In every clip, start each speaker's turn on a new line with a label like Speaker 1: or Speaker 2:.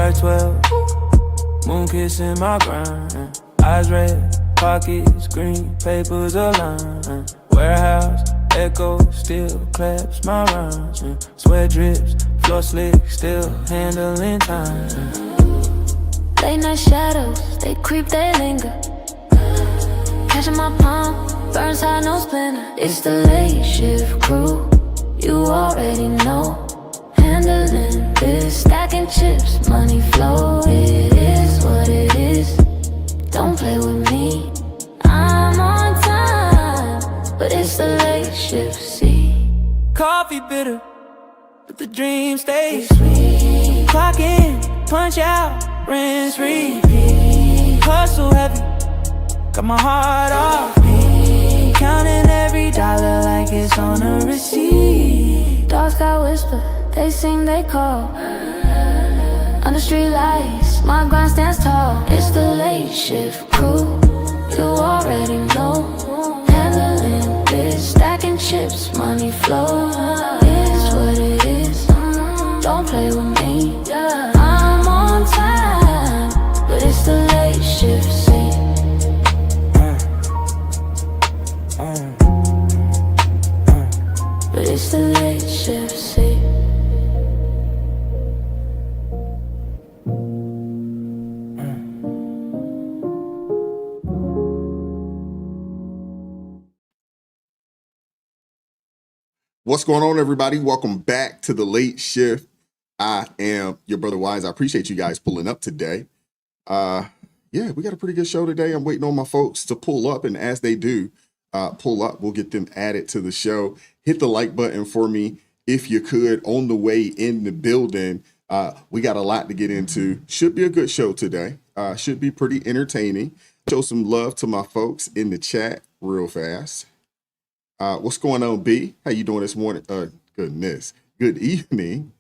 Speaker 1: like 12, moon kissing my grind. Eyes red, pockets green, papers aligned. Warehouse, echo, still claps my rhymes. Sweat drips, floor slick, still handling time.
Speaker 2: Late night shadows, they creep, they linger. Catching my palm, burns hot, no splinter. It's the late shift crew, you already know. Handling this, stacking chips, money flow. It is what it is, don't play with me. I'm on time, but it's the late shift, see.
Speaker 1: Coffee bitter, but the dream stays sweet. Clock in, punch out, rinse, repeat. Hustle heavy, got my heart off beat. Counting every dollar like it's on a receipt.
Speaker 2: Dogs got whisper, they sing, they call. Under street lights, my grind stands tall. It's the late shift crew, you already know. Handling this, stacking chips, money flow. It's what it is, don't play with me. I'm on time, but it's the late shift, see. But it's the late shift, see.
Speaker 3: What's going on, everybody? Welcome back to the Late Shift. I am your brother Wise. I appreciate you guys pulling up today. Yeah, we got a pretty good show today. I'm waiting on my folks to pull up, and as they do pull up, we'll get them added to the show. Hit the like button for me if you could on the way in the building. We got a lot to get into. Should be a good show today. Should be pretty entertaining. Show some love to my folks in the chat real fast. What's going on, B? How you doing this morning? Goodness. Good evening.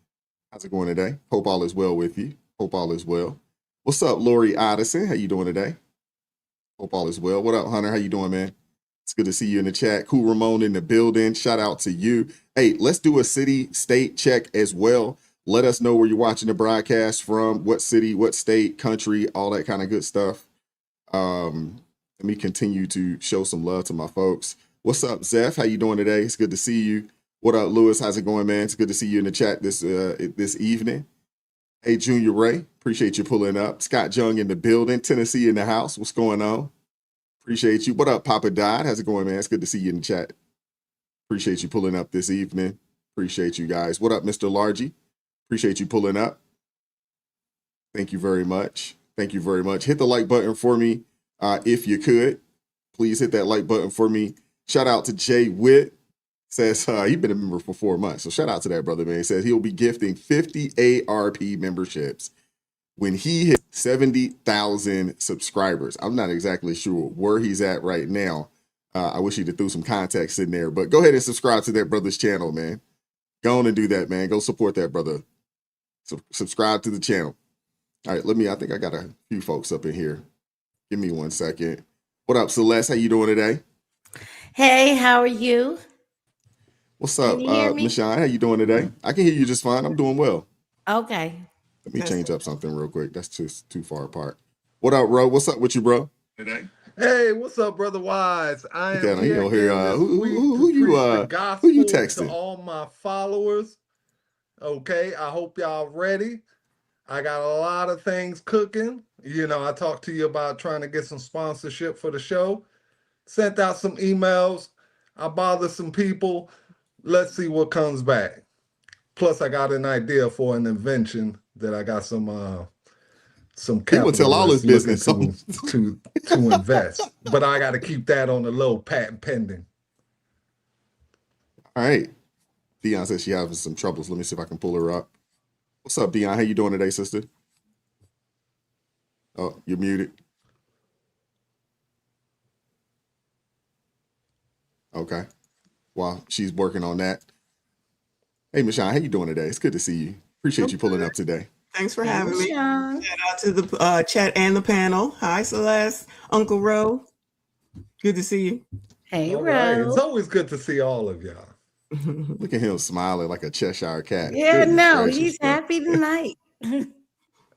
Speaker 3: How's it going today? Hope all is well with you. Hope all is well. What's up, Lori Addison? How you doing today? Hope all is well. What up, Hunter? How you doing, man? It's good to see you in the chat. Cool Ramon in the building. Shout out to you. Hey, let's do a city, state check as well. Let us know where you're watching the broadcast from, what city, what state, country, all that kind of good stuff. Let me continue to show some love to my folks. What's up, Zeph? How you doing today? It's good to see you. What up, Lewis? How's it going, man? It's good to see you in the chat this evening. Hey, Junior Ray, appreciate you pulling up. Scott Jung in the building. Tennessee in the house. What's going on? Appreciate you. What up, Papa Dodd? How's it going, man? It's good to see you in the chat. Appreciate you pulling up this evening. Appreciate you guys. What up, Mr. Largy? Appreciate you pulling up. Thank you very much. Thank you very much. Hit the like button for me if you could. Please hit that like button for me. Shout out to Jay Witt. Says he's been a member for 4 months. So shout out to that brother, man. He says he'll be gifting 50 ARP memberships when he hits 70,000 subscribers. I'm not exactly sure where he's at right now. I wish he'd have threw some context in there, but go ahead and subscribe to that brother's channel, man. Go on and do that, man. Go support that brother. Subscribe to the channel. All right, I think I got a few folks up in here. Give me 1 second. What up, Celeste? How you doing today?
Speaker 4: Hey, how are you?
Speaker 3: What's up, Michonne? How you doing today? I can hear you just fine. I'm doing well.
Speaker 4: Okay.
Speaker 3: Let me change up something real quick. That's just too far apart. What up, Ro? What's up with you, bro?
Speaker 5: Today. Hey, what's up, brother Wise? I am
Speaker 3: here. Who you texting?
Speaker 5: To all my followers. Okay, I hope y'all ready. I got a lot of things cooking. You know, I talked to you about trying to get some sponsorship for the show. Sent out some emails. I bothered some people. Let's see what comes back. Plus, I got an idea for an invention that I got some capital.
Speaker 3: He will tell all his business
Speaker 5: to invest, but I got to keep that on the low, patent pending.
Speaker 3: All right. Dion says she having some troubles. Let me see if I can pull her up. What's up, Dion? How you doing today, sister? Oh, you're muted. Okay. Well, she's working on that. Hey, Michonne, how you doing today? It's good to see you. Appreciate you pulling up today.
Speaker 6: Thanks for having me. Shout out to the chat and the panel. Hi, Celeste, Uncle Ro. Good to see you.
Speaker 4: Hey, Ro.
Speaker 5: Right. It's always good to see all of y'all.
Speaker 3: Look at him smiling like a Cheshire cat.
Speaker 4: Yeah, no, he's happy tonight.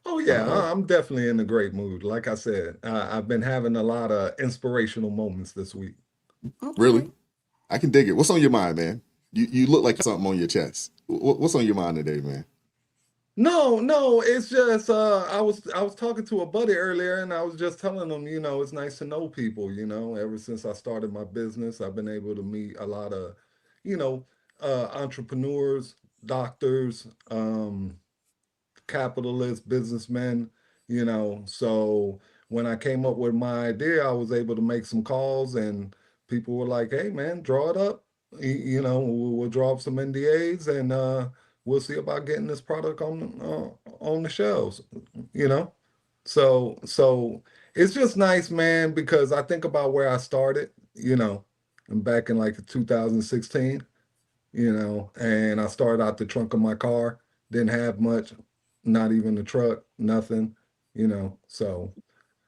Speaker 5: Oh yeah,
Speaker 3: Uh,
Speaker 5: I'm definitely in a great mood. Like I said, I've been having a lot of inspirational moments this week.
Speaker 3: really,
Speaker 4: Okay.
Speaker 3: I can dig it. What's on your mind, man? You look like something on your chest. What's on your mind today, man?
Speaker 5: No, no, it's just I was talking to a buddy earlier and I was just telling him, it's nice to know people, Ever since I started my business, I've been able to meet a lot of, you know, entrepreneurs, doctors, capitalists, businessmen, So when I came up with my idea, I was able to make some calls and people were like, "Hey man, draw it up. We'll draw up some NDAs and we'll see about getting this product on the shelves." You know, so it's just nice, man, because I think about where I started. And back in like 2016, and I started out the trunk of my car, didn't have much, not even the truck, nothing, So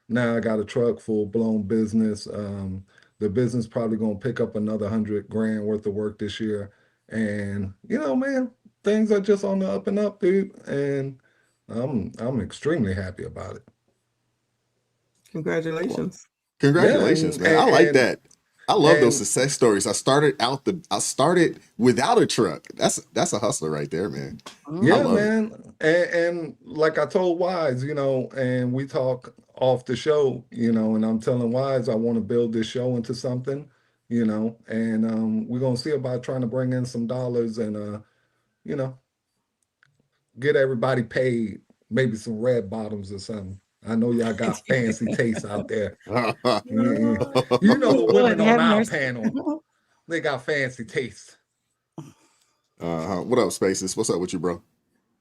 Speaker 5: now I got a truck, full blown business. The business probably gonna pick up another 100 grand worth of work this year, and man, things are just on the up and up, dude, and I'm extremely happy about it.
Speaker 3: Well,
Speaker 6: Congratulations.
Speaker 5: Yeah,
Speaker 3: congratulations,
Speaker 5: and
Speaker 3: man. I like
Speaker 5: and
Speaker 3: that. I love those
Speaker 5: and
Speaker 3: success stories. I started without a truck. That's a hustler right there, man. I
Speaker 5: Yeah,
Speaker 3: love
Speaker 4: Mm-hmm.
Speaker 3: it.
Speaker 5: man. And like I told Wise, and we talk off the show, and I'm telling Wise I want to build this show into something, and we're gonna see about trying to bring in some dollars and you know, get everybody paid, maybe some red bottoms or something. I know y'all got fancy tastes out there. You, you know the
Speaker 4: Lord
Speaker 5: women on
Speaker 4: have
Speaker 5: our
Speaker 4: mercy.
Speaker 5: panel, they got fancy tastes.
Speaker 3: What up, Spaces? What's up with you, bro?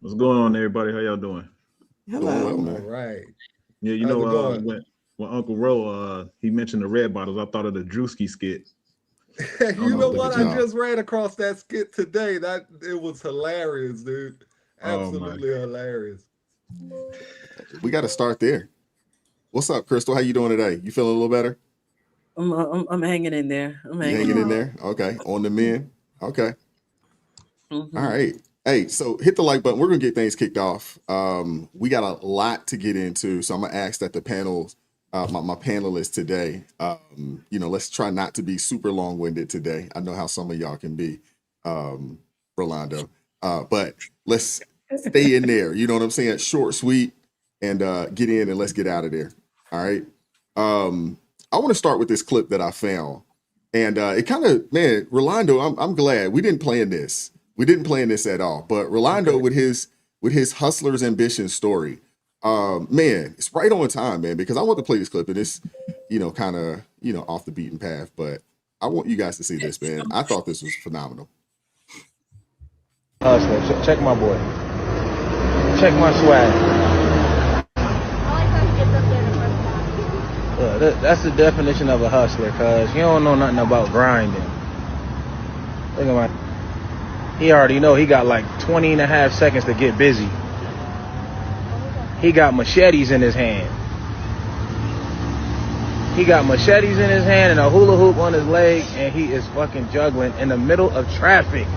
Speaker 7: What's going on, everybody? How y'all doing?
Speaker 3: Doing well,
Speaker 6: Hello.
Speaker 5: All
Speaker 3: man.
Speaker 5: right.
Speaker 7: Yeah,
Speaker 5: How's it going?
Speaker 7: when Uncle Ro he mentioned the red bottles, I thought of the Drewski skit. I don't
Speaker 5: You
Speaker 7: know
Speaker 5: know
Speaker 7: if
Speaker 3: Look
Speaker 7: you
Speaker 5: what?
Speaker 3: at
Speaker 5: I
Speaker 7: remember.
Speaker 3: y'all.
Speaker 5: just ran across that skit today. That it was hilarious, dude.
Speaker 7: Oh my!
Speaker 5: Absolutely hilarious.
Speaker 3: We got to start there. What's up, Crystal? How you doing today? You feeling a little better?
Speaker 8: I'm hanging in there. I'm
Speaker 3: You
Speaker 8: hanging
Speaker 3: hanging
Speaker 8: in
Speaker 3: in
Speaker 8: there.
Speaker 3: there? Okay. On the men. Okay. All
Speaker 8: Hmm.
Speaker 3: right. Hey, so hit the like button. We're gonna get things kicked off. We got a lot to get into, so I'm gonna ask that the panels, my panelists today, let's try not to be super long-winded today. I know how some of y'all can be, um, Rolando, but let's stay in there. You know what I'm saying? Short, sweet, and get in and let's get out of there. All right. I want to start with this clip that I found, and it kind of, man, Rolando, I'm glad we didn't plan this. We didn't plan this at all. But Rolando
Speaker 5: Okay.
Speaker 3: with his hustler's ambition story, man, it's right on time, man, because I want to play this clip and it's, kind of, off the beaten path, but I want you guys to see this, man. I thought this was phenomenal.
Speaker 9: Hustler. Check my boy. Check my swag. That's the definition of a hustler, cuz you don't know nothing about grinding. Look at my. He already know he got like 20 and a half seconds to get busy. He got machetes in his hand. He got machetes in his hand and a hula hoop on his leg, and he is fucking juggling in the middle of traffic.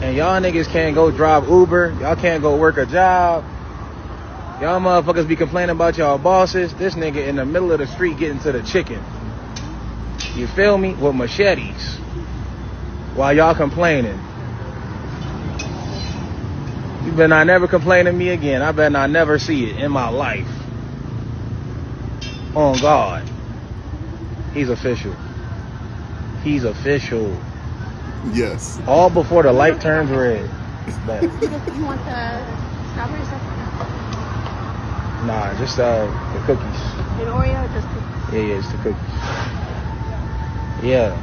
Speaker 9: And y'all niggas can't go drive Uber. Y'all can't go work a job. Y'all motherfuckers be complaining about y'all bosses. This nigga in the middle of the street getting to the chicken. You feel me? With machetes. While y'all complaining. You better not never complain to me again. I better not never see it in my life. On God. He's official. He's official.
Speaker 3: Yes.
Speaker 9: All before the light turns red. But,
Speaker 10: You want the strawberry stuff?
Speaker 9: nah, just the cookies.
Speaker 10: An Oreo, just cookies.
Speaker 9: Yeah, it's the cookies. Yeah.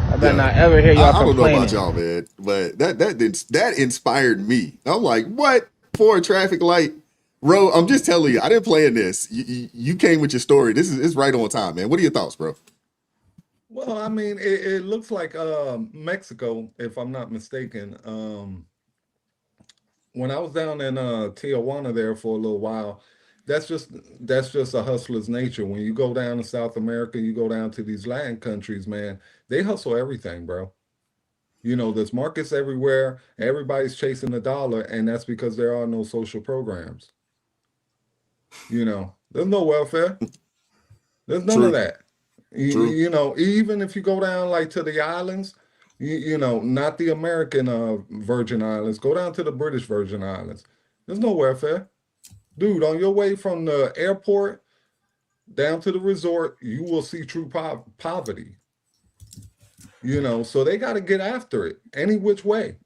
Speaker 9: I better
Speaker 3: Yeah.
Speaker 9: not ever hear y'all
Speaker 3: I don't know
Speaker 9: complaining.
Speaker 3: about y'all, man, but that inspired me. I'm like, what? For a traffic light? Bro, I'm just telling you, I didn't plan this. You came with your story. This is it's right on time, man. What are your thoughts, bro?
Speaker 5: Well, I mean, it looks like Mexico, if I'm not mistaken. When I was down in Tijuana there for a little while, that's just a hustler's nature. When you go down to South America, you go down to these Latin countries, man, they hustle everything, bro. You know, there's markets everywhere. Everybody's chasing the dollar, and that's because there are no social programs. You know, there's no welfare. There's none of
Speaker 3: True.
Speaker 5: that.
Speaker 3: True.
Speaker 5: You know, even if you go down like to the islands, you know, not the American Virgin Islands, go down to the British Virgin Islands. There's no welfare. Dude, on your way from the airport down to the resort, you will see true poverty. You know, so they got to get after it any which way.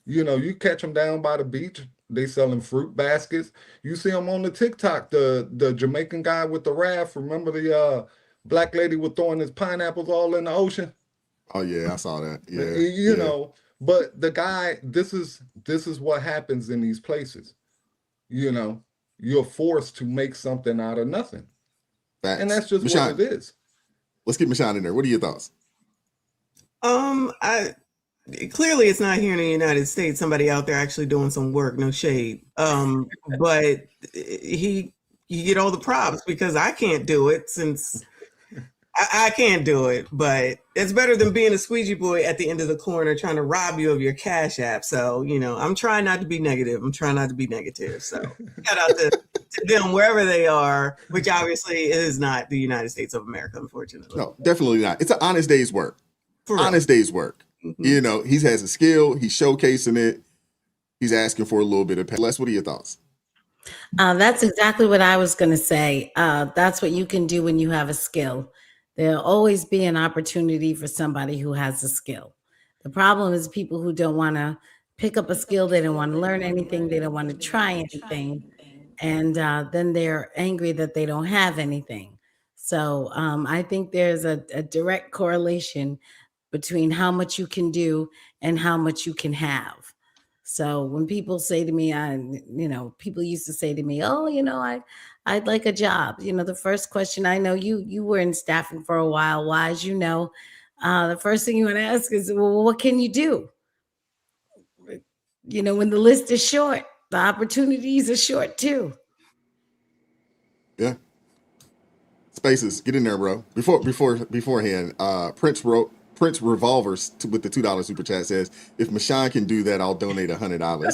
Speaker 5: You know, you catch them down by the beach, they selling fruit baskets. You see them on the TikTok, the Jamaican guy with the raft. Remember the black lady was throwing his pineapples all in the ocean?
Speaker 3: Oh yeah, I saw that. Yeah,
Speaker 5: You
Speaker 3: yeah.
Speaker 5: know, but the guy, this is what happens in these places. You know, you're forced to make something out of nothing. And
Speaker 3: Facts.
Speaker 5: that's just
Speaker 3: Michonne,
Speaker 5: what it is.
Speaker 3: let's get Michonne in there. What are your thoughts?
Speaker 6: I clearly it's not here in the United States. Somebody out there actually doing some work. No shade. But you get all the props because I can't do it since I can't do it. But it's better than being a squeegee boy at the end of the corner trying to rob you of your Cash App. So you know, I'm trying not to be negative. So shout out to them wherever they are, which obviously is not the United States of America, unfortunately.
Speaker 3: No, definitely not. It's an honest day's work.
Speaker 6: For real.
Speaker 3: Honest day's work.
Speaker 6: Mhm.
Speaker 3: You know, he has a skill. He's showcasing it. He's asking for a little bit of pay. Les, what are your thoughts?
Speaker 4: That's exactly what I was going to say. That's what you can do when you have a skill. There'll always be an opportunity for somebody who has a skill. The problem is people who don't want to pick up a skill, they don't want to learn anything, they don't want to try anything, and then they're angry that they don't have anything. So I think there's a direct correlation between how much you can do and how much you can have. So when people say to me, people used to say to me, "Oh, I'd like a job." The first question, I know you were in staffing for a while, wise, the first thing you want to ask is, "Well, what can you do?" When the list is short, the opportunities are short too.
Speaker 3: Yeah. Spaces, get in there, bro. Beforehand, Prince Revolvers with the $2 super chat says, if Michonne can do that, I'll donate $100.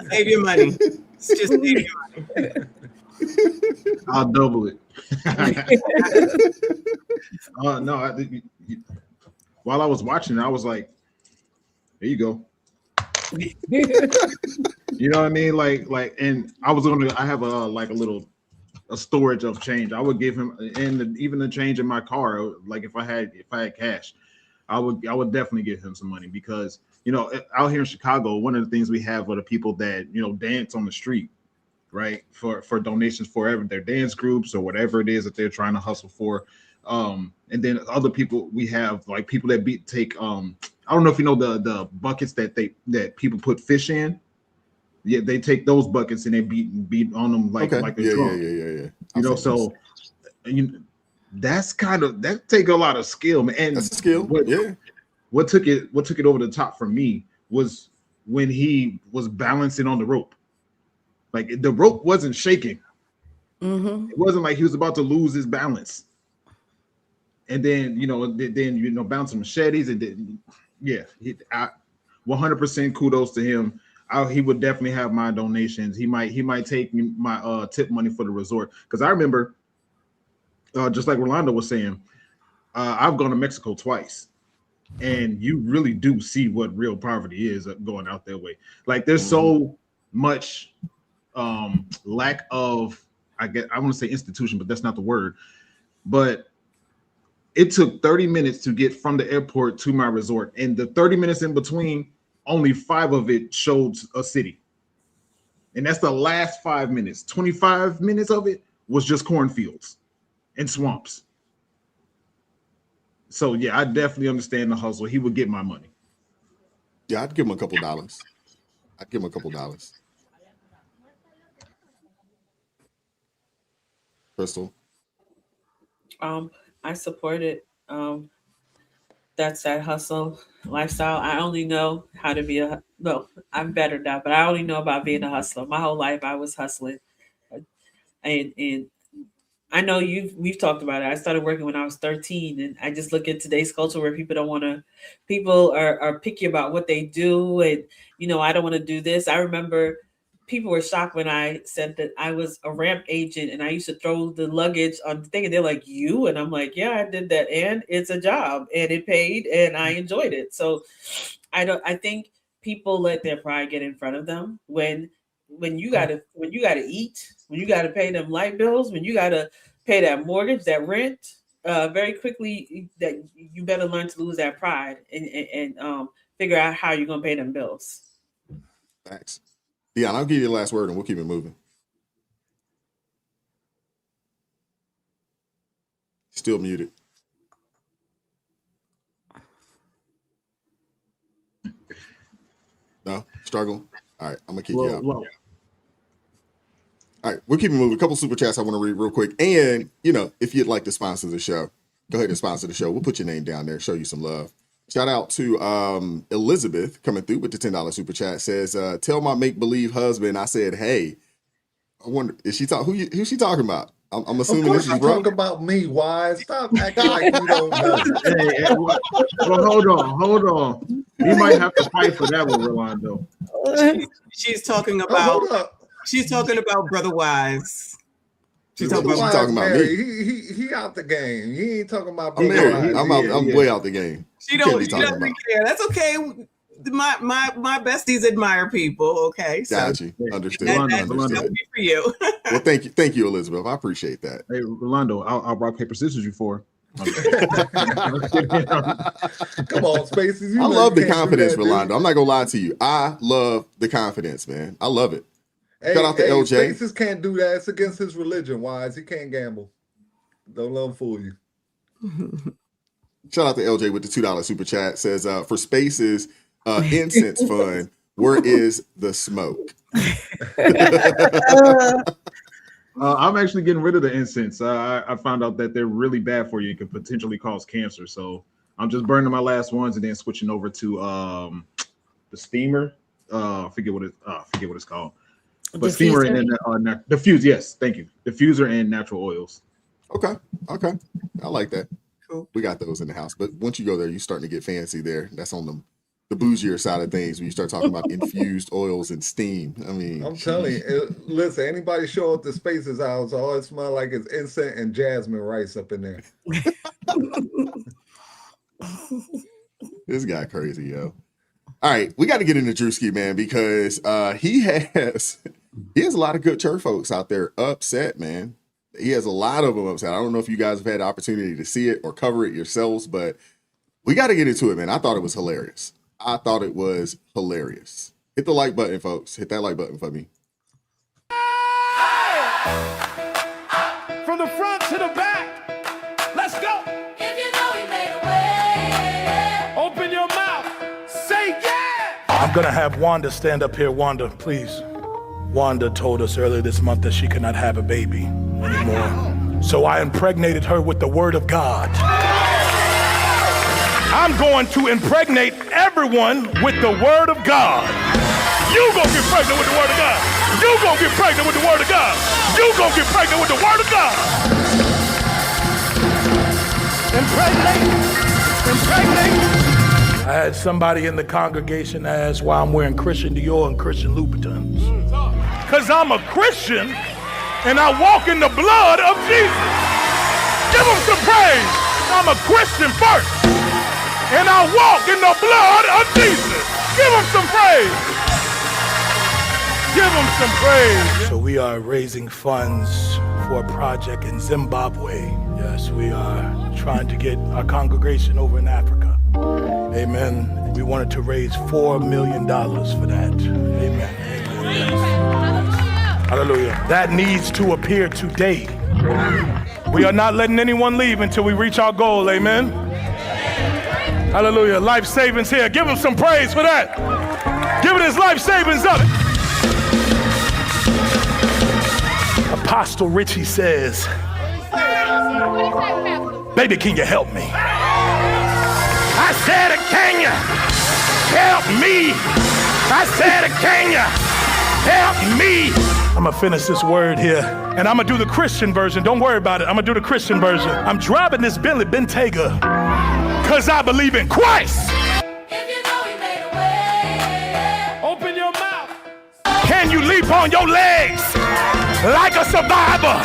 Speaker 6: Save your money. Just save your money.
Speaker 7: I'll double it. No, while I was watching, I was like, "There you go." You know what I mean? Like, and I have a storage of change. I would give him, and even the change in my car. Like if I had cash, I would definitely give him some money because out here in Chicago, one of the things we have are the people that dance on the street, right? For donations for their dance groups or whatever it is that they're trying to hustle for. And then other people we have like people that take I don't know if you know the buckets that people put fish in. Yeah, they take those buckets and they beat on them like a drum.
Speaker 3: Yeah.
Speaker 7: So that take a lot of skill, man. And
Speaker 3: that's a skill.
Speaker 7: What took it over the top for me was when he was balancing on the rope. Like the rope wasn't shaking.
Speaker 4: Mm-hmm.
Speaker 7: It wasn't like he was about to lose his balance. And then bouncing machetes and then 100% kudos to him. He would definitely have my donations. He might take my tip money for the resort because I remember, just like Rolando was saying, I've gone to Mexico twice, and you really do see what real poverty is going out that way. Like there's so much lack of, I want to say institution, but that's not the word. But it took 30 minutes to get from the airport to my resort, and the 30 minutes in between, only 5 of it showed a city. And that's the last 5 minutes. 25 minutes of it was just cornfields and swamps. So yeah, I definitely understand the hustle. He would get my money.
Speaker 3: Yeah, I'd give him a couple dollars. Crystal.
Speaker 8: I support it. That's that hustle lifestyle. I only know how to be I'm better now, but I only know about being a hustler. My whole life I was hustling. And I know we've talked about it. I started working when I was 13, and I just look at today's culture where people are picky about what they do, and I don't want to do this. I remember people were shocked when I said that I was a ramp agent and I used to throw the luggage on the thing, and they're like, "You?" And I'm like, "Yeah, I did that, and it's a job, and it paid, and I enjoyed it." So I think people let their pride get in front of them when you gotta eat, when you gotta pay them light bills, when you gotta pay that mortgage, that rent. Very quickly, that you better learn to lose that pride and figure out how you're gonna pay them bills.
Speaker 3: Thanks. Yeah, and I'll give you the last word and we'll keep it moving. Still muted. No? Struggle? All right, I'm going to kick you out. All right, we'll keep it moving. A couple super chats I want to read real quick. And, if you'd like to sponsor the show, go ahead and sponsor the show. We'll put your name down there, show you some love. Shout out to Elizabeth coming through with the $10 super chat. Says, tell my make-believe husband I said, hey. I wonder, who's she talking about? I'm assuming this is bro.
Speaker 5: Talking about me, Wise. Stop acting like you don't know.
Speaker 7: Well, hold on. You might have to fight for that one, Rolando.
Speaker 6: She's talking about Brother Wise. She's talking
Speaker 3: about me.
Speaker 5: He out the game. He ain't talking about
Speaker 3: I'm married. I'm way out the game.
Speaker 6: She doesn't care. That's okay. My besties admire people. Okay, so
Speaker 3: got you. Understood.
Speaker 6: That would be for you.
Speaker 3: Well, thank you, Elizabeth. I appreciate that.
Speaker 7: Hey, Rolando, I'll rock paper scissors you for.
Speaker 5: Come on, Spaces.
Speaker 3: I love the confidence, Rolando. I'm not gonna lie to you. I love the confidence, man. I love it. Shout out to LJ.
Speaker 5: Spaces can't do that. It's against his religion. Wise. He can't gamble. Don't let him fool you.
Speaker 3: Shout out to LJ with the $2 super chat. Says for Spaces incense fund, where is the smoke?
Speaker 7: I'm actually getting rid of the incense. I found out that they're really bad for you and can potentially cause cancer. So I'm just burning my last ones and then switching over to the steamer. Forget what it's called. But steamer and then diffuse. Yes, thank you. Diffuser and natural oils.
Speaker 3: Okay, I like that. Cool. We got those in the house, but once you go there, you're starting to get fancy there. That's on the bougier side of things when you start talking about infused oils and steam. I mean,
Speaker 5: I'm telling you, listen, anybody show up to Spaces house, all it smells like is incense and jasmine rice up in there.
Speaker 3: This guy crazy, yo. All right, we got to get into Drewski, man, because he has a lot of good church folks out there upset, man. He has a lot of them upset. I don't know if you guys have had the opportunity to see it or cover it yourselves, but we got to get into it, man. I thought it was hilarious. Hit the like button, folks. Hit that like button for me.
Speaker 1: From the front to the back. Let's go.
Speaker 2: If you know he made a way.
Speaker 1: Open your mouth. Say yeah. I'm going to have Wanda stand up here. Wanda, please. Wanda told us earlier this month that she could not have a baby anymore. So I impregnated her with the word of God. I'm going to impregnate everyone with the word of God. You gonna get pregnant with the word of God. You gonna get pregnant with the word of God. You gonna get pregnant with the word of God. Impregnate. I had somebody in the congregation ask why I'm wearing Christian Dior and Christian Louboutins. Because I'm a Christian and I walk in the blood of Jesus. Give him some praise. I'm a Christian first and I walk in the blood of Jesus. Give him some praise. Give him some praise. So we are raising funds for a project in Zimbabwe. Yes, we are trying to get our congregation over in Africa. Amen. We wanted to raise $4 million for that. Amen. Hallelujah. That needs to appear today. We are not letting anyone leave until we reach our goal. Amen. Hallelujah. Life savings here. Give him some praise for that. Give it his life savings of it. Apostle Richie says, baby, can you help me? I said, can you help me? I said, can you help me?
Speaker 11: I'm gonna finish this word here, and I'm gonna do the Christian version. Don't worry about it. I'm gonna do the Christian version. I'm driving this Bentley Bentayga because I believe in Christ. Open your mouth. Can you leap on your legs like a survivor?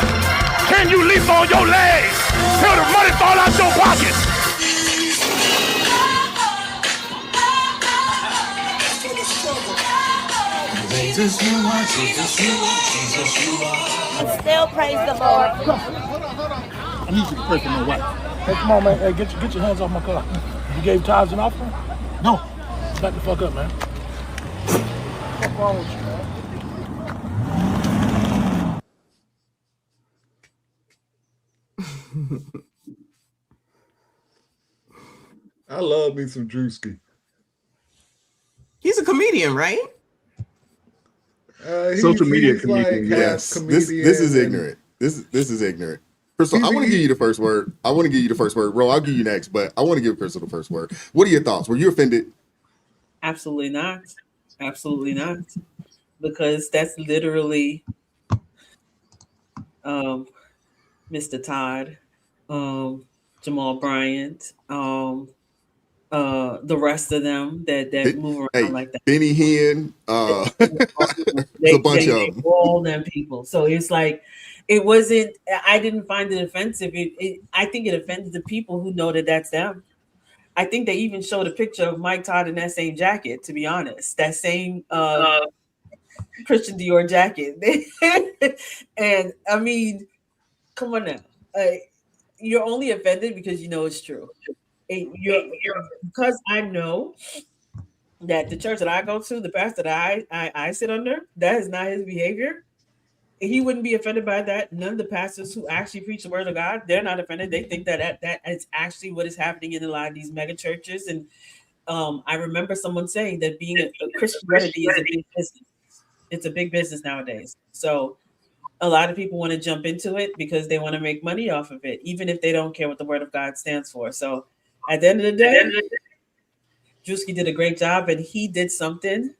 Speaker 11: Can you leap on your legs till the money fall out your pockets?
Speaker 1: Jesus, you are, Jesus, you are, Jesus, you are.
Speaker 10: Still praise the Lord.
Speaker 11: I need you to pray for my wife. Hey, come on, man. Hey, get your hands off my car. You gave tithes and offering? No. Back the fuck up, man. What's wrong with you, man?
Speaker 5: I love me some Drewski.
Speaker 6: He's a comedian, right?
Speaker 7: Social media
Speaker 5: he's
Speaker 7: comedian.
Speaker 5: like
Speaker 3: Yes,
Speaker 5: half
Speaker 3: this
Speaker 5: comedian
Speaker 3: is
Speaker 5: and-
Speaker 3: ignorant. This is ignorant. Crystal, I want to give you the first word. Ro, I'll give you next, but I want to give Crystal the first word. What are your thoughts? Were you offended?
Speaker 8: Absolutely not. Absolutely not. Because that's literally Mr. Todd, Jamal Bryant, the rest of them that move around like that.
Speaker 3: Benny Hinn,
Speaker 8: They,
Speaker 3: a bunch
Speaker 8: they
Speaker 3: of them.
Speaker 8: all them people. So it's like, it wasn't, I didn't find it offensive. I think it offended the people who know that that's them. I think they even showed a picture of Mike Todd in that same jacket, to be honest, that same Christian Dior jacket. And I mean, come on now. You're only offended because you know it's true. Because I know that the church that I go to, the pastor that I sit under, that is not his behavior. He wouldn't be offended by that. None of the pastors who actually preach the word of God, they're not offended. They think that is actually what is happening in a lot of these mega churches. And I remember someone saying that being a Christianity is a big business. It's a big business nowadays. So a lot of people want to jump into it because they want to make money off of it, even if they don't care what the word of God stands for. So at the end of the day, Drewski did a great job, and he did something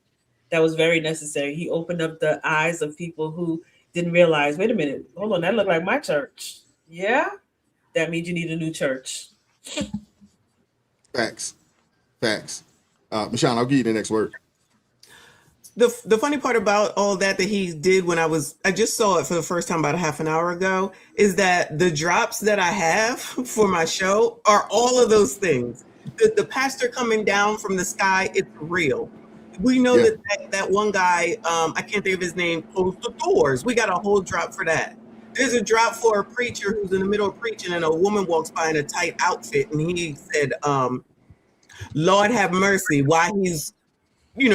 Speaker 8: that was very necessary. He opened up the eyes of people who didn't realize, wait a minute, hold on, that looked like my church. Yeah? That means you need a new church.
Speaker 3: Facts. Michonne, I'll give you the next word.
Speaker 6: The funny part about all that he did when I just saw it for the first time about a half an hour ago, is that the drops that I have for my show are all of those things. The pastor coming down from the sky, it's real. We know that one guy, I can't think of his name, closed the doors. We got a whole drop for that. There's a drop for a preacher who's in the middle of preaching and a woman walks by in a tight outfit and he said, Lord have mercy, while he's,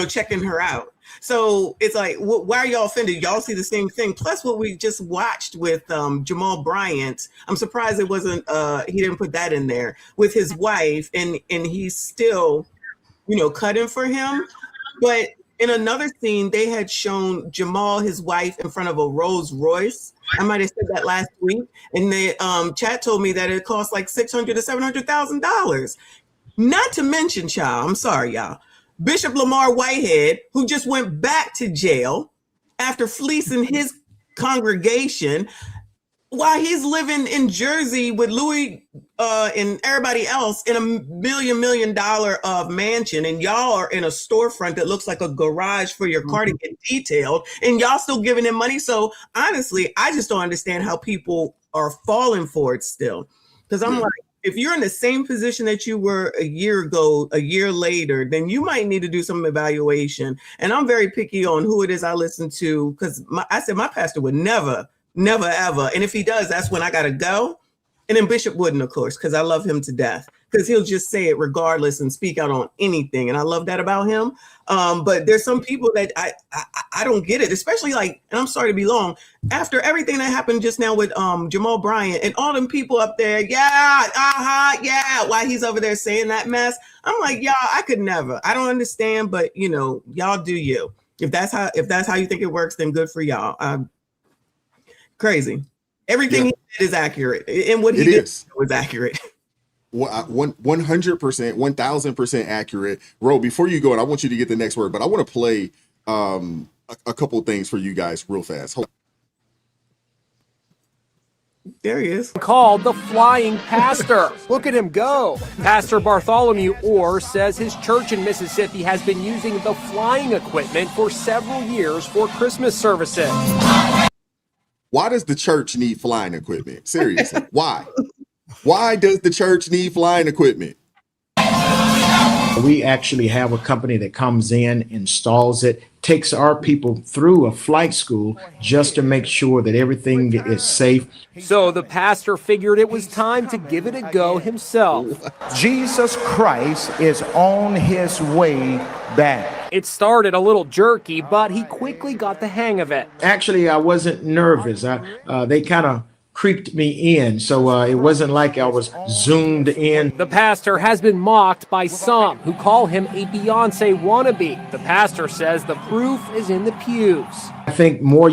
Speaker 6: checking her out. So it's like, why are y'all offended? Y'all see the same thing. Plus what we just watched with Jamal Bryant. I'm surprised it wasn't, he didn't put that in there, with his wife, and he's still, cutting for him. But in another scene, they had shown Jamal, his wife, in front of a Rolls Royce. I might have said that last week. And the chat told me that it cost like $600,000 to $700,000. Not to mention, child, I'm sorry, y'all, Bishop Lamar Whitehead, who just went back to jail after fleecing his congregation while he's living in Jersey with Louis and everybody else in $1 million mansion, and y'all are in a storefront that looks like a garage for your car to get detailed, and y'all still giving him money. So honestly, I just don't understand how people are falling for it still. Because I'm like, if you're in the same position that you were a year ago, a year later, then you might need to do some evaluation. And I'm very picky on who it is I listen to, because I said my pastor would never, ever. And if he does, that's when I got to go. And then Bishop wouldn't, of course, because I love him to death, because he'll just say it regardless and speak out on anything. And I love that about him. But there's some people that I don't get it, especially like, and I'm sorry to be long, after everything that happened just now with Jamal Bryant and all them people up there, while he's over there saying that mess, I'm like, y'all, I could never. I don't understand, but y'all do you. If that's how you think it works, then good for y'all. Crazy. Everything he said is accurate, and what he did was accurate.
Speaker 3: 100%, 1000% accurate. Ro, before you go, and I want you to get the next word, but I want to play a a couple of things for you guys real fast. Hold
Speaker 6: There he is.
Speaker 12: Called the Flying Pastor. Look at him go. Pastor Bartholomew Orr says his church in Mississippi has been using the flying equipment for several years for Christmas services.
Speaker 3: Why does the church need flying equipment? Seriously, why? Why does the church need flying equipment?
Speaker 13: We actually have a company that comes in, installs it, takes our people through a flight school just to make sure that everything is safe.
Speaker 12: So the pastor figured it was time to give it a go himself.
Speaker 14: Jesus Christ is on his way back.
Speaker 12: It started a little jerky, but he quickly got the hang of it.
Speaker 13: Actually, I wasn't nervous. They kind of creeped me in, so it wasn't like I was zoomed in.
Speaker 12: The pastor has been mocked by some who call him a Beyonce wannabe. The pastor says the proof is in the pews.
Speaker 13: I think more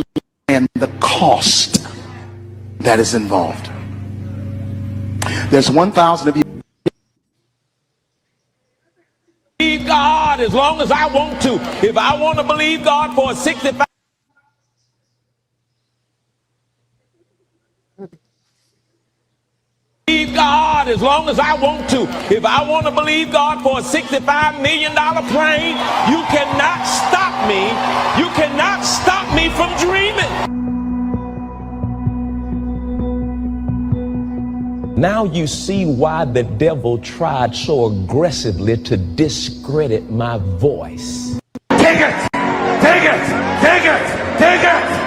Speaker 14: And the cost that is involved. There's 1,000 of you.
Speaker 15: Believe God as long as I want to. If I want to believe God for a 65. Believe God as long as I want to. If I want to believe God for a $65 million plane, you cannot stop me. You cannot stop me from dreaming. Now you see why the devil tried so aggressively to discredit my voice.
Speaker 14: Take it! Take it! Take it! Take it!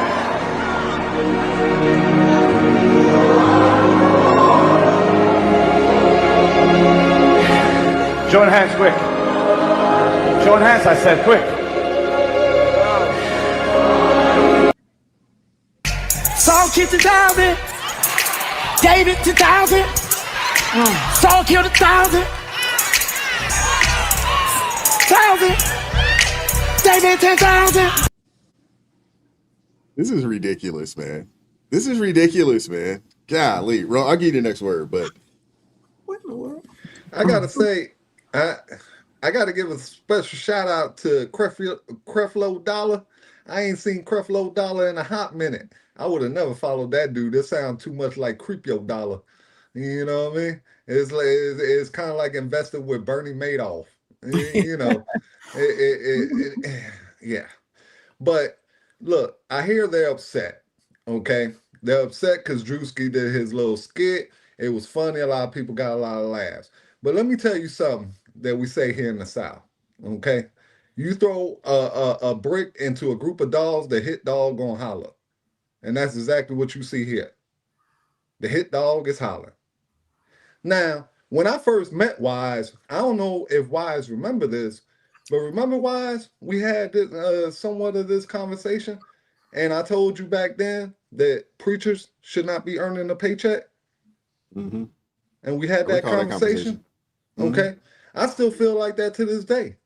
Speaker 14: Join hands quick. Join hands, I said, quick.
Speaker 1: Saul killed 2,000. David 2,000. Saul killed 1,000. 1,000. David 10,000.
Speaker 3: This is ridiculous, man. This is ridiculous, man. Golly, bro. I'll give you the next word, but
Speaker 6: What in the world?
Speaker 5: I gotta say, I gotta give a special shout out to Creflo Dollar. I ain't seen Creflo Dollar in a hot minute. I would have never followed that dude. That sounds too much like Creepio Dollar. You know what I mean? It's like it's kind of like invested with Bernie Madoff. You know, yeah. But look, I hear they're upset. Okay, they're upset because Drewski did his little skit. It was funny. A lot of people got a lot of laughs. But let me tell you something that we say here in the South. Okay, you throw a brick into a group of dogs, the hit dog gonna holler. And that's exactly what you see here. The hit dog is hollering. Now, when I first met Wise, I don't know if Wise remember this, but remember Wise, we had this, somewhat of this conversation, and I told you back then that preachers should not be earning a paycheck.
Speaker 3: mm-hmm.
Speaker 5: And we had that conversation.
Speaker 3: Mm-hmm.
Speaker 5: Okay. I still feel like that to this day.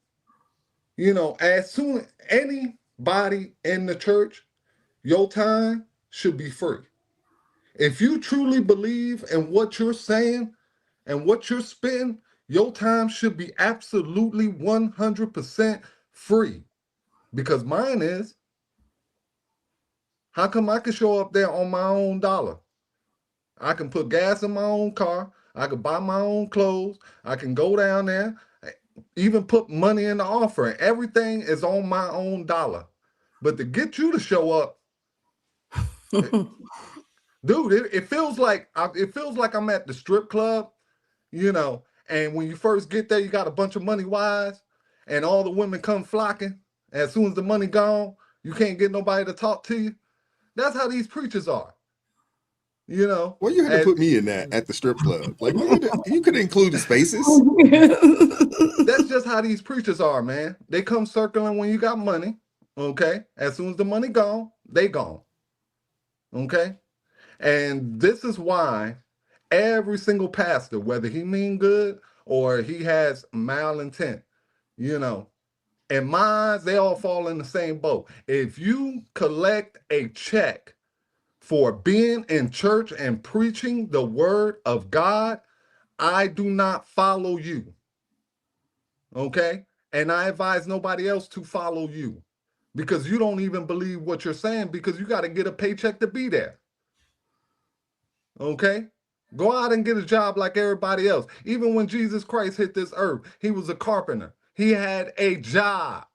Speaker 5: You know, as soon as anybody in the church, your time should be free. If you truly believe in what you're saying and what you're spitting, your time should be absolutely 100% free. Because mine is. How come I can show up there on my own dollar? I can put gas in my own car. I can buy my own clothes. I can go down there, even put money in the offering. Everything is on my own dollar. But to get you to show up, dude, it feels like I'm at the strip club, you know. And when you first get there, you got a bunch of money Wise, and all the women come flocking. As soon as the money gone, you can't get nobody to talk to you. That's how these preachers are. You know,
Speaker 3: well, you had to put me in that at the strip club. Like you could include the spaces.
Speaker 5: That's just how these preachers are, man. They come circling when you got money. Okay, as soon as the money gone, they gone. Okay, and this is why every single pastor, whether he mean good or he has malintent, you know, in my eyes, they all fall in the same boat. If you collect a check for being in church and preaching the word of God, I do not follow you. Okay? And I advise nobody else to follow you. because you don't even believe what you're saying because you got to get a paycheck to be there. Okay? Go out and get a job like everybody else. Even when Jesus Christ hit this earth, he was a carpenter. He had a job.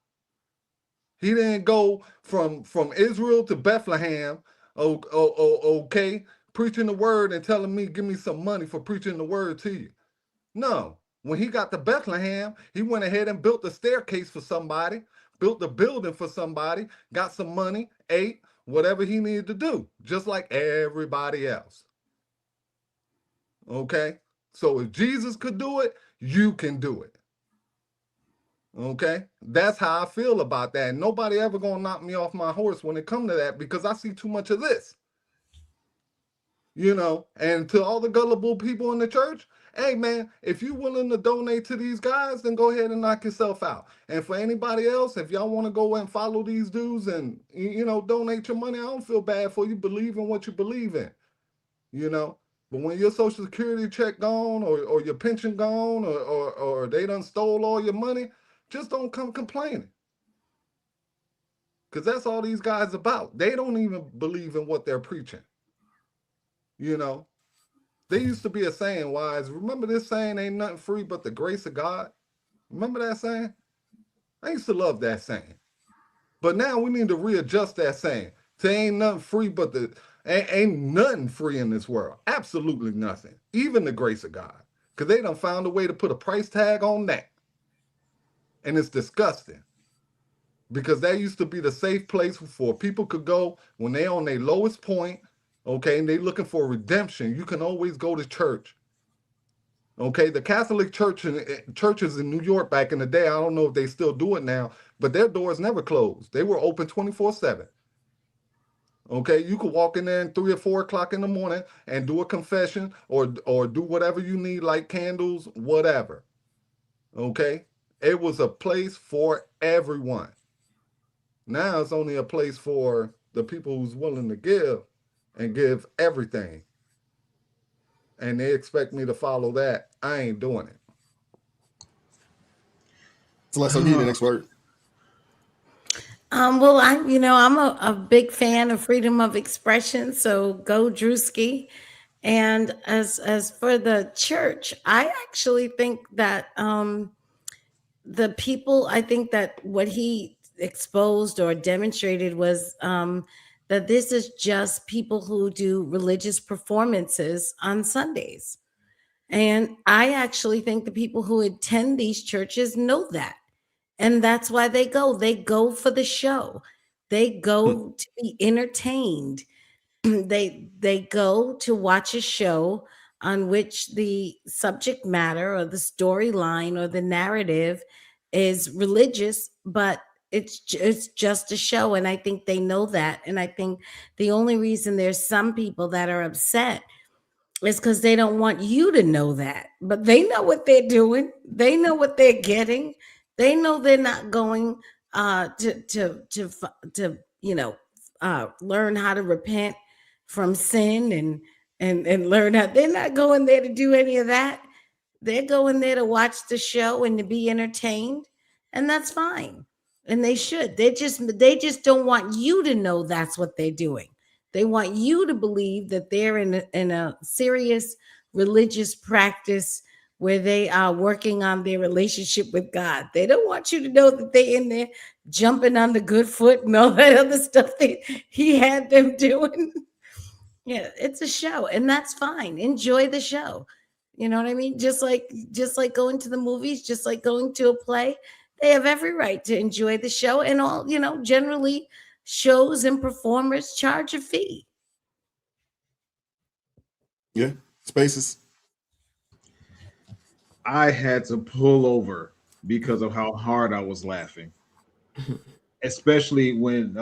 Speaker 5: He didn't go from Israel to Bethlehem, okay, preaching the word and telling me, give me some money for preaching the word to you. No. When he got to Bethlehem, he went ahead and built a staircase for somebody, built a building for somebody, got some money, ate, whatever he needed to do, just like everybody else. Okay? So if Jesus could do it, you can do it. Okay? That's how I feel about that. And nobody ever gonna knock me off my horse when it comes to that because I see too much of this. You know, and to all the gullible people in the church, hey man, if you're willing to donate to these guys, then go ahead and knock yourself out. And for anybody else, if y'all want to go and follow these dudes and, you know, donate your money, I don't feel bad for you. Believe in what you believe in, you know. But when your Social Security check gone or your pension gone or they done stole all your money, just don't come complaining. Because that's all these guys about. They don't even believe in what they're preaching. You know, there used to be a saying, Wise, remember this saying, ain't nothing free but the grace of God? Remember that saying? I used to love that saying. But now we need to readjust that saying to ain't nothing free but ain't nothing free in this world. Absolutely nothing. Even the grace of God. Because they done found a way to put a price tag on that. And it's disgusting. Because that used to be the safe place for people could go when they on their lowest point. Okay, and they looking for redemption. You can always go to church. Okay, the Catholic churches in New York back in the day, I don't know if they still do it now, but their doors never closed. They were open 24/7. Okay, you could walk in there at 3 or 4 o'clock in the morning and do a confession or do whatever you need, like candles, whatever. Okay, it was a place for everyone. Now it's only a place for the people who's willing to give and give everything. And they expect me to follow that. I ain't doing it.
Speaker 3: So let's give you the next word.
Speaker 4: Well, I'm a big fan of freedom of expression. So go Drewski. And as for the church, I actually think that the people, I think that what he exposed or demonstrated was that this is just people who do religious performances on Sundays. And I actually think the people who attend these churches know that. And that's why they go. They go for the show. They go to be entertained. They go to watch a show on which the subject matter or the storyline or the narrative is religious, but it's just a show. And I think they know that. And I think the only reason there's some people that are upset is because they don't want you to know that. But they know what they're doing. They know what they're getting. They know they're not going to learn how to repent from sin and learn how. They're not going there to do any of that. They're going there to watch the show and to be entertained, and that's fine. And they should. They just don't want you to know that's what they're doing. They want you to believe that they're in a serious religious practice where they are working on their relationship with God. They don't want you to know that they're in there jumping on the good foot and all that other stuff that he had them doing. Yeah, it's a show, and that's fine. Enjoy the show. You know what I mean? Just like going to the movies, just like going to a play, they have every right to enjoy the show. And all, generally shows and performers charge a fee.
Speaker 3: Yeah, Spaces.
Speaker 7: I had to pull over because of how hard I was laughing. Especially when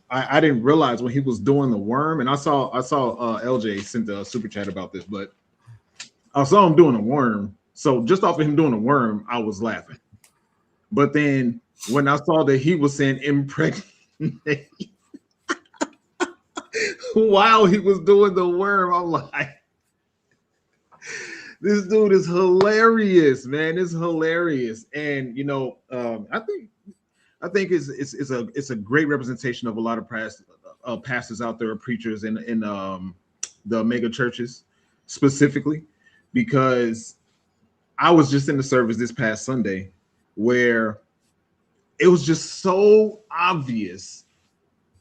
Speaker 7: I didn't realize when he was doing the worm, and I saw LJ sent the super chat about this, but I saw him doing a worm. So just off of him doing a worm, I was laughing. But then when I saw that he was saying impregnate while he was doing the worm, I'm like, this dude is hilarious, man. It's hilarious. And I think I think it's a great representation of a lot of pastors out there, preachers in the mega churches specifically, because I was just in the service this past Sunday where it was just so obvious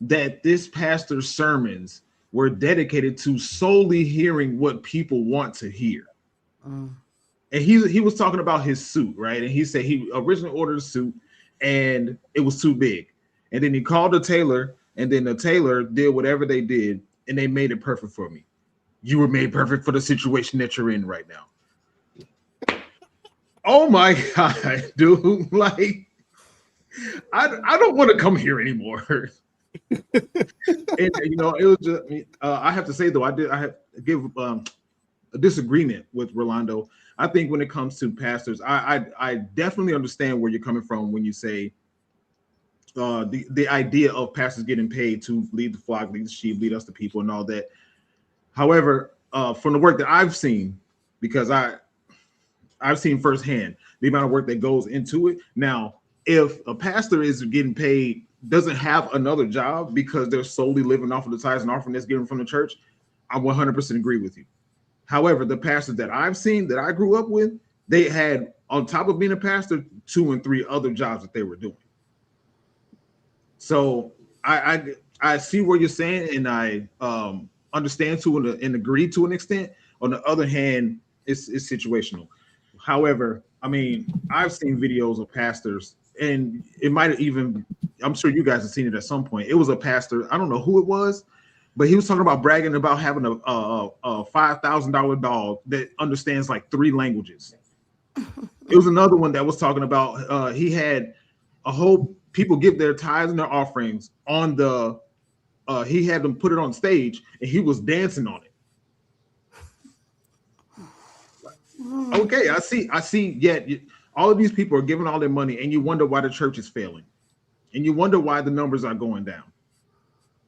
Speaker 7: that this pastor's sermons were dedicated to solely hearing what people want to hear. And he was talking about his suit, right? And he said he originally ordered a suit and it was too big. And then he called the tailor, and then the tailor did whatever they did, and they made it perfect for me. You were made perfect for the situation that you're in right now. Oh my God, dude. Like, I don't want to come here anymore. And you know, it was just, I have to say though, I have to give a disagreement with Rolando. I think when it comes to pastors, I definitely understand where you're coming from when you say the idea of pastors getting paid to lead the flock, lead the sheep, lead us the people, and all that. However, from the work that I've seen, because I've seen firsthand the amount of work that goes into it. Now, if a pastor is getting paid, doesn't have another job because they're solely living off of the tithes and offering that's given from the church, I 100% agree with you. However, the pastors that I've seen that I grew up with, they had, on top of being a pastor, 2 and 3 other jobs that they were doing. So I see what you're saying, and I understand and agree to an extent. On the other hand, it's situational. However, I mean, I've seen videos of pastors, and it might have even, I'm sure you guys have seen it at some point. It was a pastor, I don't know who it was, but he was talking about bragging about having a $5,000 dog that understands like 3 languages. It was another one that was talking about he had a whole, people give their tithes and their offerings on the, he had them put it on stage and he was dancing on it. Okay, I see. Yet all of these people are giving all their money, and you wonder why the church is failing, and you wonder why the numbers are going down,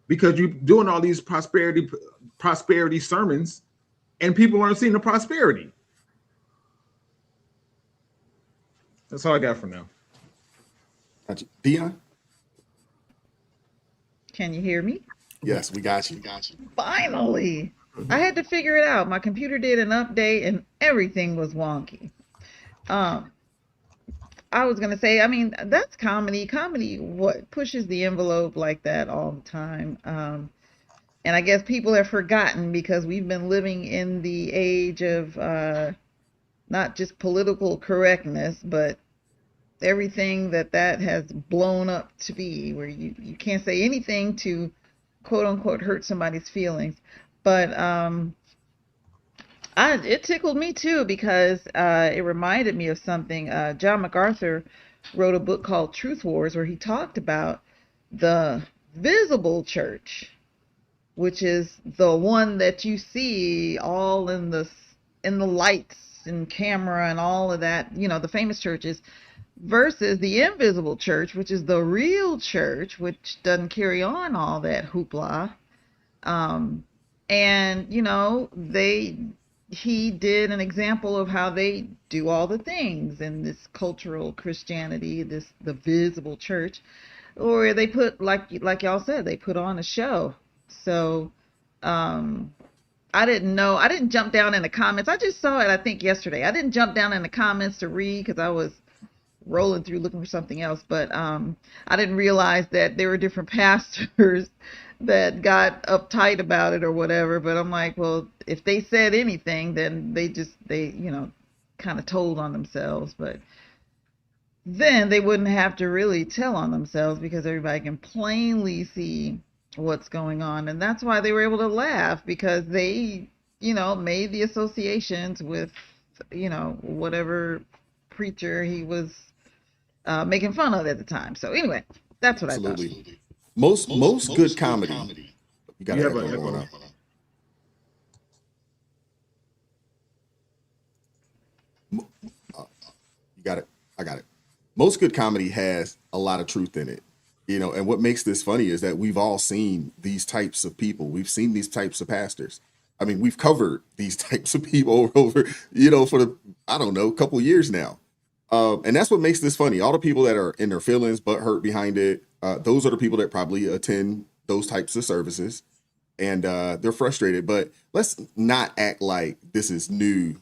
Speaker 7: because you're doing all these prosperity sermons, and people aren't seeing the prosperity. That's all I got for now.
Speaker 3: Gotcha. Dion?
Speaker 16: Can you hear me?
Speaker 3: Yes, we got you.
Speaker 16: Finally. I had to figure it out. My computer did an update and everything was wonky. I was going to say, I mean, that's comedy. Comedy, what pushes the envelope like that all the time. And I guess people have forgotten because we've been living in the age of not just political correctness, but everything that has blown up to be, where you can't say anything to quote unquote hurt somebody's feelings. But it tickled me too, because it reminded me of something. John MacArthur wrote a book called Truth Wars, where he talked about the visible church, which is the one that you see all in the lights and camera and all of that, you know, the famous churches, versus the invisible church, which is the real church, which doesn't carry on all that hoopla. And, you know, he did an example of how they do all the things in this cultural Christianity, the visible church, or they put, like y'all said, they put on a show. So, I didn't know. I didn't jump down in the comments. I just saw it, I think, yesterday. I didn't jump down in the comments to read because I was rolling through looking for something else. But I didn't realize that there were different pastors that got uptight about it or whatever. But I'm like, well, if they said anything, then they you know, kind of told on themselves. But then they wouldn't have to really tell on themselves, because everybody can plainly see what's going on. And that's why they were able to laugh, because they, you know, made the associations with, you know, whatever preacher he was making fun of at the time. So anyway, that's what I thought.
Speaker 3: Most good comedy. You got to have one going on. You got it. I got it. Most good comedy has a lot of truth in it. You know, and what makes this funny is that we've all seen these types of people. We've seen these types of pastors. I mean, we've covered these types of people over, you know, for I don't know, couple years now. And that's what makes this funny. All the people that are in their feelings but hurt behind it, those are the people that probably attend those types of services, and they're frustrated. But let's not act like this is new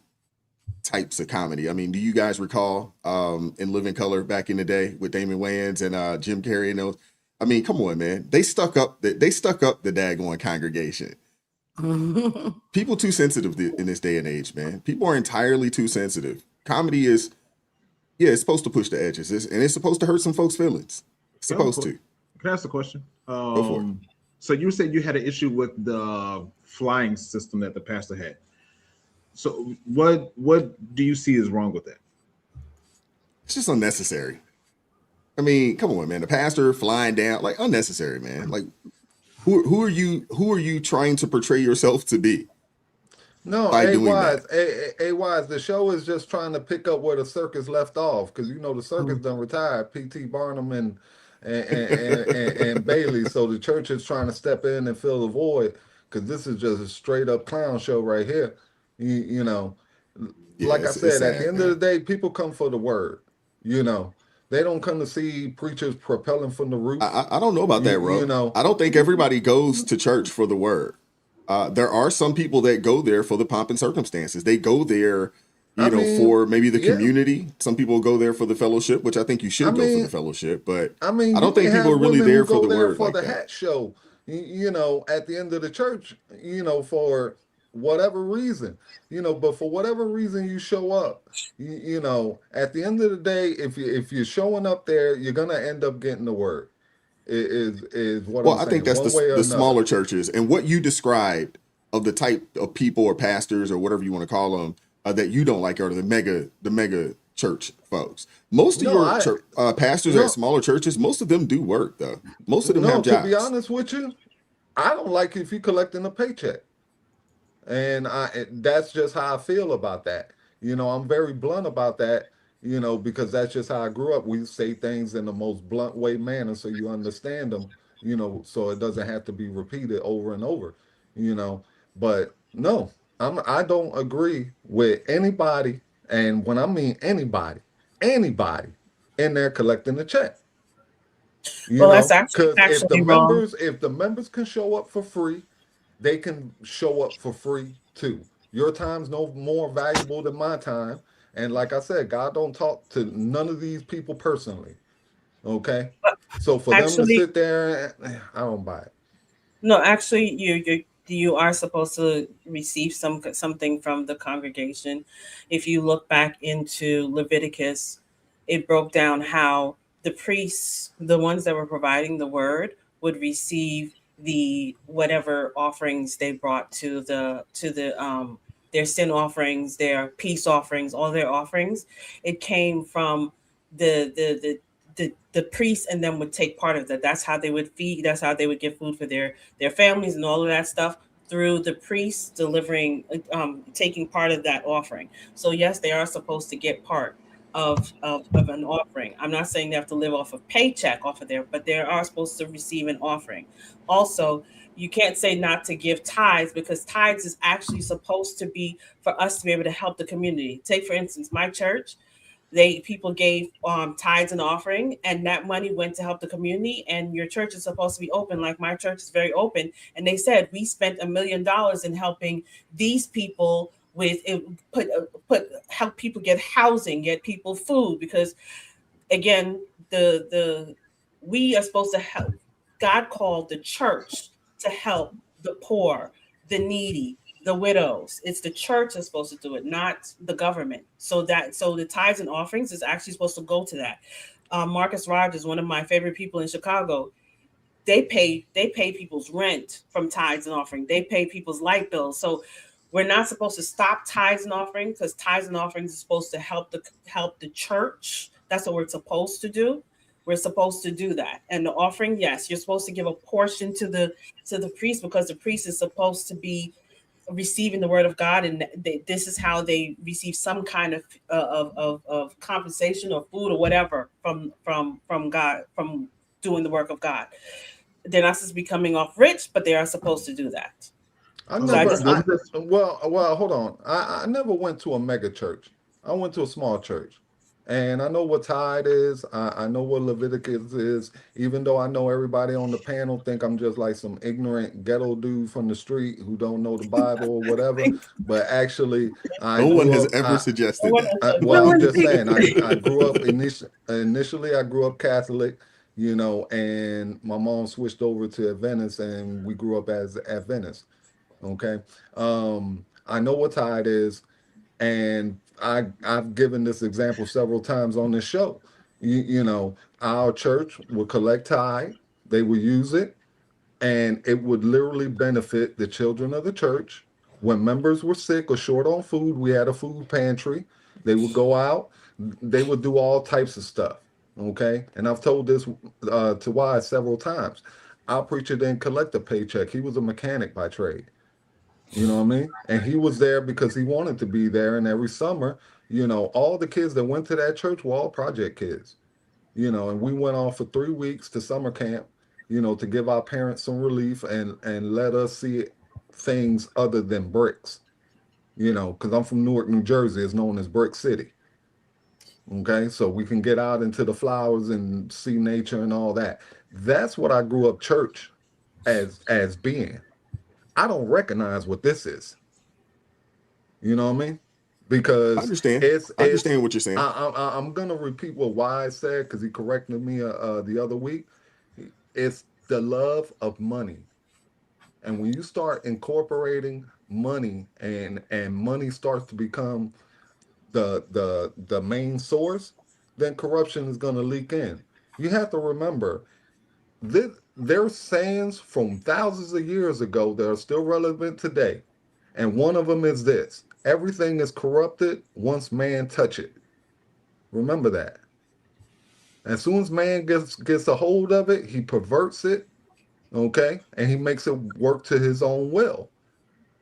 Speaker 3: types of comedy. I mean, do you guys recall in Living Color back in the day with Damon Wayans and Jim Carrey and those? I mean, come on, man. They stuck up the daggone congregation. People too sensitive in this day and age, man. People are entirely too sensitive. Comedy is, yeah, it's supposed to push the edges, and it's supposed to hurt some folks' feelings. It's supposed to.
Speaker 7: Can I ask a question?
Speaker 3: Go for it.
Speaker 7: So you said you had an issue with the flying system that the pastor had. So what do you see is wrong with that?
Speaker 3: It's just unnecessary. I mean, come on, man. The pastor flying down, like, unnecessary, man. Like, who are you trying to portray yourself to be?
Speaker 5: No, Wise, the show is just trying to pick up where the circus left off, because you know the circus done retired, P.T. Barnum and Bailey. So the church is trying to step in and fill the void, because this is just a straight up clown show right here. You know, like I said, at the end of the day, people come for the word. You know, they don't come to see preachers propelling from the roof.
Speaker 3: I don't know about that, Ro.
Speaker 5: You know,
Speaker 3: I don't think everybody goes to church for the word. There are some people that go there for the pomp and circumstances. They go there, for maybe the community. Some people go there for the fellowship, which I think you should go for the fellowship. But I don't think people are really there for the word.
Speaker 5: For the hat show, you know, at the end of the church, you know, for whatever reason, you know, but for whatever reason you show up, you know, at the end of the day, if you're showing up there, you're gonna end up getting the word. Is what I'm saying.
Speaker 3: I think that's the smaller churches, and what you described of the type of people or pastors or whatever you want to call them that you don't like are the mega church folks. Most of your pastors at smaller churches, most of them do work though. Most of them have jobs.
Speaker 5: To be honest with you, I don't like if you're collecting a paycheck. And that's just how I feel about that. You know, I'm very blunt about that, you know, because that's just how I grew up. We say things in the most blunt way manner so you understand them, you know, so it doesn't have to be repeated over and over, you know. But no, I don't agree with anybody. And when I mean anybody in there collecting the check.
Speaker 8: Well, that's actually wrong.
Speaker 5: If the members can show up for free, they can show up for free too. Your time's no more valuable than my time. And like I said, God don't talk to none of these people personally. Okay? So for them to sit there, I don't buy it.
Speaker 8: No, actually, you are supposed to receive something from the congregation. If you look back into Leviticus, it broke down how the priests, the ones that were providing the word, would receive the whatever offerings they brought to the their sin offerings, their peace offerings, all their offerings. It came from the priests, and then would take part of that. That's how they would feed. That's how they would get food for their families and all of that stuff, through the priests delivering, taking part of that offering. So yes, they are supposed to get part of an offering. I'm not saying they have to live off a paycheck off of there, but they are supposed to receive an offering. Also, you can't say not to give tithes, because tithes is actually supposed to be for us to be able to help the community. Take, for instance, my church. People gave tithes and offering, and that money went to help the community. And your church is supposed to be open, like my church is very open. And they said we spent $1 million in helping these people with it, help people get housing, get people food, because again, we are supposed to help. God called the church to help the poor, the needy, the widows. It's the church that's supposed to do it, not the government. So the tithes and offerings is actually supposed to go to that. Marcus Rogers, one of my favorite people in Chicago, they pay people's rent from tithes and offering. They pay people's light bills. So we're not supposed to stop tithes and offerings, because tithes and offerings is supposed to help the church. That's what we're supposed to do. We're supposed to do that. And the offering, yes, you're supposed to give a portion to the priest, because the priest is supposed to be receiving the word of God, and this is how they receive some kind of compensation or food or whatever from God, from doing the work of God. They're not supposed to be coming off rich, but they are supposed to do that.
Speaker 5: Well, hold on. I never went to a mega church. I went to a small church, And I know what tithe is. I know what Leviticus is, even though I know everybody on the panel think I'm just like some ignorant ghetto dude from the street who don't know the Bible or whatever. But actually, I
Speaker 3: No one
Speaker 5: grew
Speaker 3: has
Speaker 5: up.
Speaker 3: ever suggested that.
Speaker 5: Well, I'm just saying. I grew up initially. I grew up Catholic, you know, and my mom switched over to Adventist, and we grew up as Adventist. Okay, I know what tithe is, and I've given this example several times on this show. You know, our church would collect tithe, they would use it, and it would literally benefit the children of the church. When members were sick or short on food, we had a food pantry. They would go out, they would do all types of stuff. Okay, and I've told this to Wise several times. Our preacher didn't collect a paycheck; he was a mechanic by trade. You know what I mean? And he was there because he wanted to be there. And every summer, you know, all the kids that went to that church were all project kids, you know, and we went off for 3 weeks to summer camp, you know, to give our parents some relief and let us see things other than bricks, you know, because I'm from Newark, New Jersey. It's known as Brick City. Okay, so we can get out into the flowers and see nature and all that. That's what I grew up church as being. I don't recognize what this is. You know what I mean? Because
Speaker 3: I understand.
Speaker 5: I
Speaker 3: understand what you're saying.
Speaker 5: I'm gonna repeat what Wise said because he corrected me the other week. It's the love of money, and when you start incorporating money and money starts to become the main source, then corruption is gonna leak in. You have to remember there's sayings from thousands of years ago that are still relevant today. And one of them is this: everything is corrupted once man touch it. Remember that. As soon as man gets a hold of it, he perverts it, okay? And he makes it work to his own will.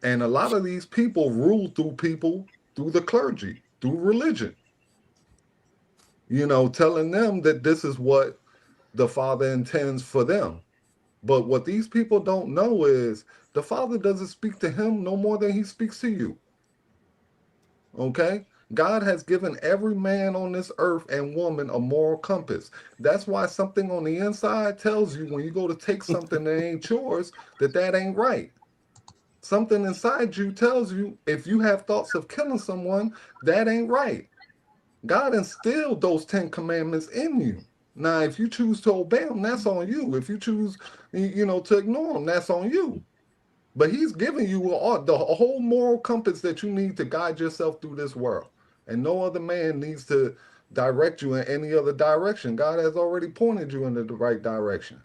Speaker 5: And a lot of these people rule through the clergy, through religion. You know, telling them that this is what the Father intends for them. But what these people don't know is the Father doesn't speak to him no more than he speaks to you. Okay? God has given every man on this earth and woman a moral compass. That's why something on the inside tells you when you go to take something that ain't yours, that ain't right. Something inside you tells you if you have thoughts of killing someone, that ain't right. God instilled those 10 commandments in you. Now, if you choose to obey them, that's on you. If you choose, you know, to ignore them, that's on you. But he's giving you the whole moral compass that you need to guide yourself through this world. And no other man needs to direct you in any other direction. God has already pointed you in the right direction.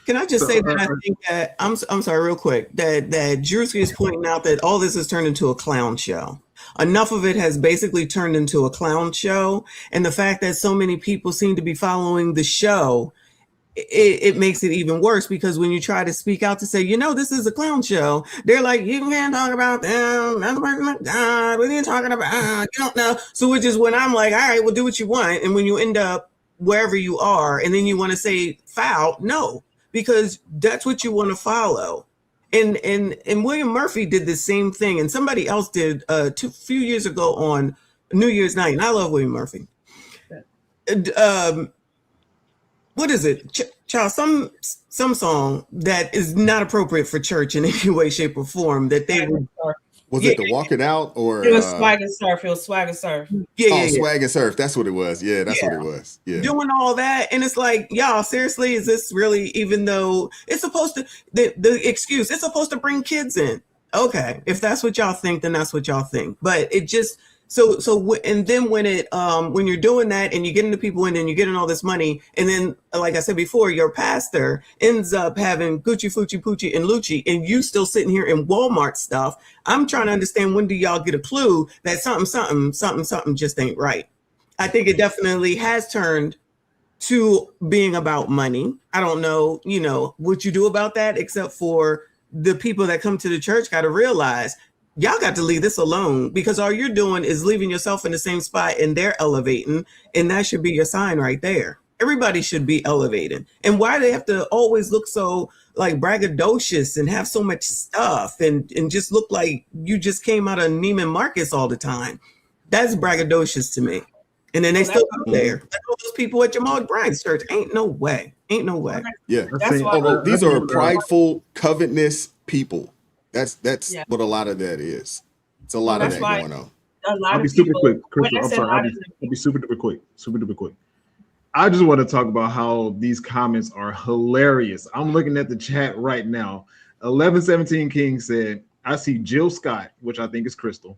Speaker 6: Can I just say that I think that I'm sorry, real quick, that Drewski is pointing out that all this has turned into a clown show. Enough of it has basically turned into a clown show, and the fact that so many people seem to be following the show, it makes it even worse, because when you try to speak out to say, you know, this is a clown show, they're like, you can't talk about them. That's God. What are you talking about? You don't know. So which is when I'm like, all right, well, do what you want. And when you end up wherever you are, and then you want to say foul, no, because that's what you want to follow. And William Murphy did the same thing, and somebody else did few years ago on New Year's night. And I love William Murphy. What is it, child? Some song that is not appropriate for church in any way, shape, or form. That they would.
Speaker 3: Was it the Walk It Out or
Speaker 8: it was Swag and Surf? It was Swag and Surf.
Speaker 3: Swag and Surf. That's what it was. Yeah, that's what it was. Yeah,
Speaker 6: doing all that, and it's like, y'all, seriously, is this really? Even though it's supposed to, the excuse, it's supposed to bring kids in. Okay, if that's what y'all think, then that's what y'all think. But it just and then when you're doing that and you're getting the people in and you're getting all this money, and then like I said before, your pastor ends up having Gucci, Fucci, Poochie, and Lucci, and you still sitting here in Walmart stuff. I'm trying to understand, when do y'all get a clue that something just ain't right? I think it definitely has turned to being about money. I don't know, you know, what you do about that, except for the people that come to the church got to realize y'all got to leave this alone, because all you're doing is leaving yourself in the same spot and they're elevating. And that should be your sign right there. Everybody should be elevating. And why do they have to always look so like braggadocious and have so much stuff and just look like you just came out of Neiman Marcus all the time? That's braggadocious to me. And then they still go there. Like all those people at Jamal Bryant's church. Ain't no way.
Speaker 3: Yeah.
Speaker 8: That's why.
Speaker 3: Oh, no, these are prideful, covetous people. That's
Speaker 8: Yeah.
Speaker 3: what a lot of that is. It's a lot of
Speaker 8: that's
Speaker 3: that
Speaker 8: why
Speaker 3: going on.
Speaker 8: a lot
Speaker 7: I'll
Speaker 8: of
Speaker 7: be super
Speaker 8: people.
Speaker 7: quick,
Speaker 8: When
Speaker 7: Crystal.
Speaker 8: I
Speaker 7: I'm
Speaker 8: said a
Speaker 7: sorry.
Speaker 8: lot of
Speaker 7: I'll be super duper quick. Super duper quick. I just want to talk about how these comments are hilarious. I'm looking at the chat right now. 1117 King said, I see Jill Scott, which I think is Crystal,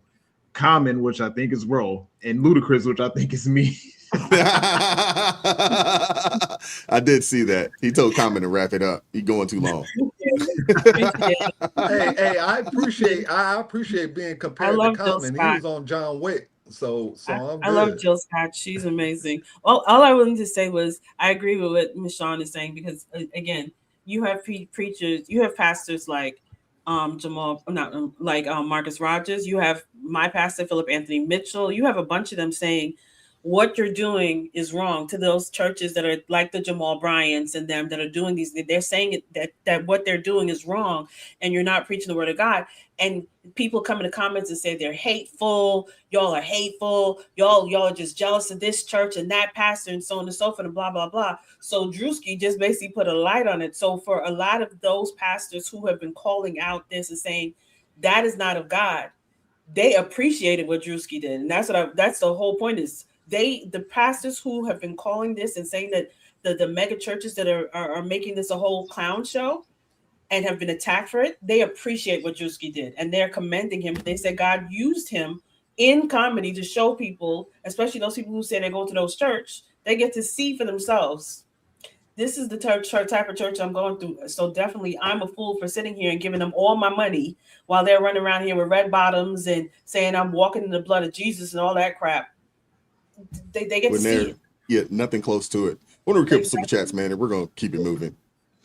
Speaker 7: Common, which I think is Ro, and Ludacris, which I think is me.
Speaker 3: I did see that. He told Common to wrap it up. He going too long.
Speaker 5: Hey, I appreciate being compared to
Speaker 8: love Jill
Speaker 5: Common. He
Speaker 8: Scott.
Speaker 5: was on John Wick, so I'm
Speaker 8: I love
Speaker 5: good.
Speaker 8: Jill Scott. She's amazing. All I wanted to say was I agree with what Michonne is saying because again, you have preachers, you have pastors like Jamal, not like Marcus Rogers. You have my pastor Philip Anthony Mitchell. You have a bunch of them saying what you're doing is wrong to those churches that are like the Jamal Bryants and them that are doing these. They're saying that what they're doing is wrong, and you're not preaching the word of God. And people come in the comments and say they're hateful. Y'all are hateful. Y'all are just jealous of this church and that pastor and so on and so forth and blah blah blah. So Drewski just basically put a light on it. So for a lot of those pastors who have been calling out this and saying that is not of God, they appreciated what Drewski did, and that's the whole point is the pastors who have been calling this and saying that the mega churches that are making this a whole clown show and have been attacked for it, they appreciate what Drewski did and they're commending him. They said God used him in comedy to show people, especially those people who say they go to those church, they get to see for themselves. This is the type of church I'm going through. So definitely I'm a fool for sitting here and giving them all my money while they're running around here with red bottoms and saying I'm walking in the blood of Jesus and all that crap. They get to see it.
Speaker 3: Yeah, nothing close to it. I want to recap super chats, man, and we're going to keep it moving.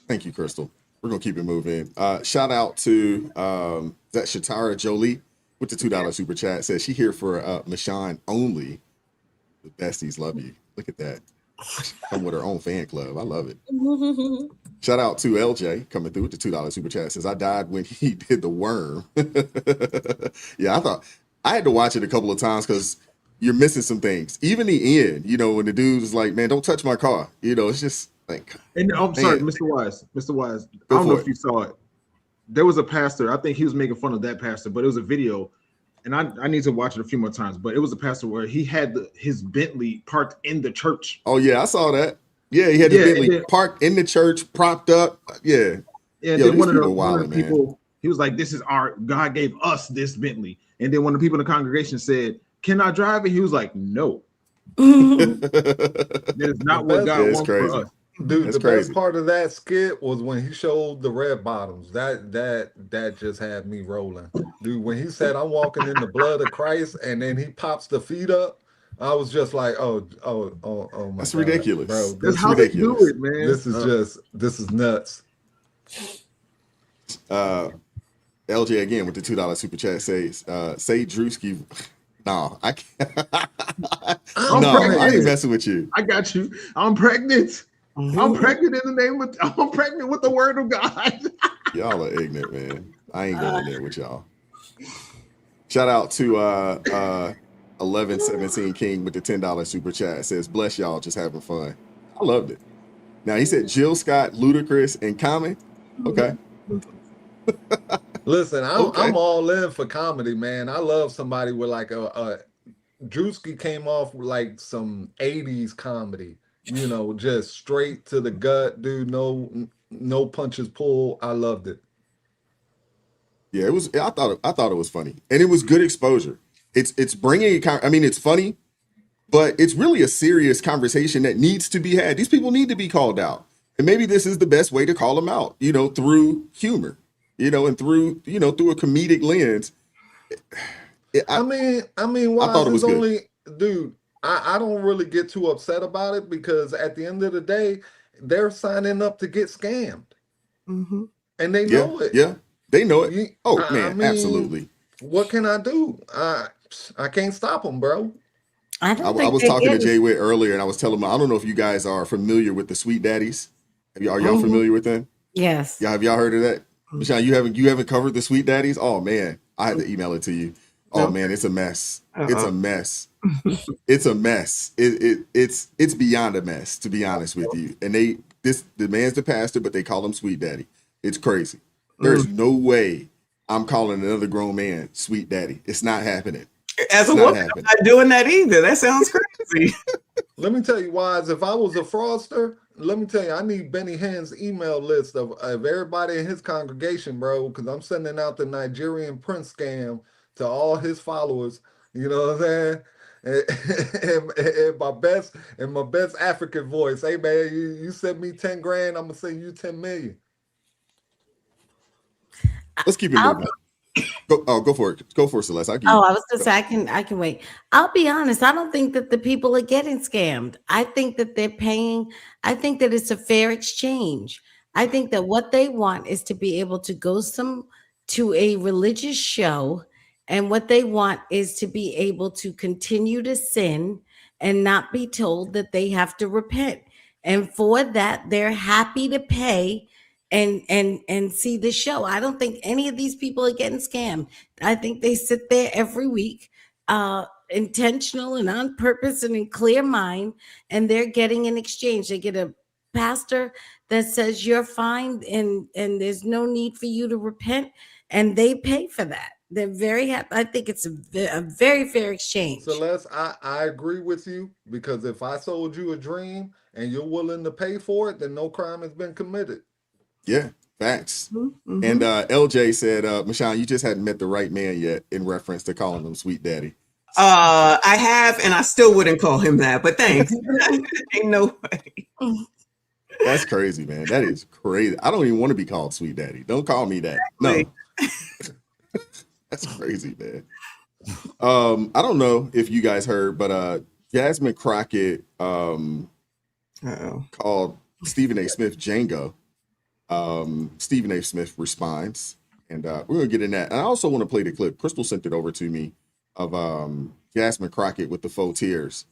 Speaker 3: Thank you, Crystal. We're going to keep it moving. Shout out to that Shatara Jolie with the $2 super chat. Says she here for Michonne only. The besties love you. Look at that. Come with her own fan club. I love it. Shout out to LJ coming through with the $2 super chat. Says I died when he did the worm. Yeah, I had to watch it a couple of times because you're missing some things. Even the end, when the dude was like, man, don't touch my car. It's just like.
Speaker 7: And I'm sorry, Mr. Wise. I don't know if you saw it. There was a pastor. I think he was making fun of that pastor, but it was a video. And I need to watch it a few more times. But it was a pastor where he had his Bentley parked in the church.
Speaker 3: Oh, yeah, I saw that. Yeah, he had the Bentley parked in the church, propped up. Yeah.
Speaker 7: Yeah, then one of the people, he was like, this is God gave us this Bentley. And then one of the people in the congregation said, can I drive it? He was like, no. That is not what God wants for us.
Speaker 5: Dude, the best part of that skit was when he showed the red bottoms. That just had me rolling. Dude, when he said, I'm walking in the blood of Christ, and then he pops the feet up, I was just like, oh my
Speaker 3: That's
Speaker 5: God,
Speaker 3: ridiculous.
Speaker 5: bro.
Speaker 3: That's how ridiculous.
Speaker 7: They do it, man.
Speaker 5: This is nuts.
Speaker 3: LJ again with the $2 super chat says, say Drewski. No, I can't. I ain't messing with you.
Speaker 7: I got you. I'm pregnant. I'm pregnant in the name of. I'm pregnant with the word of God.
Speaker 3: Y'all are ignorant, man. I ain't going there with y'all. Shout out to 1117 King with the $10 super chat. It says, bless y'all, just having fun. I loved it. Now he said Jill Scott, Ludacris, and Common. Okay.
Speaker 5: Listen, I'm all in for comedy, man. I love somebody with like a Drewski came off with like some 80s comedy. Just straight to the gut, dude. No punches pulled. I loved it.
Speaker 3: Yeah, it was. I thought it was funny, and it was good exposure. It's bringing. It's funny, but it's really a serious conversation that needs to be had. These people need to be called out, and maybe this is the best way to call them out. Through humor, and through through a comedic lens.
Speaker 5: I thought it was good. Dude. I don't really get too upset about it because at the end of the day, they're signing up to get scammed.
Speaker 6: Mm-hmm.
Speaker 5: And they know it.
Speaker 3: Yeah, they know it. Absolutely.
Speaker 5: What can I do? I can't stop them, bro.
Speaker 3: I was talking to Jay Witt earlier, and I was telling him, I don't know if you guys are familiar with the Sweet Daddies. Are y'all familiar with them?
Speaker 4: Yes.
Speaker 3: Have y'all heard of that? Michonne, you haven't covered the Sweet Daddies? Oh man, I had to email it to you. Oh man, it's a mess.
Speaker 6: Uh-oh.
Speaker 3: It's a mess. It's a mess. It's beyond a mess, to be honest with you. And the man's the pastor, but they call him Sweet Daddy. It's crazy. There's no way I'm calling another grown man Sweet Daddy. It's not happening.
Speaker 6: As a woman, I'm not doing that either. That sounds crazy.
Speaker 5: Let me tell you, Wise, if I was a fraudster, let me tell you, I need Benny Hinn's email list of everybody in his congregation, bro, because I'm sending out the Nigerian prince scam to all his followers. You know what I'm saying? In my best African voice. Hey man, you send me 10 grand, I'm gonna send you 10 million.
Speaker 3: Let's keep it moving. Go for it. Go for it, Celeste.
Speaker 4: I was gonna say I can wait. I'll be honest. I don't think that the people are getting scammed. I think that they're paying. I think that it's a fair exchange. I think that what they want is to be able to go to a religious show, and what they want is to be able to continue to sin and not be told that they have to repent. And for that, they're happy to pay and see the show. I don't think any of these people are getting scammed. I think they sit there every week, intentional and on purpose and in clear mind, and they're getting an exchange. They get a pastor that says you're fine and there's no need for you to repent, and they pay for that. They're very happy. I think it's a very fair exchange.
Speaker 5: Celeste, I agree with you, because if I sold you a dream and you're willing to pay for it, then no crime has been committed.
Speaker 3: Yeah, facts.
Speaker 6: Mm-hmm.
Speaker 3: And LJ said, Michonne, you just hadn't met the right man yet, in reference to calling him Sweet Daddy.
Speaker 6: I have, and I still wouldn't call him that, but thanks. Ain't no way.
Speaker 3: That's crazy, man. That is crazy. I don't even want to be called Sweet Daddy. Don't call me that. No. That's crazy, man. I don't know if you guys heard, but Jasmine Crockett called Stephen A. Smith Django. Stephen A. Smith responds, and we're gonna get in that. And I also want to play the clip. Crystal sent it over to me of Jasmine Crockett with the faux tears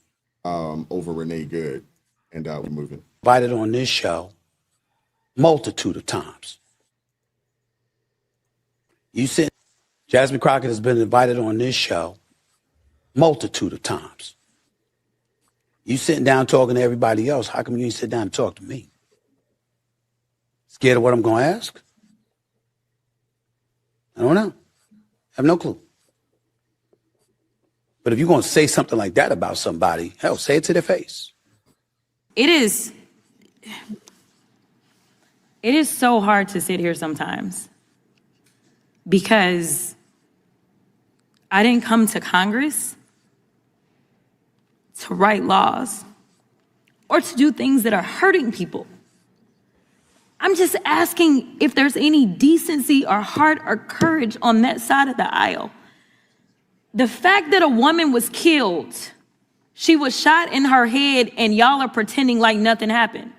Speaker 3: over Renee Good, and we're moving.
Speaker 17: Invited on this show multitude of times. Jasmine Crockett has been invited on this show multitude of times. You sitting down talking to everybody else, how come you ain't sit down and talk to me? Scared of what I'm going to ask? I don't know. I have no clue. But if you're going to say something like that about somebody, hell, say it to their face.
Speaker 18: It is so hard to sit here sometimes, because I didn't come to Congress to write laws or to do things that are hurting people. I'm just asking if there's any decency or heart or courage on that side of the aisle. The fact that a woman was killed, she was shot in her head, and y'all are pretending like nothing happened.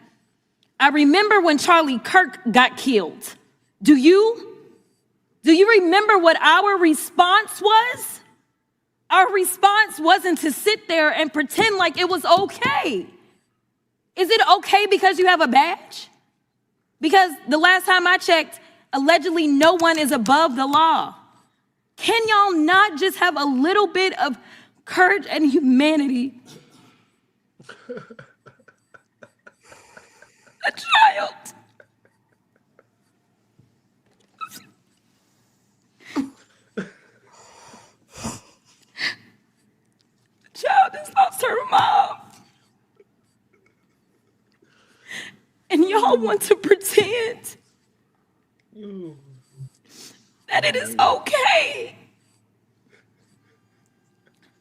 Speaker 18: I remember when Charlie Kirk got killed. Do you remember what our response was? Our response wasn't to sit there and pretend like it was okay. Is it okay because you have a badge? Because the last time I checked, allegedly no one is above the law. Can y'all not just have a little bit of courage and humanity? A child. A child has lost her mom. And y'all want to pretend that it is okay.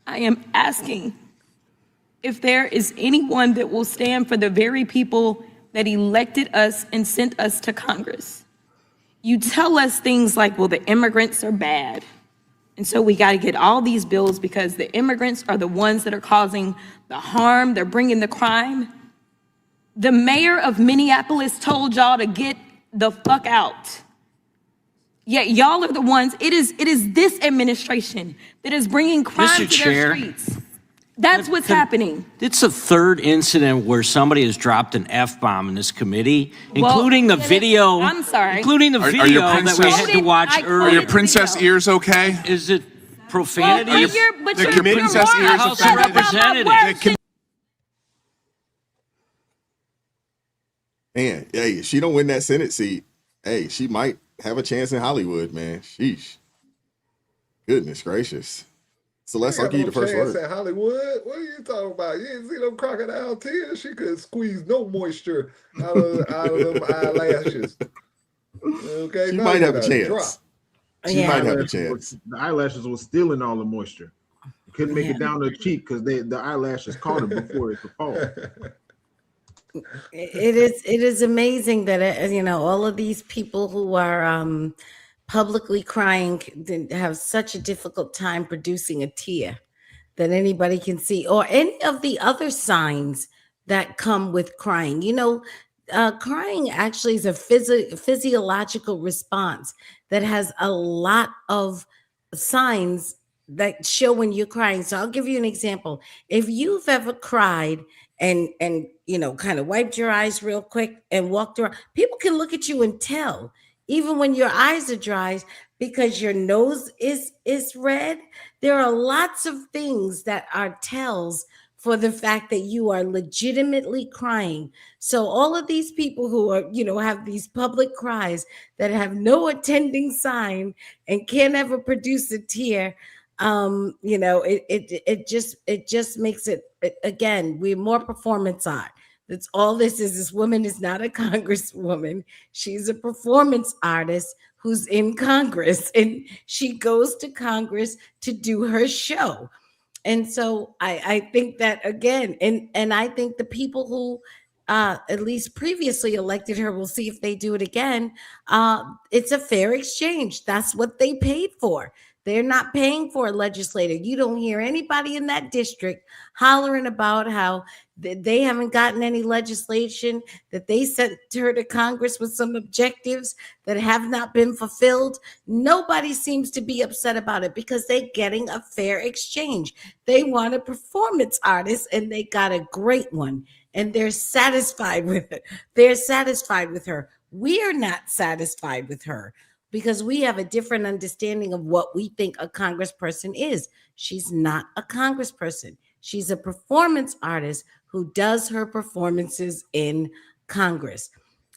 Speaker 18: I am asking if there is anyone that will stand for the very people that elected us and sent us to Congress. You tell us things like, well, the immigrants are bad, and so we got to get all these bills because the immigrants are the ones that are causing the harm, they're bringing the crime. The mayor of Minneapolis told y'all to get the fuck out. Yet y'all are the ones, it is this administration that is bringing crime to their streets. That's what's happening.
Speaker 19: It's the third incident where somebody has dropped an F-bomb in this committee, including the video.
Speaker 18: I'm sorry.
Speaker 19: Including the video that we had to watch earlier.
Speaker 20: Are your princess ears okay?
Speaker 19: Is it profanity.
Speaker 18: Well, but
Speaker 20: The
Speaker 18: you're
Speaker 20: committee
Speaker 18: more
Speaker 20: says ears
Speaker 19: House
Speaker 18: upset
Speaker 19: of
Speaker 18: about my
Speaker 19: Representatives.
Speaker 18: words.
Speaker 3: Man, hey, if she don't win that Senate seat, hey, she might have a chance in Hollywood, man. Sheesh. Goodness gracious. Celeste, I'll
Speaker 5: Ain't
Speaker 3: give you
Speaker 5: got
Speaker 3: the
Speaker 5: no
Speaker 3: first
Speaker 5: chance
Speaker 3: word.
Speaker 5: at Hollywood. What are you talking about? You didn't see them crocodile tears? She could squeeze no moisture out of them eyelashes. Okay,
Speaker 3: She
Speaker 5: not
Speaker 3: might have
Speaker 5: even
Speaker 3: a
Speaker 5: a
Speaker 3: chance.
Speaker 5: drop.
Speaker 3: She
Speaker 4: Yeah.
Speaker 3: might have a chance.
Speaker 7: The eyelashes was stealing all the moisture. Couldn't make
Speaker 4: Yeah.
Speaker 7: it down the cheek because the eyelashes caught it before it could fall.
Speaker 4: It is amazing that all of these people who are publicly crying have such a difficult time producing a tear that anybody can see, or any of the other signs that come with crying. Crying actually is a physiological response that has a lot of signs that show when you're crying. So I'll give you an example. If you've ever cried and kind of wiped your eyes real quick and walked around, people can look at you and tell, even when your eyes are dry, because your nose is red. There are lots of things that are tells for the fact that you are legitimately crying. So all of these people who are, have these public cries that have no attending sign and can't ever produce a tear, it just makes it, again, we're more performance art. That's all this is. This woman is not a congresswoman. She's a performance artist who's in Congress, and she goes to Congress to do her show. And so I think that, again, and I think the people who at least previously elected her, we'll see if they do it again. It's a fair exchange. That's what they paid for. They're not paying for a legislator. You don't hear anybody in that district hollering about how they haven't gotten any legislation, that they sent her to Congress with some objectives that have not been fulfilled. Nobody seems to be upset about it because they're getting a fair exchange. They want a performance artist and they got a great one, and they're satisfied with it. They're satisfied with her. We're not satisfied with her because we have a different understanding of what we think a congressperson is. She's not a congressperson. She's a performance artist who does her performances in Congress.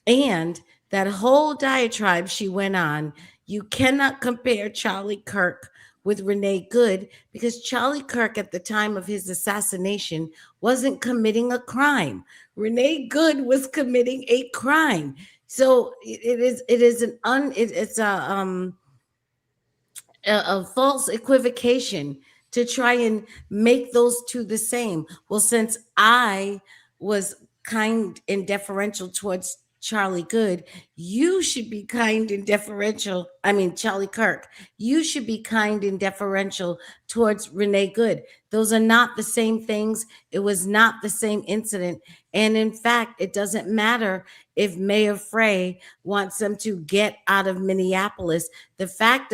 Speaker 4: And that whole diatribe she went on, you cannot compare Charlie Kirk with Renee Good, because Charlie Kirk at the time of his assassination wasn't committing a crime. Renee Good was committing a crime. So it's a false equivocation to try and make those two the same. Well, since I was kind and deferential towards Charlie Good, you should be kind and deferential. I mean, Charlie Kirk, you should be kind and deferential towards Renee Good. Those are not the same things. It was not the same incident. And in fact, it doesn't matter if Mayor Frey wants them to get out of Minneapolis. The fact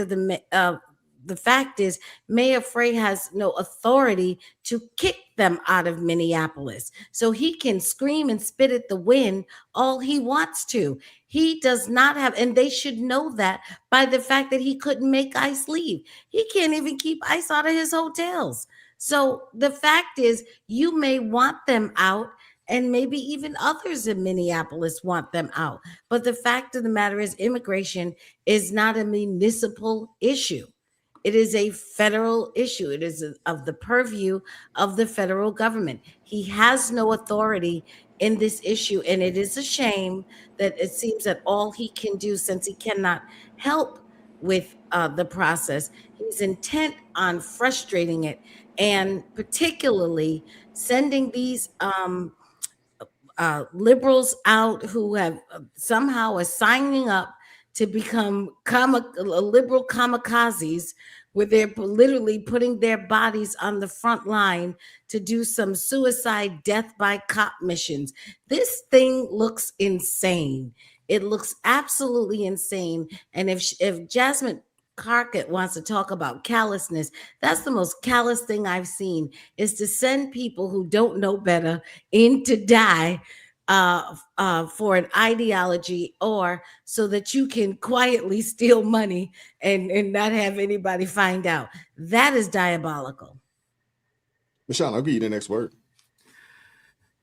Speaker 4: is, Mayor Frey has no authority to kick them out of Minneapolis. So he can scream and spit at the wind all he wants to. He does not have, and they should know that by the fact that he couldn't make ICE leave. He can't even keep ICE out of his hotels. So the fact is, you may want them out, and maybe even others in Minneapolis want them out. But the fact of the matter is, immigration is not a municipal issue. It is a federal issue. It is of the purview of the federal government. He has no authority in this issue. And it is a shame that it seems that all he can do, since he cannot help with the process, he's intent on frustrating it, and particularly sending these liberals out who have somehow are signing up to become liberal kamikazes, where they're literally putting their bodies on the front line to do some suicide death by cop missions. This thing looks insane. It looks absolutely insane. And if Jasmine Carkett wants to talk about callousness, that's the most callous thing I've seen, is to send people who don't know better in to die for an ideology, or so that you can quietly steal money and not have anybody find out. That is diabolical.
Speaker 3: Michelle, I'll give you the next word.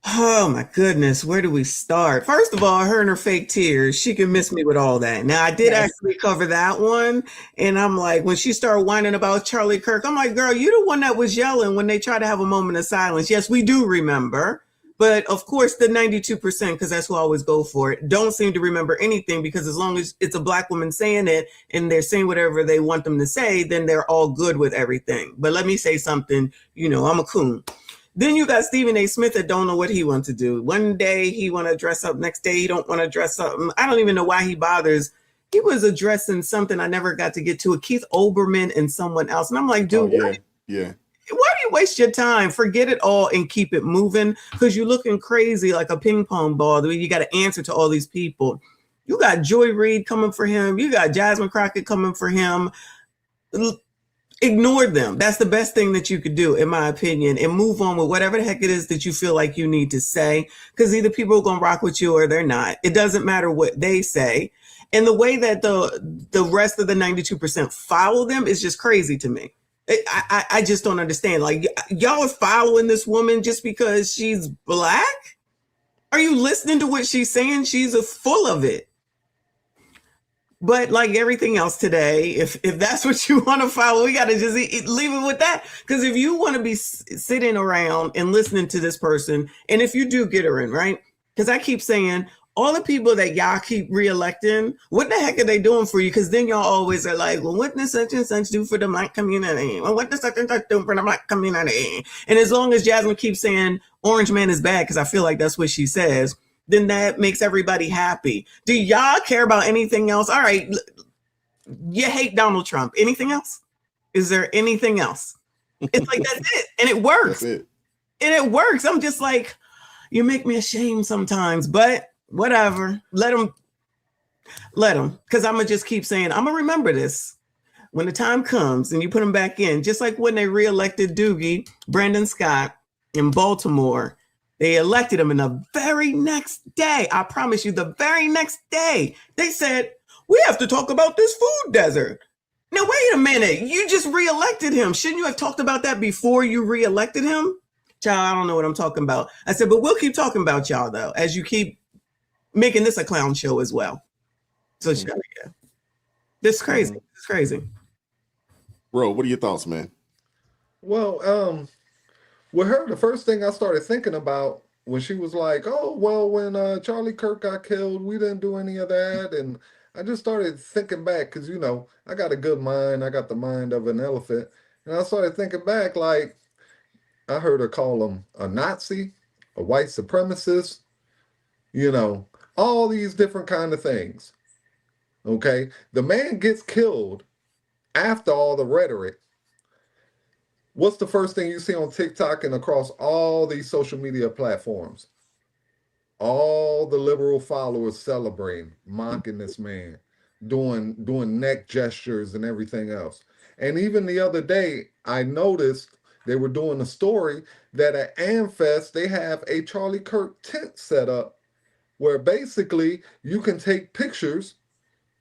Speaker 6: Oh my goodness, where do we start? First of all, her and her fake tears, she can miss me with all that. Now, I did actually cover that one, and I'm like, when she started whining about Charlie Kirk, I'm like, girl, you the one that was yelling when they tried to have a moment of silence. Yes, we do remember, but of course, the 92%, because that's who I always go for it, don't seem to remember anything, because as long as it's a Black woman saying it and they're saying whatever they want them to say, then they're all good with everything. But let me say something, I'm a coon. Then you got Stephen A. Smith that don't know what he wants to do. One day he want to dress up, next day he don't want to dress up. I don't even know why he bothers. He was addressing something I never got to get to, a Keith Olbermann and someone else. And I'm like, dude, why do you waste your time? Forget it all and keep it moving, because you're looking crazy like a ping pong ball. You got to answer to all these people. You got Joy Reid coming for him. You got Jasmine Crockett coming for him. Ignore them. That's the best thing that you could do, in my opinion, and move on with whatever the heck it is that you feel like you need to say, because either people are going to rock with you or they're not. It doesn't matter what they say. And the way that the rest of the 92% follow them is just crazy to me. I just don't understand. Like, y'all are following this woman just because she's Black? Are you listening to what she's saying? She's full of it. But like everything else today, if that's what you want to follow, we got to just leave it with that. Because if you want to be sitting around and listening to this person, and if you do get her in, right? Because I keep saying, all the people that y'all keep reelecting, what the heck are they doing for you? Because then y'all always are like, well, what does such and such do for the Black community? Well, what does such and such do for the Black community? And as long as Jasmine keeps saying Orange Man is bad, because I feel like that's what she says, then that makes everybody happy. Do y'all care about anything else? All right, you hate Donald Trump. Anything else? Is there anything else? It's like, that's it. And it works. And it works. I'm just like, you make me ashamed sometimes, but whatever. Let them. Because I'm going to just keep saying, I'm going to remember this. When the time comes and you put them back in, just like when they reelected Doogie, Brandon Scott in Baltimore, they elected him, and the very next day, I promise you, the very next day, they said, we have to talk about this food desert. Now, wait a minute. You just reelected him. Shouldn't you have talked about that before you reelected him? Child, I don't know what I'm talking about. I said, but we'll keep talking about y'all, though, as you keep making this a clown show as well. So, yeah. This is crazy. It's crazy.
Speaker 3: Bro, what are your thoughts, man?
Speaker 5: Well, with her, the first thing I started thinking about when she was like, oh, well, when Charlie Kirk got killed, we didn't do any of that. And I just started thinking back because, I got a good mind. I got the mind of an elephant. And I started thinking back, like, I heard her call him a Nazi, a white supremacist, all these different kind of things. Okay? The man gets killed after all the rhetoric. What's the first thing you see on TikTok and across all these social media platforms? All the liberal followers celebrating, mocking this man, doing neck gestures and everything else. And even the other day, I noticed they were doing a story that at AmFest, they have a Charlie Kirk tent set up where basically you can take pictures,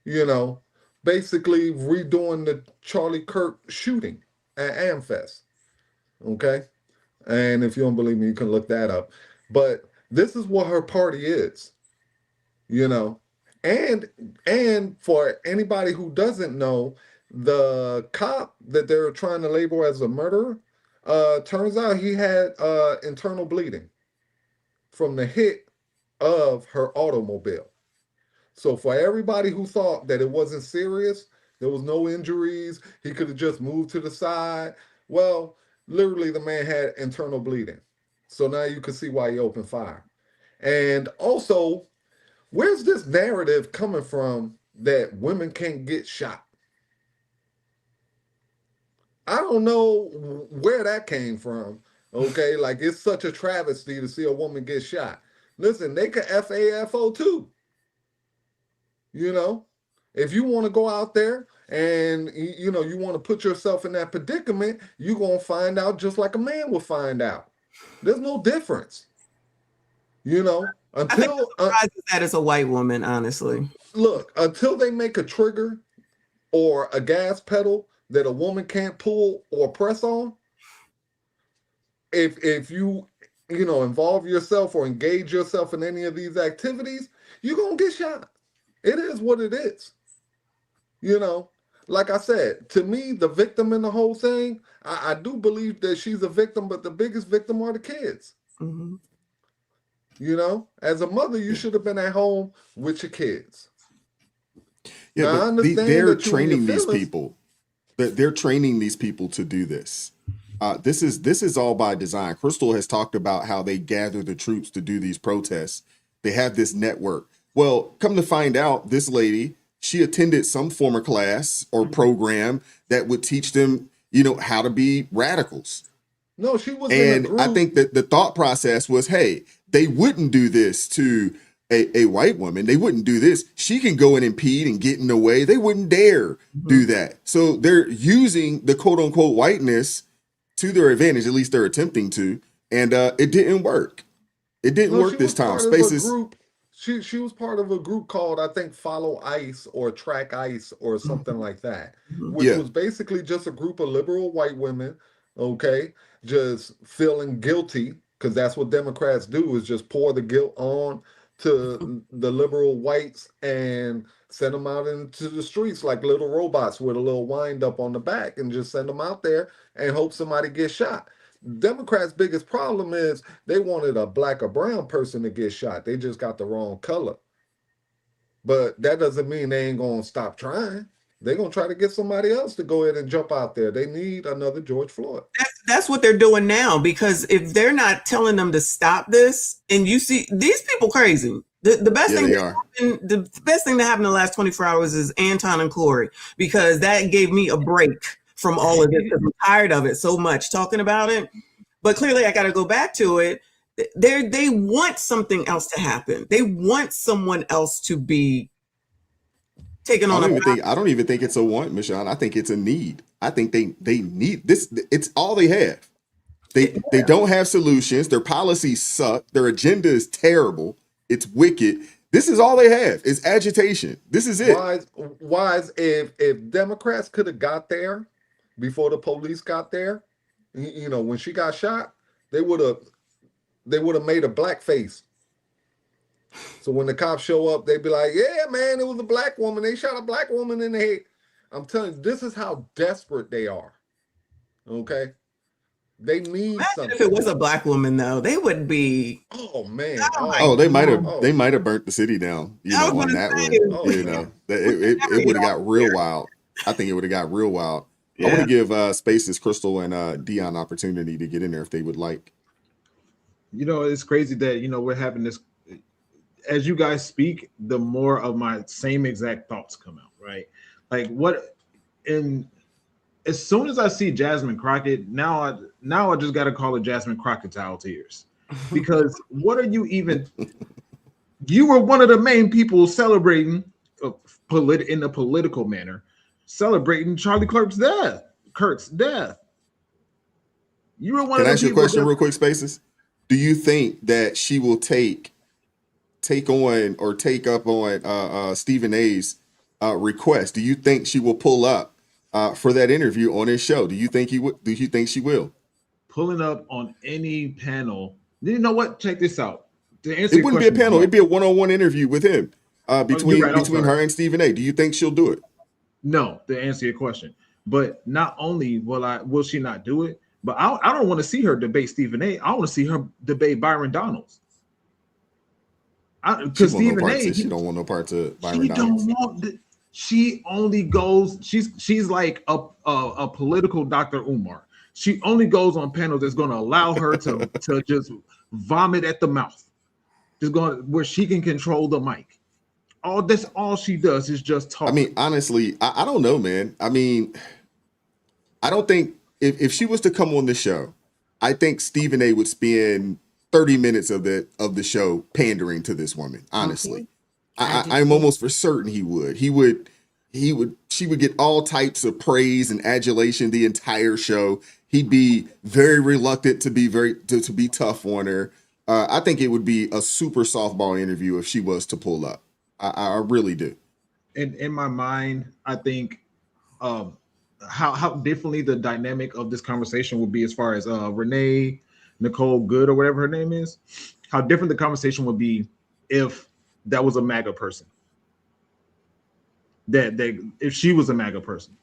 Speaker 5: basically redoing the Charlie Kirk shooting at AmFest. Okay? And if you don't believe me, you can look that up. But this is what her party is. And for anybody who doesn't know, the cop that they're trying to label as a murderer, turns out he had internal bleeding from the hit of her automobile. So for everybody who thought that it wasn't serious, there was no injuries, he could have just moved to the side. Well, literally the man had internal bleeding. So now you can see why he opened fire. And also, where's this narrative coming from that women can't get shot? I don't know where that came from. Okay, like it's such a travesty to see a woman get shot. Listen, they could FAFO too. If you want to go out there and you want to put yourself in that predicament, you're going to find out just like a man will find out. There's no difference. Until
Speaker 6: that is a white woman, honestly.
Speaker 5: Look, until they make a trigger or a gas pedal that a woman can't pull or press on, if you involve yourself or engage yourself in any of these activities, you're gonna get shot. It is what it is. Like I said, to me, the victim in the whole thing, I do believe that she's a victim, but the biggest victim are the kids.
Speaker 6: Mm-hmm.
Speaker 5: As a mother, you should have been at home with your kids.
Speaker 3: Yeah,
Speaker 5: now, I
Speaker 3: but
Speaker 5: understand
Speaker 3: they're
Speaker 5: that you and
Speaker 3: training
Speaker 5: your
Speaker 3: these
Speaker 5: feelings-
Speaker 3: people. They're training these people to do this. This is all by design. Crystal has talked about how they gather the troops to do these protests. They have this network. Well, come to find out, this lady, she attended some former class or program that would teach them, how to be radicals.
Speaker 5: No, she was in a
Speaker 3: And
Speaker 5: group.
Speaker 3: I think that the thought process was, hey, they wouldn't do this to a white woman. They wouldn't do this. She can go and impede and get in the way. They wouldn't dare do that. So they're using the quote unquote whiteness to their advantage. At least they're attempting to. And it didn't work. It didn't
Speaker 5: No,
Speaker 3: work
Speaker 5: she
Speaker 3: this
Speaker 5: was
Speaker 3: time.
Speaker 5: part of a
Speaker 3: Spaces.
Speaker 5: group. She was part of a group called, I think, Follow ICE or Track ICE or something like that, which
Speaker 3: Yeah.
Speaker 5: was basically just a group of liberal white women, okay, just feeling guilty, because that's what Democrats do, is just pour the guilt on to the liberal whites and send them out into the streets like little robots with a little wind up on the back and just send them out there and hope somebody gets shot. Democrats' biggest problem is they wanted a black or brown person to get shot. They just got the wrong color. But that doesn't mean they ain't gonna stop trying. They're gonna try to get somebody else to go ahead and jump out there. They need another George Floyd.
Speaker 6: That's what they're doing now, because if they're not telling them to stop this, and you see these people crazy. The best
Speaker 3: Yeah,
Speaker 6: thing
Speaker 3: they
Speaker 6: that
Speaker 3: are.
Speaker 6: happened, the best thing that happened in the last 24 hours is Anton and Corey, because that gave me a break from all of this, because I'm tired of it so much talking about it. But clearly I got to go back to it. They want something else to happen. They want someone else to be taken on
Speaker 3: I don't even think it's a want, Michonne. I think it's a need. I think they need this. It's all they have. They don't have solutions. Their policies suck. Their agenda is terrible. It's wicked. This is all they have. It's agitation. This is it.
Speaker 5: Wise, if Democrats could have got there before the police got there, when she got shot, they would have made a black face. So when the cops show up, they'd be like, yeah, man, it was a black woman. They shot a black woman in the head. I'm telling you, this is how desperate they are. Okay? They need
Speaker 6: Imagine
Speaker 5: something.
Speaker 6: if it was a black woman, though, they would be.
Speaker 5: Oh man!
Speaker 3: Oh, they might have burnt the city down.
Speaker 6: I was
Speaker 3: On
Speaker 6: gonna
Speaker 3: that
Speaker 6: say,
Speaker 3: one. It would have got real wild. I think it would have got real wild. I want to give Spaces, Crystal, and Dion opportunity to get in there if they would like.
Speaker 7: It's crazy that we're having this. As you guys speak, the more of my same exact thoughts come out. Right? Like what? And as soon as I see Jasmine Crockett, now I just got to call it Jasmine Crocodile Tears, because what are you even? You were one of the main people celebrating in a political manner, celebrating Charlie Kirk's death. You were one
Speaker 3: Can
Speaker 7: of
Speaker 3: I
Speaker 7: the
Speaker 3: ask you a
Speaker 7: people
Speaker 3: question
Speaker 7: that-
Speaker 3: real quick, Spaces? Do you think that she will take on or take up on Stephen A's request? Do you think she will pull up for that interview on his show? Do you think he would? Do you think she will?
Speaker 7: Pulling up on any panel? You know what? Check this out. To answer
Speaker 3: It
Speaker 7: your
Speaker 3: wouldn't be a
Speaker 7: question,
Speaker 3: panel. It'd be a one-on-one interview with him between
Speaker 7: right, I'm sorry.
Speaker 3: her and Stephen A. Do you think she'll do it?
Speaker 7: No, to answer your question. But not only will she not do it, but I don't want to see her debate Stephen A. I want to see her debate Byron Donalds. Because Stephen A.
Speaker 3: She don't want no part to Byron
Speaker 7: She
Speaker 3: Donalds.
Speaker 7: don't want. She only goes. She's like a political Dr. Umar. She only goes on panels that's going to allow her to just vomit at the mouth. Just going where she can control the mic. All she does is just talk.
Speaker 3: I mean, honestly, I don't know, man. I mean, I don't think if she was to come on the show, I think Stephen A. would spend 30 minutes of the show pandering to this woman. Honestly, I'm almost for certain he would. She would get all types of praise and adulation the entire show. He'd be very reluctant to be tough on her. I think it would be a super softball interview if she was to pull up. I really do.
Speaker 7: In my mind, I think how differently the dynamic of this conversation would be as far as Renee Nicole Good or whatever her name is, how different the conversation would be if that was a MAGA person. That if she was a MAGA person,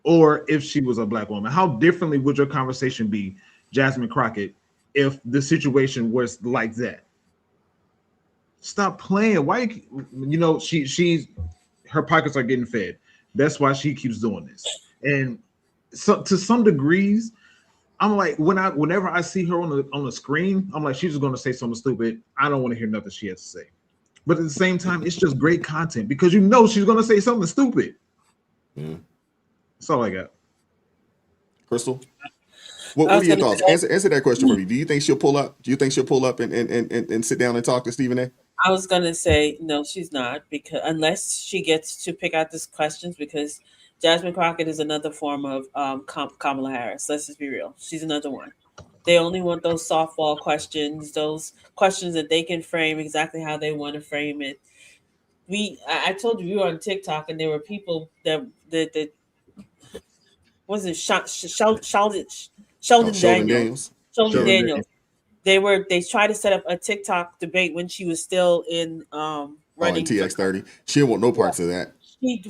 Speaker 7: or if she was a black woman, how differently would your conversation be, Jasmine Crockett, if the situation was like that? Stop playing. Why she's her pockets are getting fed. That's why she keeps doing this. And so to some degrees, I'm like, whenever I see her on the screen, I'm like, she's just gonna say something stupid. I don't want to hear nothing she has to say. But at the same time, it's just great content because she's gonna say something stupid.
Speaker 3: Yeah.
Speaker 7: That's all I got.
Speaker 3: Crystal, what are your thoughts? Answer that question for me. Do you think she'll pull up? Do you think she'll pull up and sit down and talk to Stephen A?
Speaker 8: I was gonna say no, she's not, because unless she gets to pick out these questions, because Jasmine Crockett is another form of Kamala Harris. Let's just be real; she's another one. They only want those softball questions, those questions that they can frame exactly how they want to frame it. I told you we were on TikTok, and there were people that was it Sheldon
Speaker 3: Sheldon
Speaker 8: Daniels.
Speaker 3: Daniels.
Speaker 8: Sheldon
Speaker 3: Yeah.
Speaker 8: Daniels. They tried to set up a TikTok debate when she was still in running.
Speaker 3: In TX30. She didn't want no parts of that.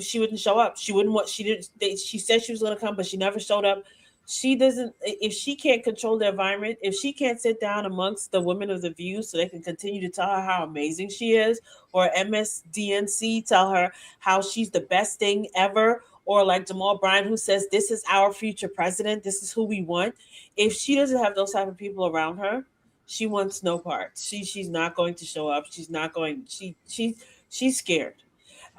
Speaker 8: She wouldn't show up. She wouldn't want. She didn't. She said she was going to come, but she never showed up. She doesn't. If she can't control the environment, if she can't sit down amongst the women of the View so they can continue to tell her how amazing she is, or MSDNC tell her how she's the best thing ever, or like Jamal Bryant who says this is our future president, this is who we want. If she doesn't have those type of people around her, she wants no part. She's not going to show up. She's not going. She's scared.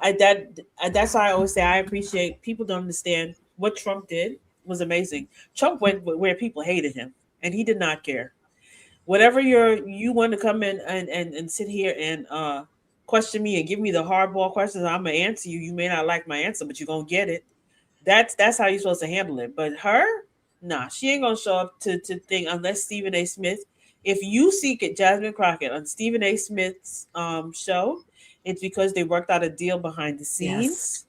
Speaker 8: That's why I always say I appreciate people don't understand what Trump did was amazing. Trump went where people hated him, and he did not care. Whatever you want to come in and sit here and question me and give me the hardball questions, I'm gonna answer you. You may not like my answer, but you're gonna get it. That's how you're supposed to handle it. But her, nah, she ain't gonna show up to thing unless Stephen A. Smith. If you seek it, Jasmine Crockett on Stephen A. Smith's show, it's because they worked out a deal behind the scenes.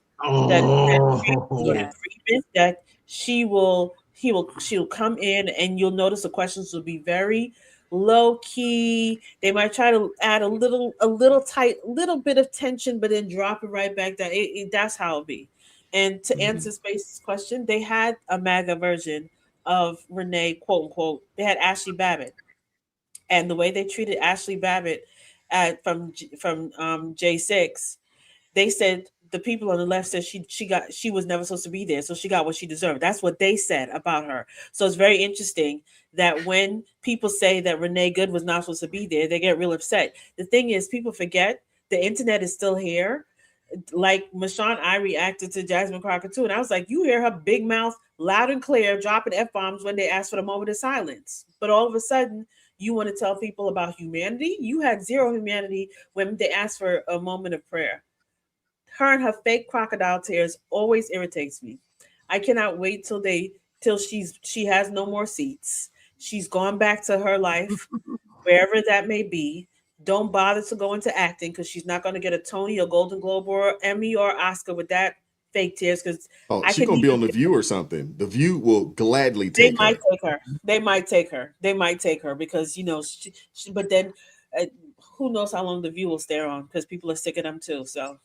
Speaker 8: That she'll come in, and you'll notice the questions will be very low key. They might try to add a little bit of tension, but then drop it right back down. That's how it'll be. And to answer Space's question, they had a MAGA version of Renee, quote unquote. They had Ashley Babbitt, and the way they treated Ashley Babbitt from J6, they said the people on the left said she was never supposed to be there, so she got what she deserved. That's what they said about her. So it's very interesting that when people say that Renee Good was not supposed to be there, they get real upset. The thing is, people forget the internet is still here. Like Michonne, I reacted to Jasmine Crockett too, and I was like, you hear her big mouth loud and clear dropping F-bombs when they asked for the moment of silence. But all of a sudden, you want to tell people about humanity? You had zero humanity when they asked for a moment of prayer. Her and her fake crocodile tears always irritates me. I cannot wait till she has no more seats. She's gone back to her life, wherever that may be. Don't bother to go into acting because she's not going to get a Tony, a Golden Globe, or Emmy or Oscar with that fake tears. Because
Speaker 3: she's gonna be on The View or something. The View will gladly take her.
Speaker 8: They might take her because but then who knows how long The View will stay on because people are sick of them too. So.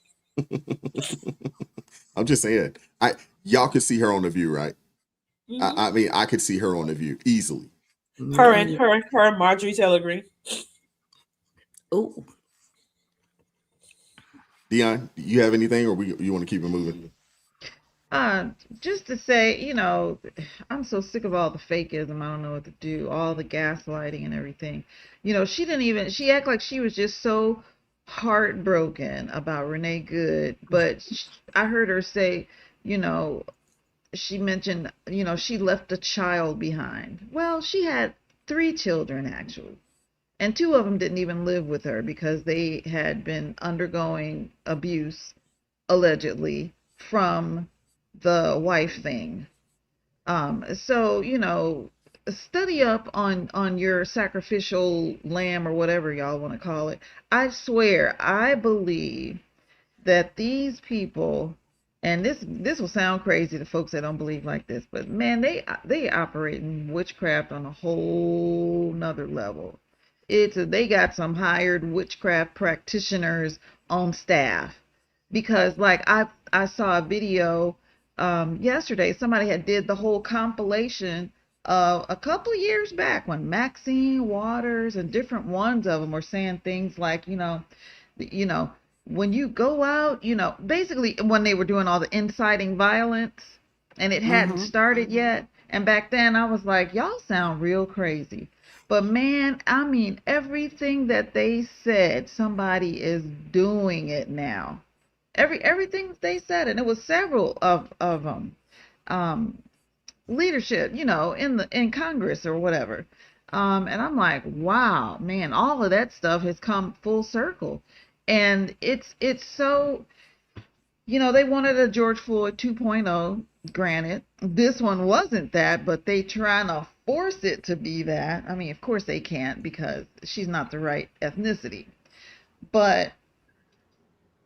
Speaker 3: I'm just saying, y'all could see her on The View, right? Mm-hmm. I mean, I could see her on The View easily.
Speaker 8: Her and Marjorie Taylor Greene.
Speaker 4: Oh,
Speaker 3: Dion, do you have anything, or you want to keep it moving?
Speaker 16: Just to say, I'm so sick of all the fakeism. I don't know what to do. All the gaslighting and everything. She acted like she was just so heartbroken about Renee Good, but I heard her say, she mentioned, she left a child behind. Well, she had 3 children actually, and 2 of them didn't even live with her because they had been undergoing abuse, allegedly, from the wife thing. So, study up on your sacrificial lamb or whatever y'all want to call it. I swear, I believe that these people, and this will sound crazy to folks that don't believe like this, but man, they operate in witchcraft on a whole nother level. They got some hired witchcraft practitioners on staff, because like I saw a video yesterday. Somebody had did the whole compilation a couple of years back when Maxine Waters and different ones of them were saying things like, you know, when you go out, basically when they were doing all the inciting violence and it hadn't started yet. And back then I was like, y'all sound real crazy. But man, I mean, everything that they said, somebody is doing it now. Everything they said, and it was several of them, leadership, in Congress or whatever. And I'm like, wow, man, all of that stuff has come full circle. And it's so, they wanted a George Floyd 2.0, granted. This one wasn't that, but they trying to force it to be that. I mean, of course they can't, because she's not the right ethnicity. But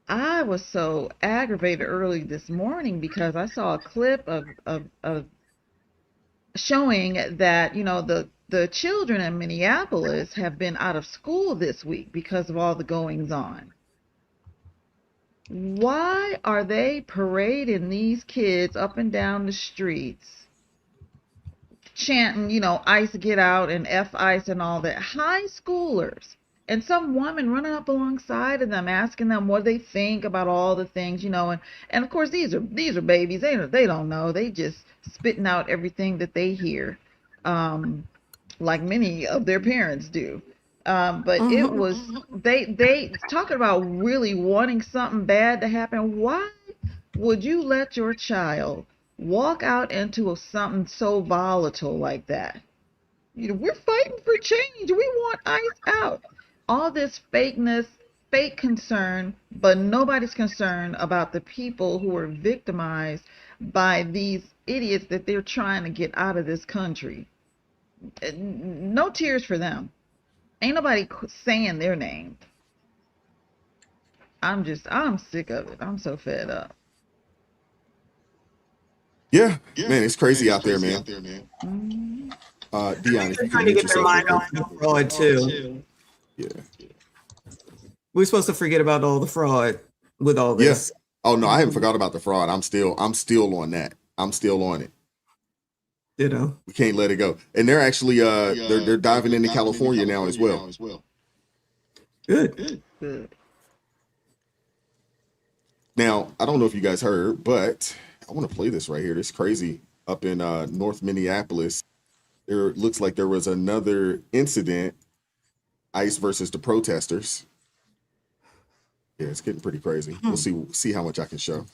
Speaker 16: I was so aggravated early this morning because I saw a clip of showing that, the children in Minneapolis have been out of school this week because of all the goings on. Why are they parading these kids up and down the streets, chanting, ICE get out and F ICE and all that? High schoolers. And some woman running up alongside of them, asking them what they think about all the things, and of course these are babies. They don't know. They just spitting out everything that they hear, like many of their parents do. But it was they talking about really wanting something bad to happen. Why would you let your child walk out into something so volatile like that? We're fighting for change. We want ICE out. All this fakeness, fake concern, but nobody's concerned about the people who are victimized by these idiots that they're trying to get out of this country. No tears for them. Ain't nobody saying their name. I'm sick of it. I'm so fed up.
Speaker 3: Yeah, man, it's crazy out there, man. Dion, if you can
Speaker 6: Trying to
Speaker 3: mute
Speaker 6: get their
Speaker 3: yourself
Speaker 6: mind
Speaker 3: real
Speaker 6: off
Speaker 3: quick.
Speaker 6: the fraud too.
Speaker 3: Yeah.
Speaker 6: We're supposed to forget about all the fraud with all this.
Speaker 3: Yeah. Oh no, I haven't forgot about the fraud. I'm still on that. I'm still on it.
Speaker 6: Ditto.
Speaker 3: We can't let it go. And they're actually they're diving into California now as well.
Speaker 6: Good.
Speaker 3: Now, I don't know if you guys heard, but I want to play this right here. This is crazy. Up in North Minneapolis, there looks like there was another incident, ICE versus the protesters. Yeah, it's getting pretty crazy. We'll see how much I can show.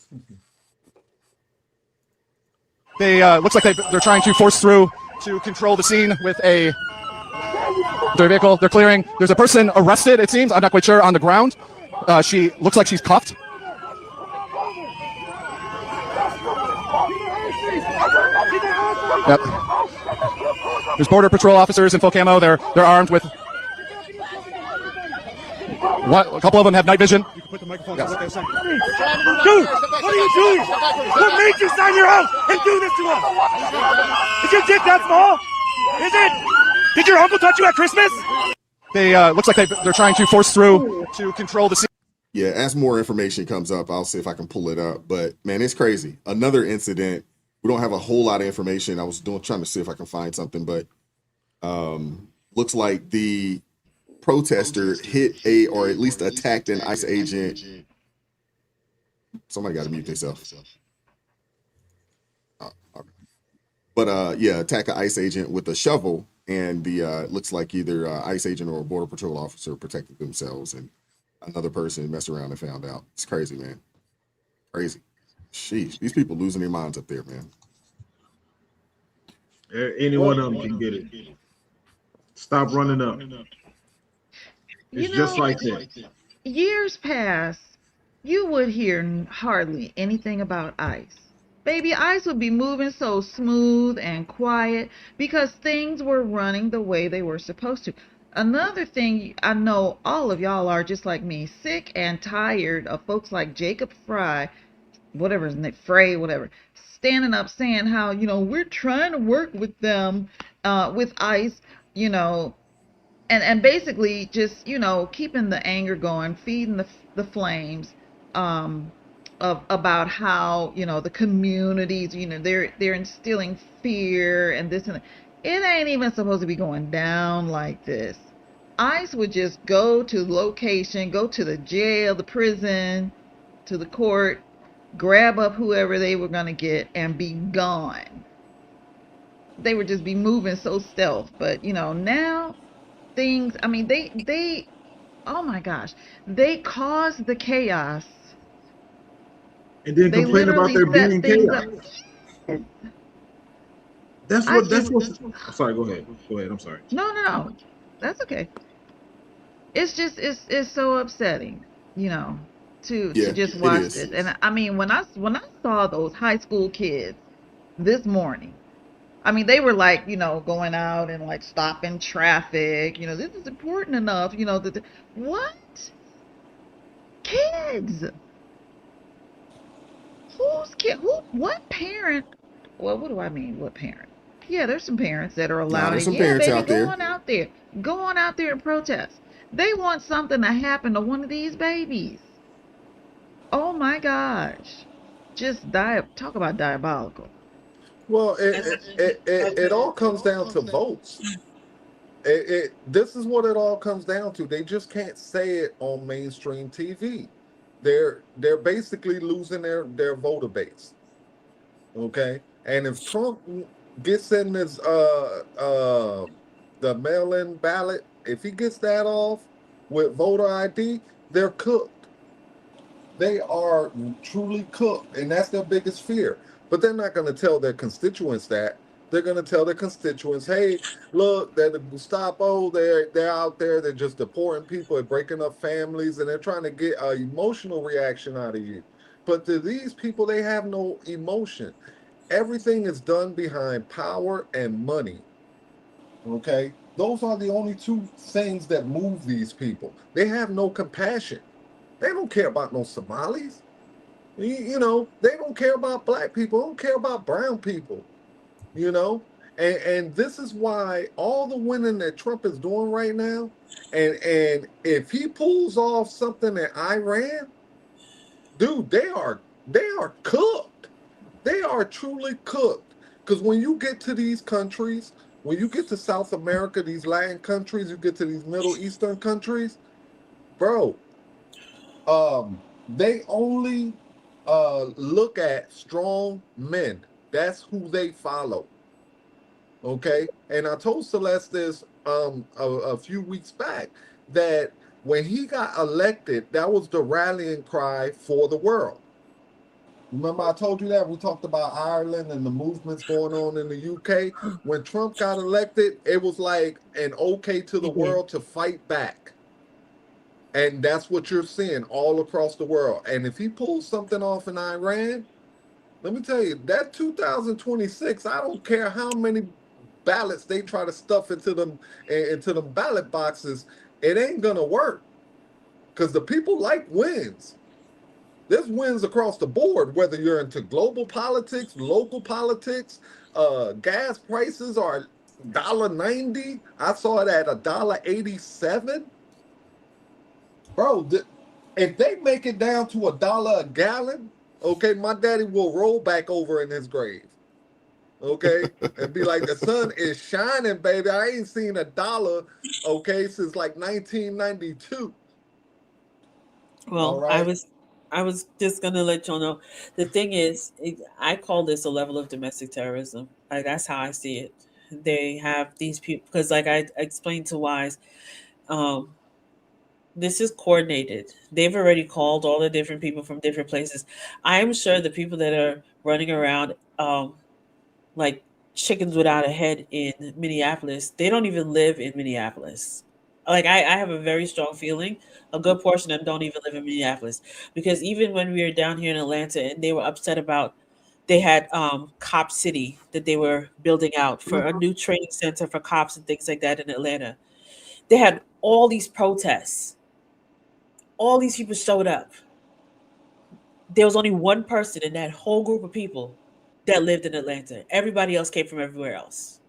Speaker 20: They looks like they're trying to force through to control the scene with their vehicle. They're clearing. There's a person arrested, it seems. I'm not quite sure, on the ground. She looks like she's cuffed. Yep. There's Border Patrol officers in full camo. They're armed with. A couple of them have night vision. You can put the microphone. Yes.
Speaker 11: Dude, what are you doing? What made you sign your house and do this to us? Is your dick that small? Is it? Did your uncle touch you at Christmas?
Speaker 20: They looks like they're trying to force through to control the scene.
Speaker 3: Yeah, as more information comes up, I'll see if I can pull it up. But man, it's crazy. Another incident. We don't have a whole lot of information. I was trying to see if I can find something, but looks like the protester hit or at least attacked an ICE agent. Somebody got to mute themselves. But yeah, attack an ICE agent with a shovel, and the looks like either ICE agent or a Border Patrol officer protected themselves, and another person messed around and found out. It's crazy, man. Crazy. Sheesh, these people losing their minds up there, man.
Speaker 7: Any one of them can get it. Stop running up. It's just like that.
Speaker 16: Years past, you would hear hardly anything about ICE. baby, ICE would be moving so smooth and quiet because things were running the way they were supposed to. Another thing, I know all of y'all are just like me, sick and tired of folks like Jacob Fry, whatever his name, Frey, whatever, standing up saying how, we're trying to work with them, with ICE, and basically just, keeping the anger going, feeding the flames, of about how, the communities, they're instilling fear and this and that. It ain't even supposed to be going down like this. ICE would just go to location, go to the jail, the prison, to the court, grab up whoever they were going to get and be gone. They would just be moving so stealth. But, now things, I mean, they oh my gosh, they caused the chaos.
Speaker 7: And then
Speaker 16: They
Speaker 7: complain about
Speaker 16: literally
Speaker 7: there
Speaker 16: set
Speaker 7: being
Speaker 16: things
Speaker 7: chaos.
Speaker 16: up.
Speaker 7: That's
Speaker 16: I
Speaker 7: what. That's
Speaker 16: just,
Speaker 7: what. Sorry. Go ahead. Go ahead. I'm sorry.
Speaker 16: no. That's okay. It's just, it's so upsetting, to
Speaker 3: Yeah,
Speaker 16: just
Speaker 3: it
Speaker 16: watch
Speaker 3: is.
Speaker 16: this. And I mean, when I saw those high school kids this morning, I mean, they were like, going out and like stopping traffic. This is important enough. What? Kids? Who's kid? Who? What parent? Well, what do I mean? What parent? Yeah, there's some parents that are
Speaker 3: Nah, there's
Speaker 16: allowing.
Speaker 3: some
Speaker 16: Yeah,
Speaker 3: parents
Speaker 16: baby,
Speaker 3: out
Speaker 16: go
Speaker 3: there.
Speaker 16: on out there. Go on out there and protest. They want something to happen to one of these babies. Oh my gosh. Just talk about diabolical.
Speaker 5: Well, it all comes down to votes. This is what it all comes down to. They just can't say it on mainstream TV. They're basically losing their voter base. Okay, and if Trump gets in this the mail-in ballot, if he gets that off with voter ID, they're cooked. They are truly cooked, and that's their biggest fear. But they're not going to tell their constituents that. They're going to tell their constituents, "Hey, look, they're the Gestapo. They're out there. They're just deporting people. They're breaking up families, and they're trying to get an emotional reaction out of you." But to these people, they have no emotion. Everything is done behind power and money. Okay, those are the only two things that move these people. They have no compassion. They don't care about no Somalis. They don't care about black people. They don't care about brown people. You know, and this is why all the winning that Trump is doing right now, and if he pulls off something in Iran, dude, they are cooked. They are truly cooked. Because when you get to these countries, when you get to South America, these Latin countries, you get to these Middle Eastern countries, bro, they only look at strong men. That's who they follow. Okay, and I told Celeste this a few weeks back that when he got elected, that was the rallying cry for the world. Remember, I told you that we talked about Ireland and the movements going on in the UK. When Trump got elected, it was like an okay to the world to fight back. And that's what you're seeing all across the world. And if he pulls something off in Iran, let me tell you, that 2026, I don't care how many ballots they try to stuff into them ballot boxes, it ain't gonna work. Because the people like wins. There's wins across the board, whether you're into global politics, local politics, gas prices are $1.90. I saw it at $1.87. Bro, if they make it down to $1 a gallon, okay, my daddy will roll back over in his grave. Okay, and be like, the sun is shining, baby. I ain't seen $1, okay, since like 1992.
Speaker 8: Well,
Speaker 5: All right.
Speaker 8: I was just gonna let y'all know. The thing is, I call this a level of domestic terrorism. Like, that's how I see it. They have these people because, like I explained to Wise, um, this is coordinated. They've already called all the different people from different places. I am sure the people that are running around, like chickens without a head in Minneapolis, they don't even live in Minneapolis. Like, I have a very strong feeling a good portion of them don't even live in Minneapolis, because even when we were down here in Atlanta and they were upset about They had Cop City that they were building out for a new training center for cops and things like that in Atlanta. They had all these protests. All these people showed up. There was only one person in that whole group of people that lived in Atlanta. Everybody else came from everywhere else.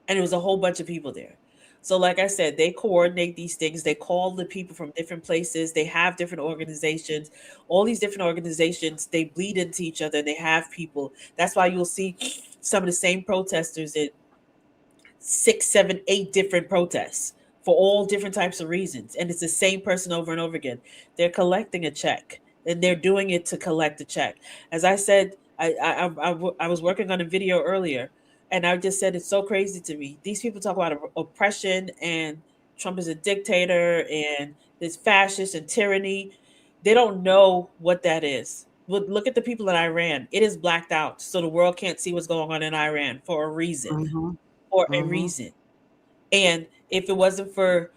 Speaker 8: And it was a whole bunch of people there. So, like I said, they coordinate these things. They call the people from different places. They have different organizations. All these different organizations, they bleed into each other. And they have people. That's why you'll see some of the same protesters in 6, 7, 8 different protests for all different types of reasons. And it's the same person over and over again. They're collecting a check and they're doing it to collect a check. As I said, I was working on a video earlier and I just said it's so crazy to me. These people talk about oppression and Trump is a dictator and this fascist and tyranny. They don't know what that is. Look at the people in Iran. It is blacked out, so the world can't see what's going on in Iran for a reason. For a reason. And if it wasn't for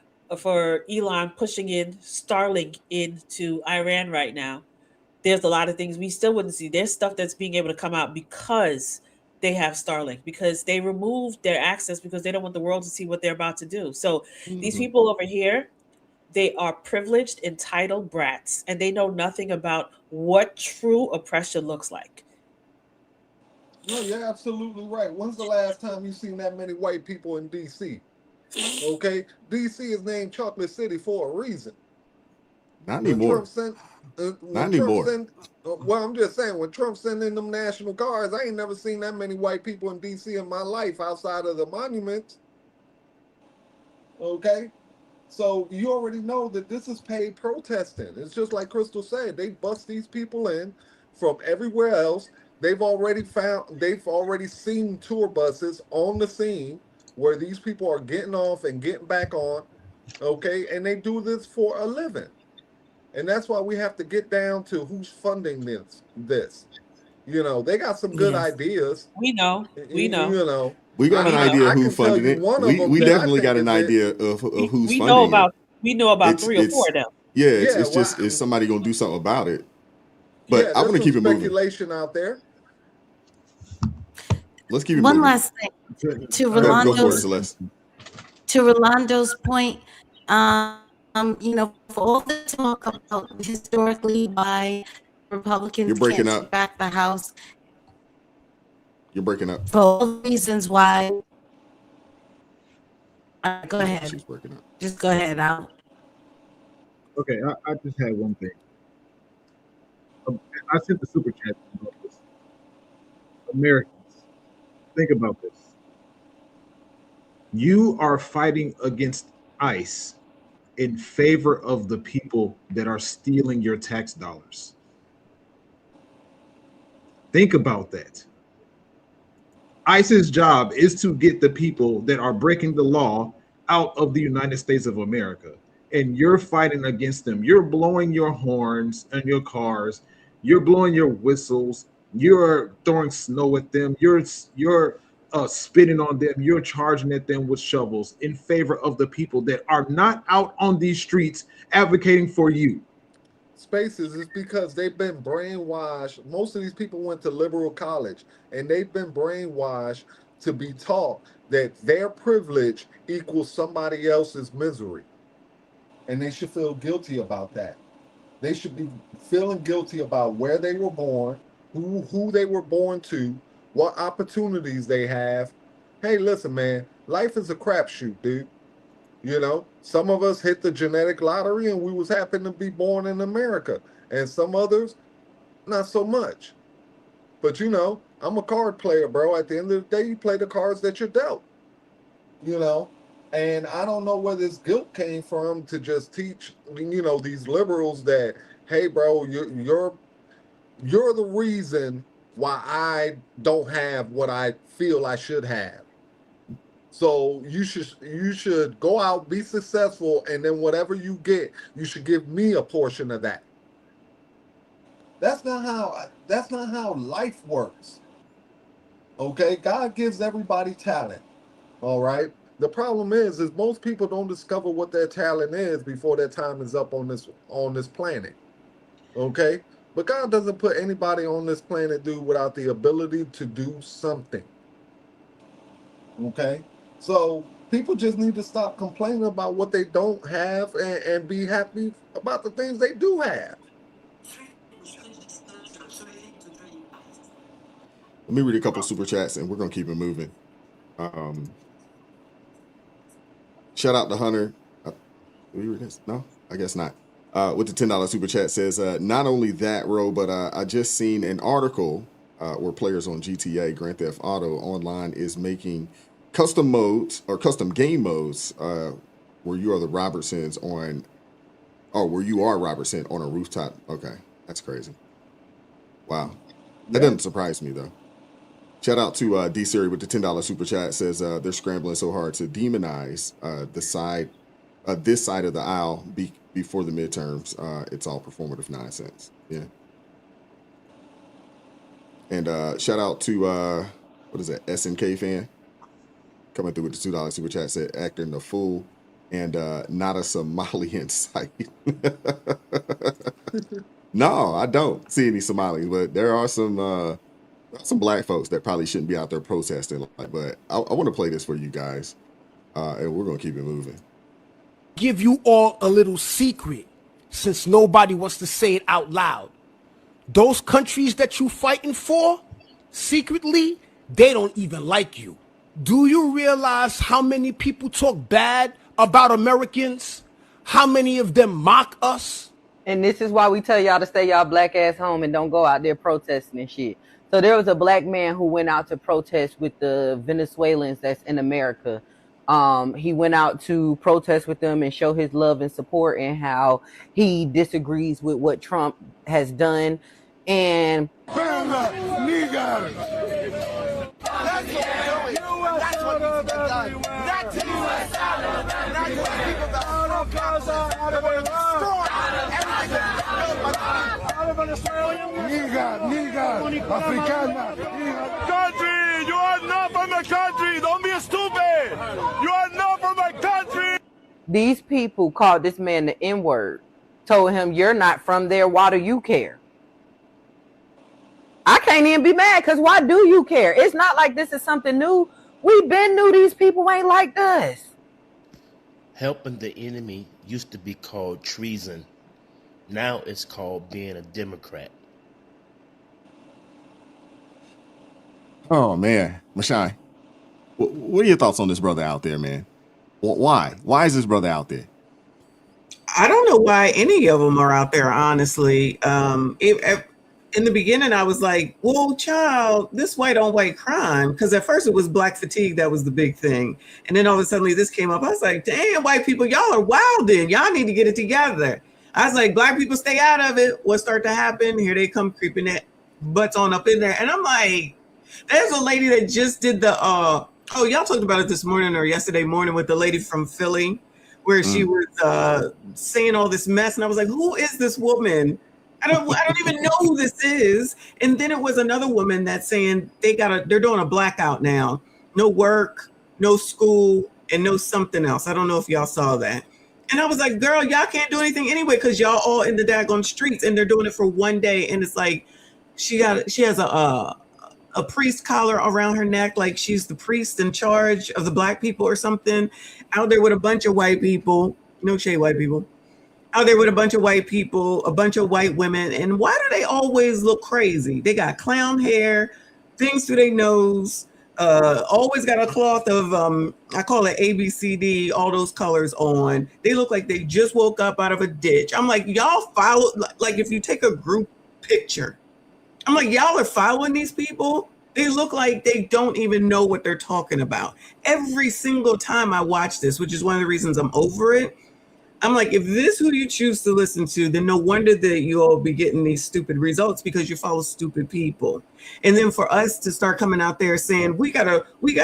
Speaker 8: Elon pushing in Starlink into Iran right now, there's a lot of things we still wouldn't see. There's stuff that's being able to come out because they have Starlink, because they removed their access because they don't want the world to see what they're about to do. So these people over here, they are privileged, entitled brats, and they know nothing about what true oppression looks like.
Speaker 5: No, you're absolutely right. When's the last time you seen that many white people in DC? Okay, DC is named Chocolate City for a reason.
Speaker 3: Not anymore.
Speaker 5: Not anymore. Well, I'm just saying, when Trump sent in them National Guards, I ain't never seen that many white people in DC in my life outside of the monuments. Okay, so you already know that this is paid protesting. It's just like Crystal said, they bust these people in from everywhere else. They've already seen tour buses on the scene where these people are getting off and getting back on, okay? And they do this for a living. And that's why we have to get down to who's funding this. You know, they got some good ideas.
Speaker 8: We know.
Speaker 5: You know.
Speaker 3: We got an idea who funded it. We definitely got an idea of who's funding it.
Speaker 8: We know about 3 or 4 of them.
Speaker 3: Yeah, it's just is somebody gonna do something about it? But I want to keep it moving.
Speaker 5: Speculation out there.
Speaker 3: Let's keep it
Speaker 4: One
Speaker 3: moving.
Speaker 4: last thing to Rolando's point. You know, for all the talk about historically why Republicans
Speaker 3: You're breaking
Speaker 4: can't
Speaker 3: up.
Speaker 4: back the House,
Speaker 3: You're breaking up.
Speaker 4: for all the reasons why. Go ahead.
Speaker 3: She's breaking up.
Speaker 4: Just go ahead.
Speaker 7: Okay, I just had one thing. I sent the super chat about this. Americans, think about this. You are fighting against ICE in favor of the people that are stealing your tax dollars. Think about that. ICE's job is to get the people that are breaking the law out of the United States of America. And you're fighting against them. You're blowing your horns in your cars. You're blowing your whistles. You're throwing snow at them. You're spitting on them. You're charging at them with shovels in favor of the people that are not out on these streets advocating for you.
Speaker 5: Spaces is because they've been brainwashed. Most of these people went to liberal college and they've been brainwashed to be taught that their privilege equals somebody else's misery. And they should feel guilty about that. They should be feeling guilty about where they were born, who they were born to, what opportunities they have. Hey, listen, man, life is a crapshoot, dude. You know, some of us hit the genetic lottery and we was happen to be born in America. And some others, not so much. But, you know, I'm a card player, bro. At the end of the day, you play the cards that you're dealt. You know, and I don't know where this guilt came from to just teach, you know, these liberals that, hey, bro, you're the reason why I don't have what I feel I should have. So you should go out, be successful, and then whatever you get, you should give me a portion of that. That's not how life works. Okay, God gives everybody talent. All right. The problem is most people don't discover what their talent is before their time is up on this planet. Okay. But God doesn't put anybody on this planet, dude, without the ability to do something. Okay? So people just need to stop complaining about what they don't have and be happy about the things they do have.
Speaker 3: Let me read a couple super chats and we're gonna keep it moving. Shout out to Hunter. Did we read this? No, I guess not. With the $10 super chat says, not only that, Ro, but I just seen an article where players on GTA Grand Theft Auto Online is making custom modes or custom game modes where you are the Robertsons on, where you are Robertson on a rooftop. Okay, that's crazy. Wow, that doesn't surprise me though. Shout out to D Siri with the $10 super chat says they're scrambling so hard to demonize this side of the aisle before the midterms. It's all performative nonsense. Yeah. And shout out to what is that, SNK fan coming through with the $2 super chat, said acting a fool and not a Somali in sight. No, I don't see any Somalis, but there are some black folks that probably shouldn't be out there protesting. But I want to play this for you guys, and we're gonna keep it moving.
Speaker 11: Give you all a little secret, since nobody wants to say it out loud. Those countries that you fighting for, secretly, they don't even like you. Do you realize how many people talk bad about Americans? How many of them mock us?
Speaker 21: And this is why we tell y'all to stay y'all black ass home and don't go out there protesting and shit. So there was a black man who went out to protest with the Venezuelans that's in America. He went out to protest with them and show his love and support and how he disagrees with what Trump has done. And
Speaker 22: Country, you are not from the country. Don't be stupid. You are not from the country.
Speaker 21: these people called this man the N-word, told him, you're not from there. Why do you care? I can't even be mad because why do you care? It's not like this is something new. We've been knew these people ain't like us.
Speaker 23: Helping the enemy used to be called treason. Now it's called being a Democrat.
Speaker 3: Oh man, Mashai, what are your thoughts on this brother out there, man? Why? Why is this brother out there?
Speaker 6: I don't know why any of them are out there, honestly. In the beginning, I was like, whoa, child, this white on white crime. Because at first it was black fatigue. That was the big thing. And then all of a sudden this came up. I was like, damn, white people, y'all are wilding. Y'all need to get it together. I was like, black people, stay out of it. What start to happen? Here they come creeping that butts on up in there. And I'm like, there's a lady that just did the, y'all talked about it this morning or yesterday morning with the lady from Philly, where she was saying all this mess. And I was like, who is this woman? I don't even know who this is. And then it was another woman that's saying they're doing a blackout now. No work, no school, and no something else. I don't know if y'all saw that. And I was like, girl, y'all can't do anything anyway because y'all all in the daggone streets and they're doing it for one day. And it's like she has a priest collar around her neck, like she's the priest in charge of the black people or something, out there with a bunch of white people, no shade white people, out there with a bunch of white people, a bunch of white women. And why do they always look crazy? They got clown hair, things through their nose, always got a cloth of, I call it ABCD, all those colors on. They look like they just woke up out of a ditch. I'm like, y'all follow, like if you take a group picture, I'm like, y'all are following these people? They look like they don't even know what they're talking about. Every single time I watch this, which is one of the reasons I'm over it, I'm like, if this is who you choose to listen to, then no wonder that you'll be getting these stupid results because you follow stupid people. And then for us to start coming out there saying, we gotta, wait.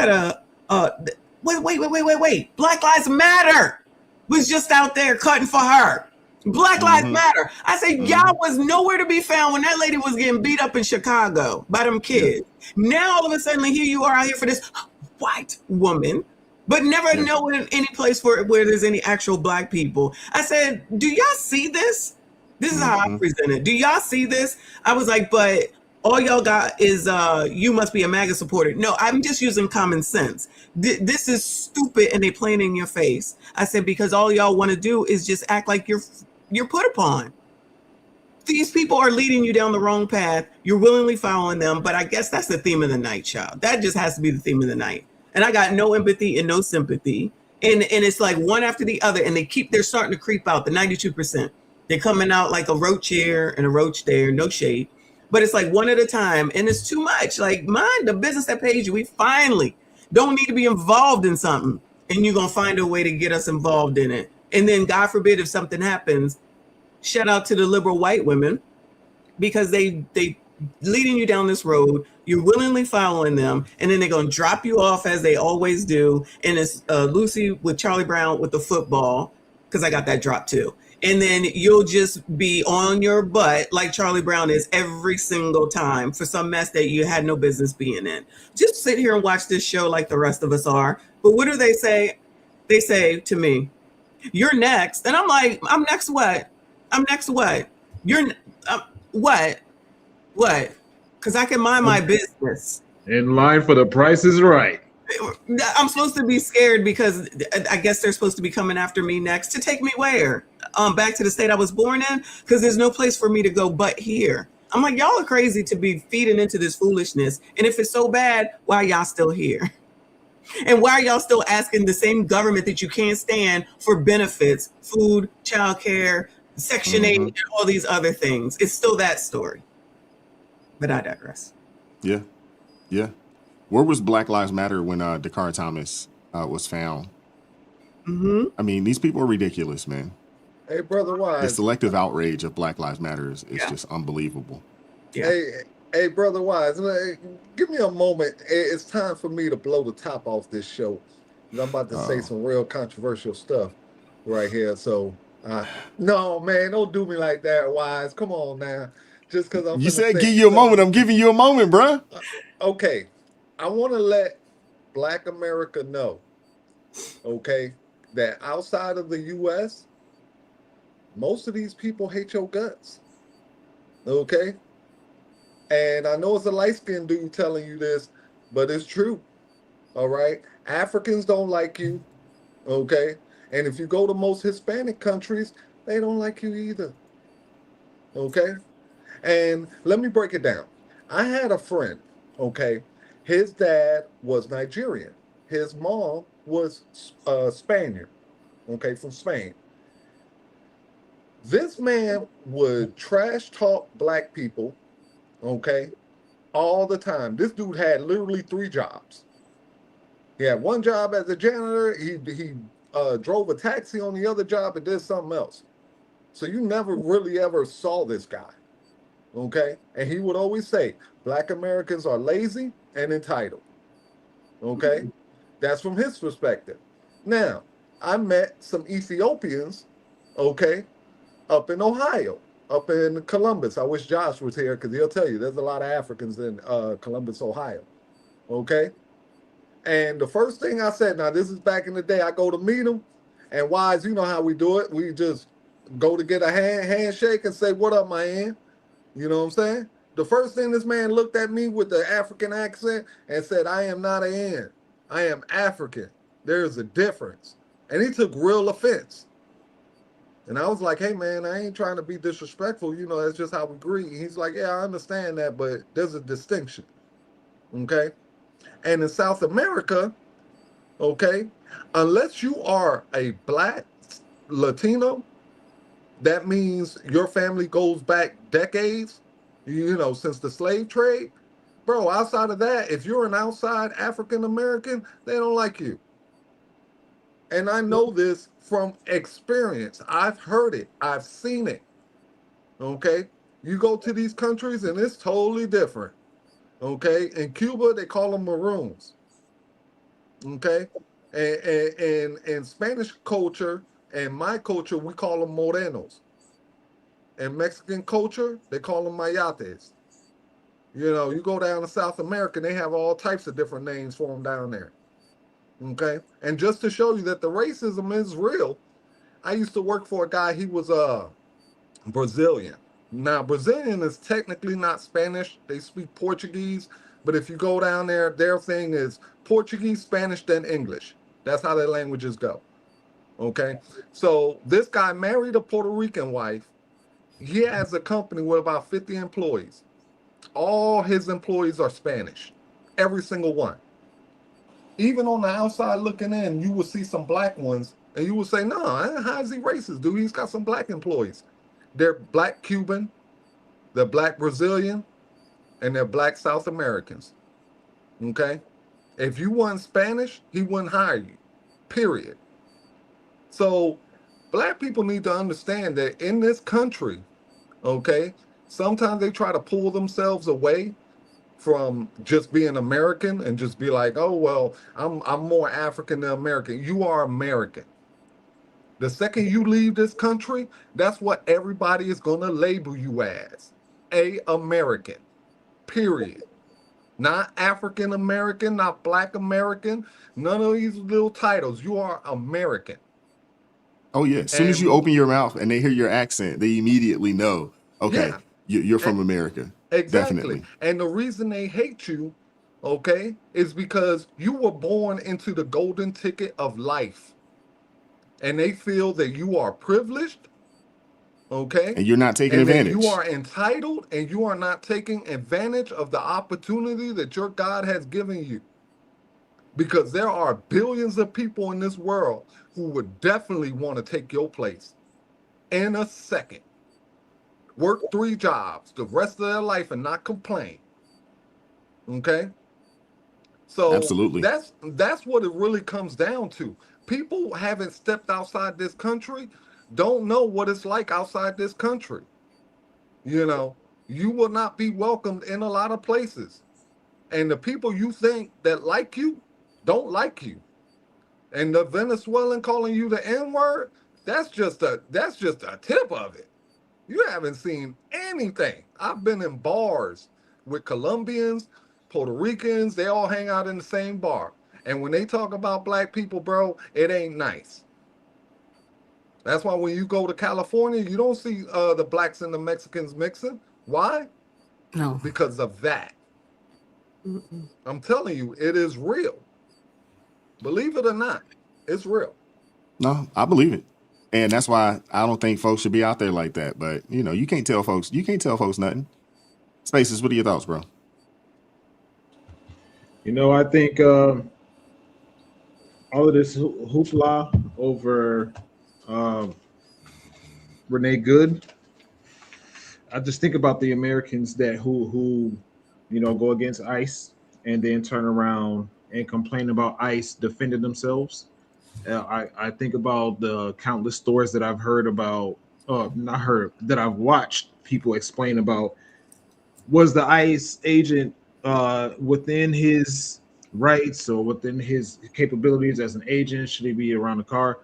Speaker 6: Black Lives Matter was just out there cutting for her. Black Lives Matter. I said, y'all was nowhere to be found when that lady was getting beat up in Chicago by them kids. Now all of a sudden, here you are out here for this white woman, but never know in any place where there's any actual black people. I said, do y'all see this? This is how I present it. Do y'all see this? I was like, but all y'all got is you must be a MAGA supporter. No, I'm just using common sense. This is stupid and they playing in your face. I said, because all y'all want to do is just act like you're put upon. These people are leading you down the wrong path. You're willingly following them, but I guess that's the theme of the night, child. That just has to be the theme of the night. And I got no empathy and no sympathy. And it's like one after the other, and they're starting to creep out, the 92%. They're coming out like a roach here and a roach there, no shade. But it's like one at a time, and it's too much. Like, mind the business that pays you. We finally don't need to be involved in something, and you're going to find a way to get us involved in it. And then, God forbid, if something happens, shout out to the liberal white women, because they leading you down this road. You're willingly following them, and then they're going to drop you off as they always do. And it's Lucy with Charlie Brown with the football, because I got that drop too. And then you'll just be on your butt like Charlie Brown is every single time for some mess that you had no business being in. Just sit here and watch this show like the rest of us are. But what do they say? They say to me, "You're next," and I'm like, "I'm next what? I'm next what? You're what? What? Because I can mind my business."
Speaker 7: In line for The Price is Right.
Speaker 6: I'm supposed to be scared because I guess they're supposed to be coming after me next to take me where? Back to the state I was born in? Because there's no place for me to go but here. I'm like, y'all are crazy to be feeding into this foolishness. And if it's so bad, why are y'all still here? And why are y'all still asking the same government that you can't stand for benefits, food, childcare, Section 8, and all these other things? It's still that story. But I digress.
Speaker 3: Yeah. Yeah. Where was Black Lives Matter when Dakar Thomas was found? I mean, these people are ridiculous, man.
Speaker 5: Hey, Brother
Speaker 3: The
Speaker 5: Wise.
Speaker 3: selective outrage of Black Lives Matter is just unbelievable.
Speaker 5: Hey, Brother Wise, give me a moment. It's time for me to blow the top off this show. 'Cause I'm about to say some real controversial stuff right here. So, no, man, don't do me like that, Wise. Come on now. Just because I'm
Speaker 3: You
Speaker 5: finna
Speaker 3: said
Speaker 5: say
Speaker 3: give you a
Speaker 5: something.
Speaker 3: moment. I'm giving you a moment, bruh.
Speaker 5: Okay. I want to let Black America know, okay, that outside of the U.S., most of these people hate your guts. Okay? And I know it's a light-skinned dude telling you this, but it's true. All right? Africans don't like you. Okay? And if you go to most Hispanic countries, they don't like you either. Okay? And let me break it down. I had a friend, okay? His dad was Nigerian. His mom was Spaniard, okay, from Spain. This man would trash talk black people, okay, all the time. This dude had literally 3 jobs. He had one job as a janitor. He drove a taxi on the other job and did something else. So you never really ever saw this guy, okay? And he would always say, Black Americans are lazy and entitled, okay? That's from his perspective. Now, I met some Ethiopians, okay, up in Ohio, up in Columbus. I wish Josh was here because he'll tell you there's a lot of Africans in Columbus, Ohio, okay? And the first thing I said, now this is back in the day, I go to meet them, and Wise, you know how we do it. We just go to get a handshake and say, what up, man? You know what I'm saying? The first thing this man looked at me with the African accent and said, I am not an. I am African. There's a difference. And he took real offense. And I was like, hey, man, I ain't trying to be disrespectful. You know, that's just how we greet. And he's like, yeah, I understand that, but there's a distinction. Okay? And in South America, okay, unless you are a Black Latino, that means your family goes back decades, you know, since the slave trade. Bro, outside of that, if you're an outside African American, they don't like you. And I know this from experience. I've heard it. I've seen it. Okay? You go to these countries and it's totally different. Okay? In Cuba, they call them maroons. Okay? And in Spanish culture and my culture, we call them morenos. In Mexican culture, they call them mayates. You know, you go down to South America, they have all types of different names for them down there. Okay? And just to show you that the racism is real, I used to work for a guy, he was Brazilian. Now, Brazilian is technically not Spanish. They speak Portuguese, but if you go down there, their thing is Portuguese, Spanish, then English. That's how their languages go. Okay? So this guy married a Puerto Rican wife. He has a company with about 50 employees. All his employees are Spanish. Every single one. Even on the outside looking in, you will see some black ones, and you will say, no, how is he racist, dude? He's got some black employees. They're black Cuban, they're black Brazilian, and they're black South Americans. Okay? If you weren't Spanish, he wouldn't hire you. Period. So black people need to understand that in this country, okay, sometimes they try to pull themselves away from just being American and just be like, oh, well, I'm more African than American. You are American. The second you leave this country, that's what everybody is going to label you as. A American. Period. Not African American, not Black American, none of these little titles. You are American.
Speaker 3: Oh yeah. As soon as you open your mouth and they hear your accent, they immediately know, okay,
Speaker 5: Yeah.
Speaker 3: you're from America.
Speaker 5: Exactly.
Speaker 3: Definitely.
Speaker 5: And the reason they hate you, okay, is because you were born into the golden ticket of life. And they feel that you are privileged, okay?
Speaker 3: And you're not taking advantage.
Speaker 5: You are entitled and you are not taking advantage of the opportunity that your God has given you. Because there are billions of people in this world who would definitely want to take your place in a second. Work 3 jobs the rest of their life and not complain. Okay? So
Speaker 3: absolutely,
Speaker 5: that's what it really comes down to. People who haven't stepped outside this country don't know what it's like outside this country. You know, you will not be welcomed in a lot of places. And the people you think that like you don't like you. And the Venezuelan calling you the N-word, that's just a tip of it. You haven't seen anything. I've been in bars with Colombians, Puerto Ricans, they all hang out in the same bar. And when they talk about black people, bro, it ain't nice. That's why when you go to California, you don't see the blacks and the Mexicans mixing. Why?
Speaker 4: No.
Speaker 5: Because of that. I'm telling you, it is real. Believe it or not, it's real.
Speaker 3: No, I believe it. And that's why I don't think folks should be out there like that. But you know, you can't tell folks nothing. Spaces, what are your thoughts, bro?
Speaker 7: You know, I think all of this hoopla over Renee Good, I just think about the Americans that who you know go against ICE and then turn around and complain about ICE defending themselves. I think about the countless stories that I've heard about, not heard, that I've watched people explain about. Was the ICE agent within his rights or within his capabilities as an agent? Should he be around the car?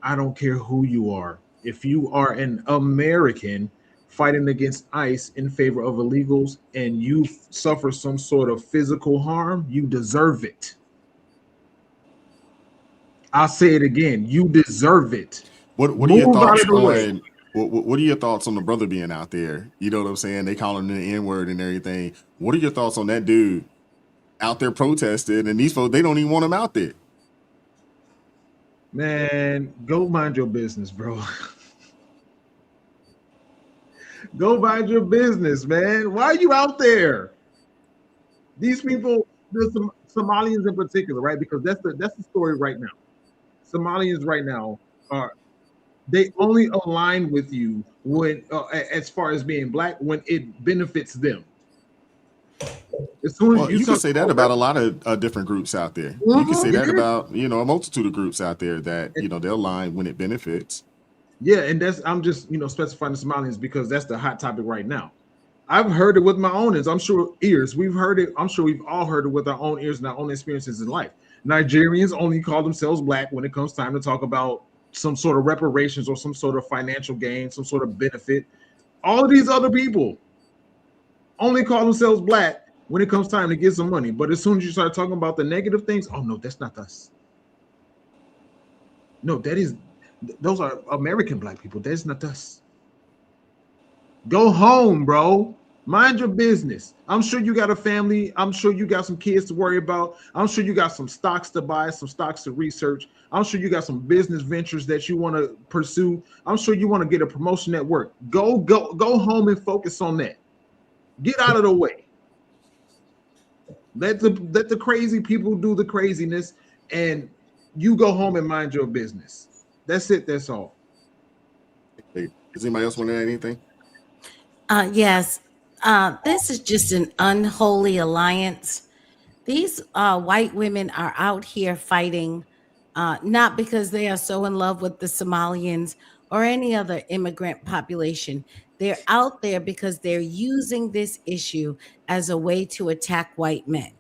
Speaker 7: I don't care who you are. If you are an American fighting against ICE in favor of illegals and you suffer some sort of physical harm, you deserve it. I'll say it again. You deserve it.
Speaker 3: What are your thoughts on what are your thoughts on the brother being out there? You know what I'm saying? They call him the N-word and everything. What are your thoughts on that dude out there protesting, and these folks, they don't even want him out there?
Speaker 7: Man, go mind your business, bro. Go mind your business, man. Why are you out there? These people, there's some Somalians in particular, right? Because that's the story right now. Somalians right now they only align with you when, as far as being black, when it benefits them. As soon as
Speaker 3: you can say that about a lot of different groups out there. You can say that about, you know, a multitude of groups out there that, you know, they'll align when it benefits.
Speaker 7: Yeah, and I'm just, you know, specifying the Somalians because that's the hot topic right now. I've heard it with my own ears. I'm sure ears. We've heard it. I'm sure we've all heard it with our own ears and our own experiences in life. Nigerians only call themselves black when it comes time to talk about some sort of reparations or some sort of financial gain, some sort of benefit. All of these other people only call themselves black when it comes time to get some money. But as soon as you start talking about the negative things, oh no, that's not us. No, those are American black people. That's not us. Go home, bro. Mind your business. I'm sure you got a family. I'm sure you got some kids to worry about. I'm sure you got some stocks to buy, some stocks to research. I'm sure you got some business ventures that you want to pursue. I'm sure you want to get a promotion at work. Go home and focus on that. Get out of the way. Let the crazy people do the craziness, and you go home and mind your business. That's it. That's all.
Speaker 3: Hey, does anybody else want to add anything?
Speaker 4: Yes. This is just an unholy alliance. These white women are out here fighting, not because they are so in love with the Somalians or any other immigrant population. They're out there because they're using this issue as a way to attack white men.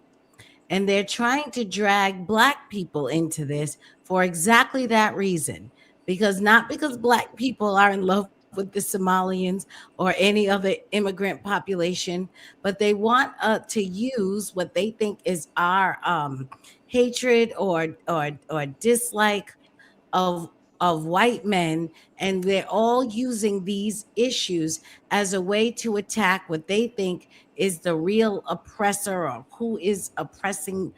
Speaker 4: And they're trying to drag black people into this for exactly that reason. Because not because black people are in love with the Somalians or any other immigrant population, but they want to use what they think is our hatred or dislike of white men, and they're all using these issues as a way to attack what they think is the real oppressor or who is oppressing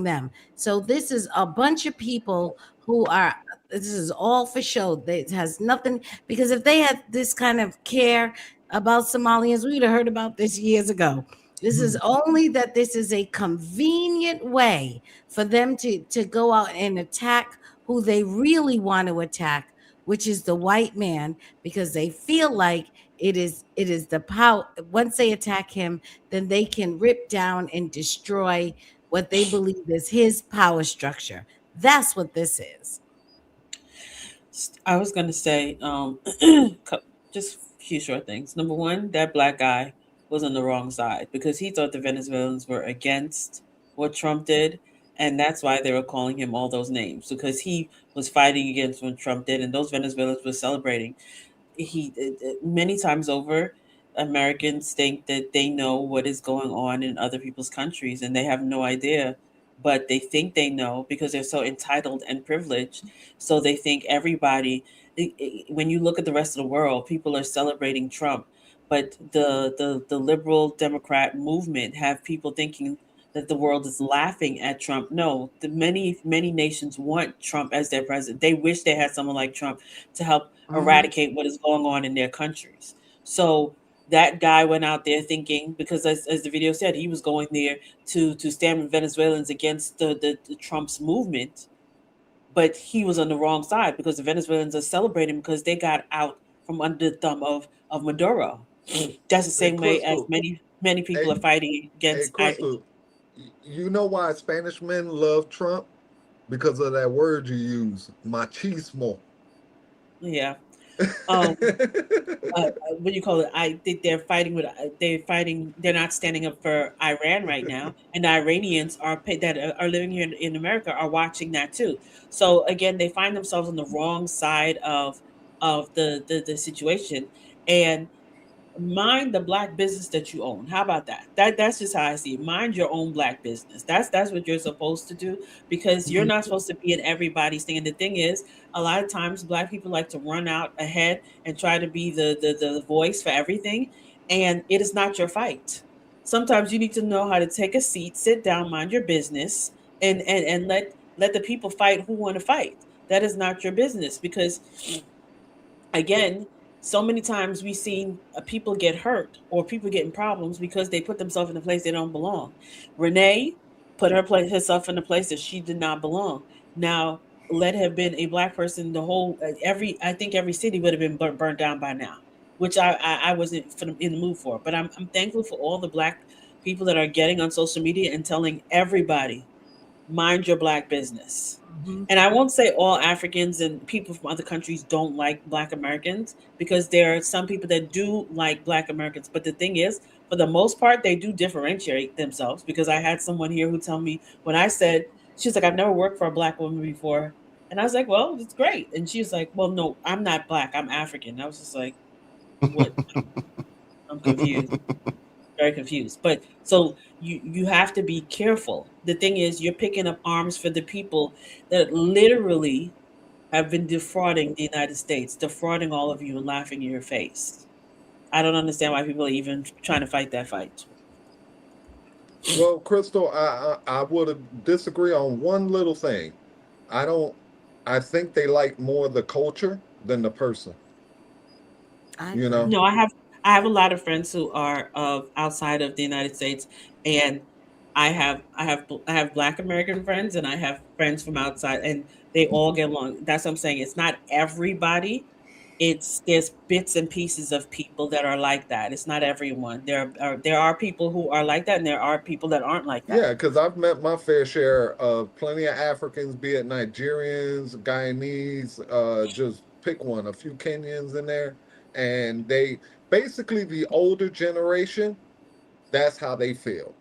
Speaker 4: them. So this is a bunch of people who are, this is all for show. It has nothing, because if they had this kind of care about Somalians, we'd have heard about this years ago. This is only that this is a convenient way for them to go out and attack who they really want to attack, which is the white man, because they feel like it is the power. Once they attack him, then they can rip down and destroy what they believe is his power structure. That's what this is.
Speaker 8: I was gonna say, just a few short things. Number one, that black guy was on the wrong side because he thought the Venezuelans were against what Trump did, and that's why they were calling him all those names, because he was fighting against what Trump did, and those Venezuelans were celebrating. Many times over, Americans think that they know what is going on in other people's countries, and they have no idea, but they think they know because they're so entitled and privileged. So they think everybody. When you look at the rest of the world, people are celebrating Trump, but the liberal Democrat movement have people thinking that the world is laughing at Trump. No, the many nations want Trump as their president. They wish they had someone like Trump to help eradicate what is going on in their countries. So that guy went out there thinking, because as the video said, he was going there to stand with Venezuelans against the Trump's movement, but he was on the wrong side because the Venezuelans are celebrating because they got out from under the thumb of Maduro. That's the
Speaker 5: Hey,
Speaker 8: same way as
Speaker 5: Crystal.
Speaker 8: many people
Speaker 5: Hey,
Speaker 8: are fighting
Speaker 5: hey,
Speaker 8: against.
Speaker 5: Crystal. You know why Spanish men love Trump? Because of that word you use, machismo.
Speaker 8: Yeah. Um, what do you call it? I think they're fighting with. They're fighting. They're not standing up for Iran right now, and the Iranians that are living here in America are watching that too. So again, they find themselves on the wrong side of the situation, and mind the black business that you own. How about that? That's just how I see it. Mind your own black business. That's what you're supposed to do, because you're not supposed to be in everybody's thing. And the thing is, a lot of times black people like to run out ahead and try to be the voice for everything, and it is not your fight. Sometimes you need to know how to take a seat, sit down, mind your business, and let the people fight who want to fight. That is not your business, because again, so many times we've seen people get hurt or people get in problems because they put themselves in a place they don't belong. Renee put herself in a place that she did not belong. Now, let have been a black person, the whole I think every city would have been burnt down by now, which I wasn't in the mood for. But I'm thankful for all the black people that are getting on social media and telling everybody, mind your black business. And I won't say all Africans and people from other countries don't like black Americans, because there are some people that do like black Americans. But the thing is, for the most part, they do differentiate themselves, because I had someone here who told me, when I said, she was like, I've never worked for a black woman before. And I was like, well, it's great. And she was like, well, no, I'm not black. I'm African. And I was just like, what? I'm confused. Very confused. But so you have to be careful. The thing is, you're picking up arms for the people that literally have been defrauding the United States, defrauding all of you and laughing in your face. I don't understand why people are even trying to fight that fight.
Speaker 5: Well, Crystal, I would disagree on one little thing. I don't. I think they like more the culture than the person. You know.
Speaker 8: No, I have a lot of friends who are of outside of the United States, and I have Black American friends, and I have friends from outside, and they all get along. That's what I'm saying. It's not everybody. There's bits and pieces of people that are like that. It's not everyone. There are people who are like that, and there are people that aren't like that.
Speaker 5: Yeah, because I've met my fair share of plenty of Africans, be it Nigerians, Guyanese, just pick one, a few Kenyans in there. And they basically, the older generation, that's how they feel.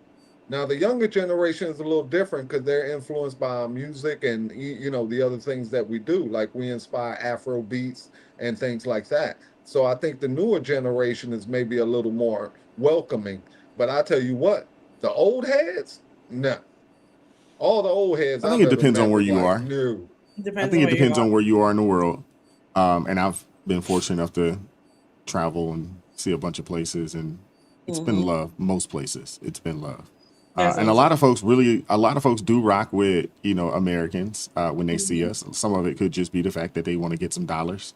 Speaker 5: Now, the younger generation is a little different because they're influenced by our music and, the other things that we do. Like we inspire Afro beats and things like that. So I think the newer generation is maybe a little more welcoming. But I tell you what, the old heads, no. All the old heads
Speaker 3: I
Speaker 5: I've
Speaker 3: think it
Speaker 5: ever
Speaker 3: depends
Speaker 5: met
Speaker 3: on where
Speaker 5: was
Speaker 3: you
Speaker 5: like,
Speaker 3: are.
Speaker 5: no.
Speaker 3: I think it depends on where you are in the world. And I've been fortunate enough to travel and see a bunch of places, and it's been love. Most places, it's been love. And a lot of folks do rock with, Americans when they see us. Some of it could just be the fact that they want to get some dollars.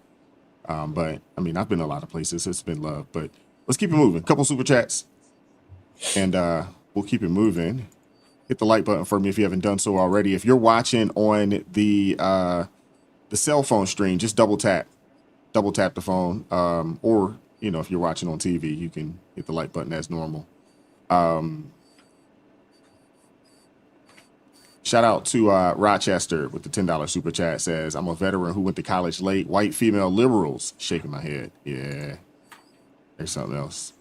Speaker 3: But I mean, I've been a lot of places. It's been love. But let's keep it moving. Couple super chats, and we'll keep it moving. Hit the like button for me if you haven't done so already. If you're watching on the cell phone stream, just double tap the phone. Or if you're watching on TV, you can hit the like button as normal. Shout out to Rochester with the $10 super chat. Says, I'm a veteran who went to college late. White female liberals. Shaking my head. Yeah. There's something else.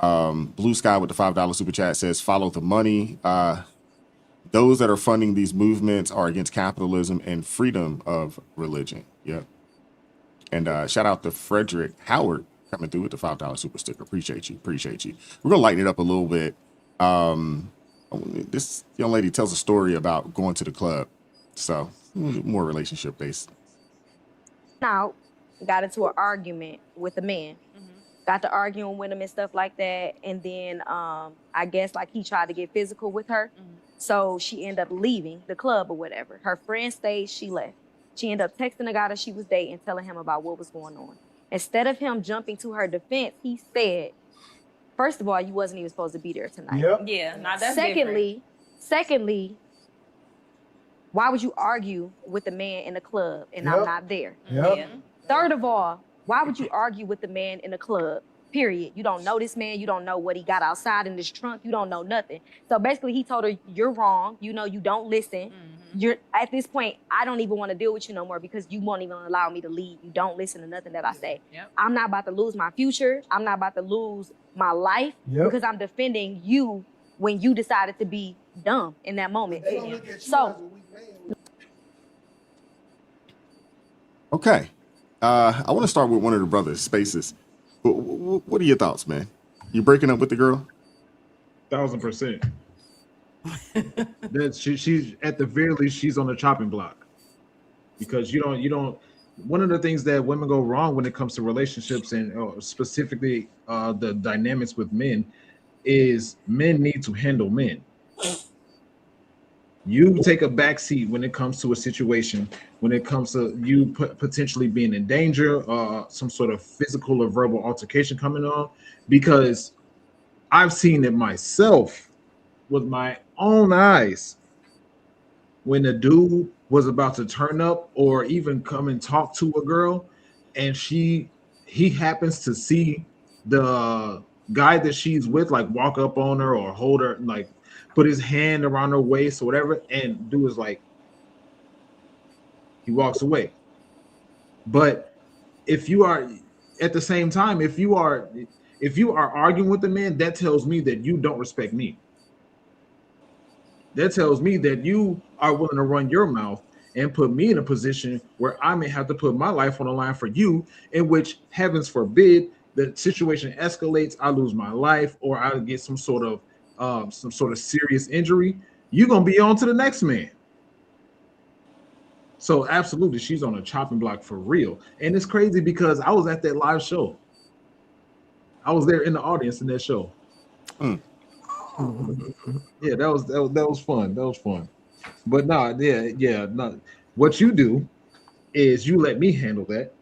Speaker 3: Blue Sky with the $5 super chat says, follow the money. Those that are funding these movements are against capitalism and freedom of religion. Yep. And shout out to Frederick Howard coming through with the $5 super sticker. Appreciate you. We're going to lighten it up a little bit. This young lady tells a story about going to the club. So more relationship based.
Speaker 2: Out, got into an argument with a man. Got to arguing with him and stuff like that. And then I guess like he tried to get physical with her. So she ended up leaving the club or whatever. Her friend stayed, she left. She ended up texting the guy that she was dating, telling him about what was going on. Instead of him jumping to her defense, he said, first of all, you wasn't even supposed to be there tonight.
Speaker 18: Yeah, now that's
Speaker 2: Secondly, why would you argue with the man in the club and I'm not there?
Speaker 18: Yeah.
Speaker 2: Third of all, why would you argue with the man in the club? Period. You don't know this man. You don't know what he got outside in his trunk. You don't know nothing. So basically, he told her, you're wrong. You don't listen. You're at this point, I don't even want to deal with you no more because you won't even allow me to leave. You don't listen to nothing that I say. I'm not about to lose my future. I'm not about to lose my life because I'm defending you when you decided to be dumb in that moment. So,
Speaker 3: Okay. I want to start with one of the brothers, Spaces. What are your thoughts, man? You breaking up with the girl?
Speaker 7: 1,000%. That she's at the very least she's on the chopping block, because you don't. One of the things that women go wrong when it comes to relationships and specifically the dynamics with men is men need to handle men. You take a back seat when it comes to a situation, when it comes to you potentially being in danger, some sort of physical or verbal altercation coming on, because I've seen it myself with my own eyes. When a dude was about to turn up or even come and talk to a girl, and he happens to see the guy that she's with like walk up on her or hold her, like put his hand around her waist or whatever, and dude is like, he walks away. But if you are at the same time, if you are arguing with the man, that tells me that you don't respect me. That tells me that you are willing to run your mouth and put me in a position where I may have to put my life on the line for you, in which, heavens forbid, the situation escalates, I lose my life, or I get some sort of serious injury. You're gonna be on to the next man. So absolutely, she's on a chopping block for real. And it's crazy because I was at that live show. I was there in the audience in that show.
Speaker 3: Mm.
Speaker 7: Yeah, that was fun. That was fun. But no, yeah, no. What you do is you let me handle that.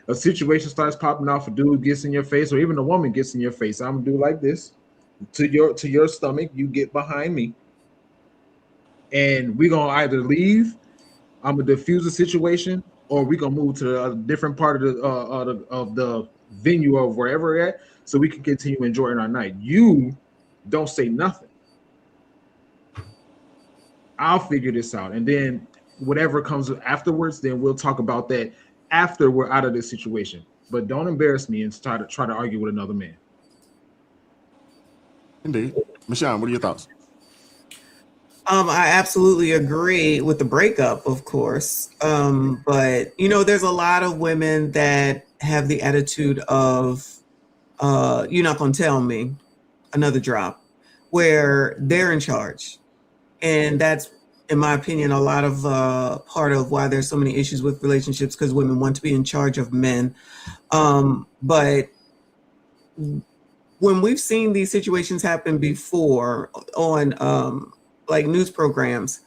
Speaker 7: A situation starts popping off, a dude gets in your face, or even a woman gets in your face. I'm gonna do like this to your stomach. You get behind me, and we're gonna either leave. I'm gonna diffuse the situation, or we're gonna move to a different part of the venue of wherever we're at, so we can continue enjoying our night. You don't say nothing. I'll figure this out, and then whatever comes afterwards, then we'll talk about that after we're out of this situation. But don't embarrass me and try to argue with another man.
Speaker 3: Indeed. Michonne, what are your thoughts?
Speaker 6: I absolutely agree with the breakup, of course. But there's a lot of women that have the attitude of, you're not gonna tell me, another drop, where they're in charge. And that's, in my opinion, a lot of part of why there's so many issues with relationships, because women want to be in charge of men. But when we've seen these situations happen before on like news programs,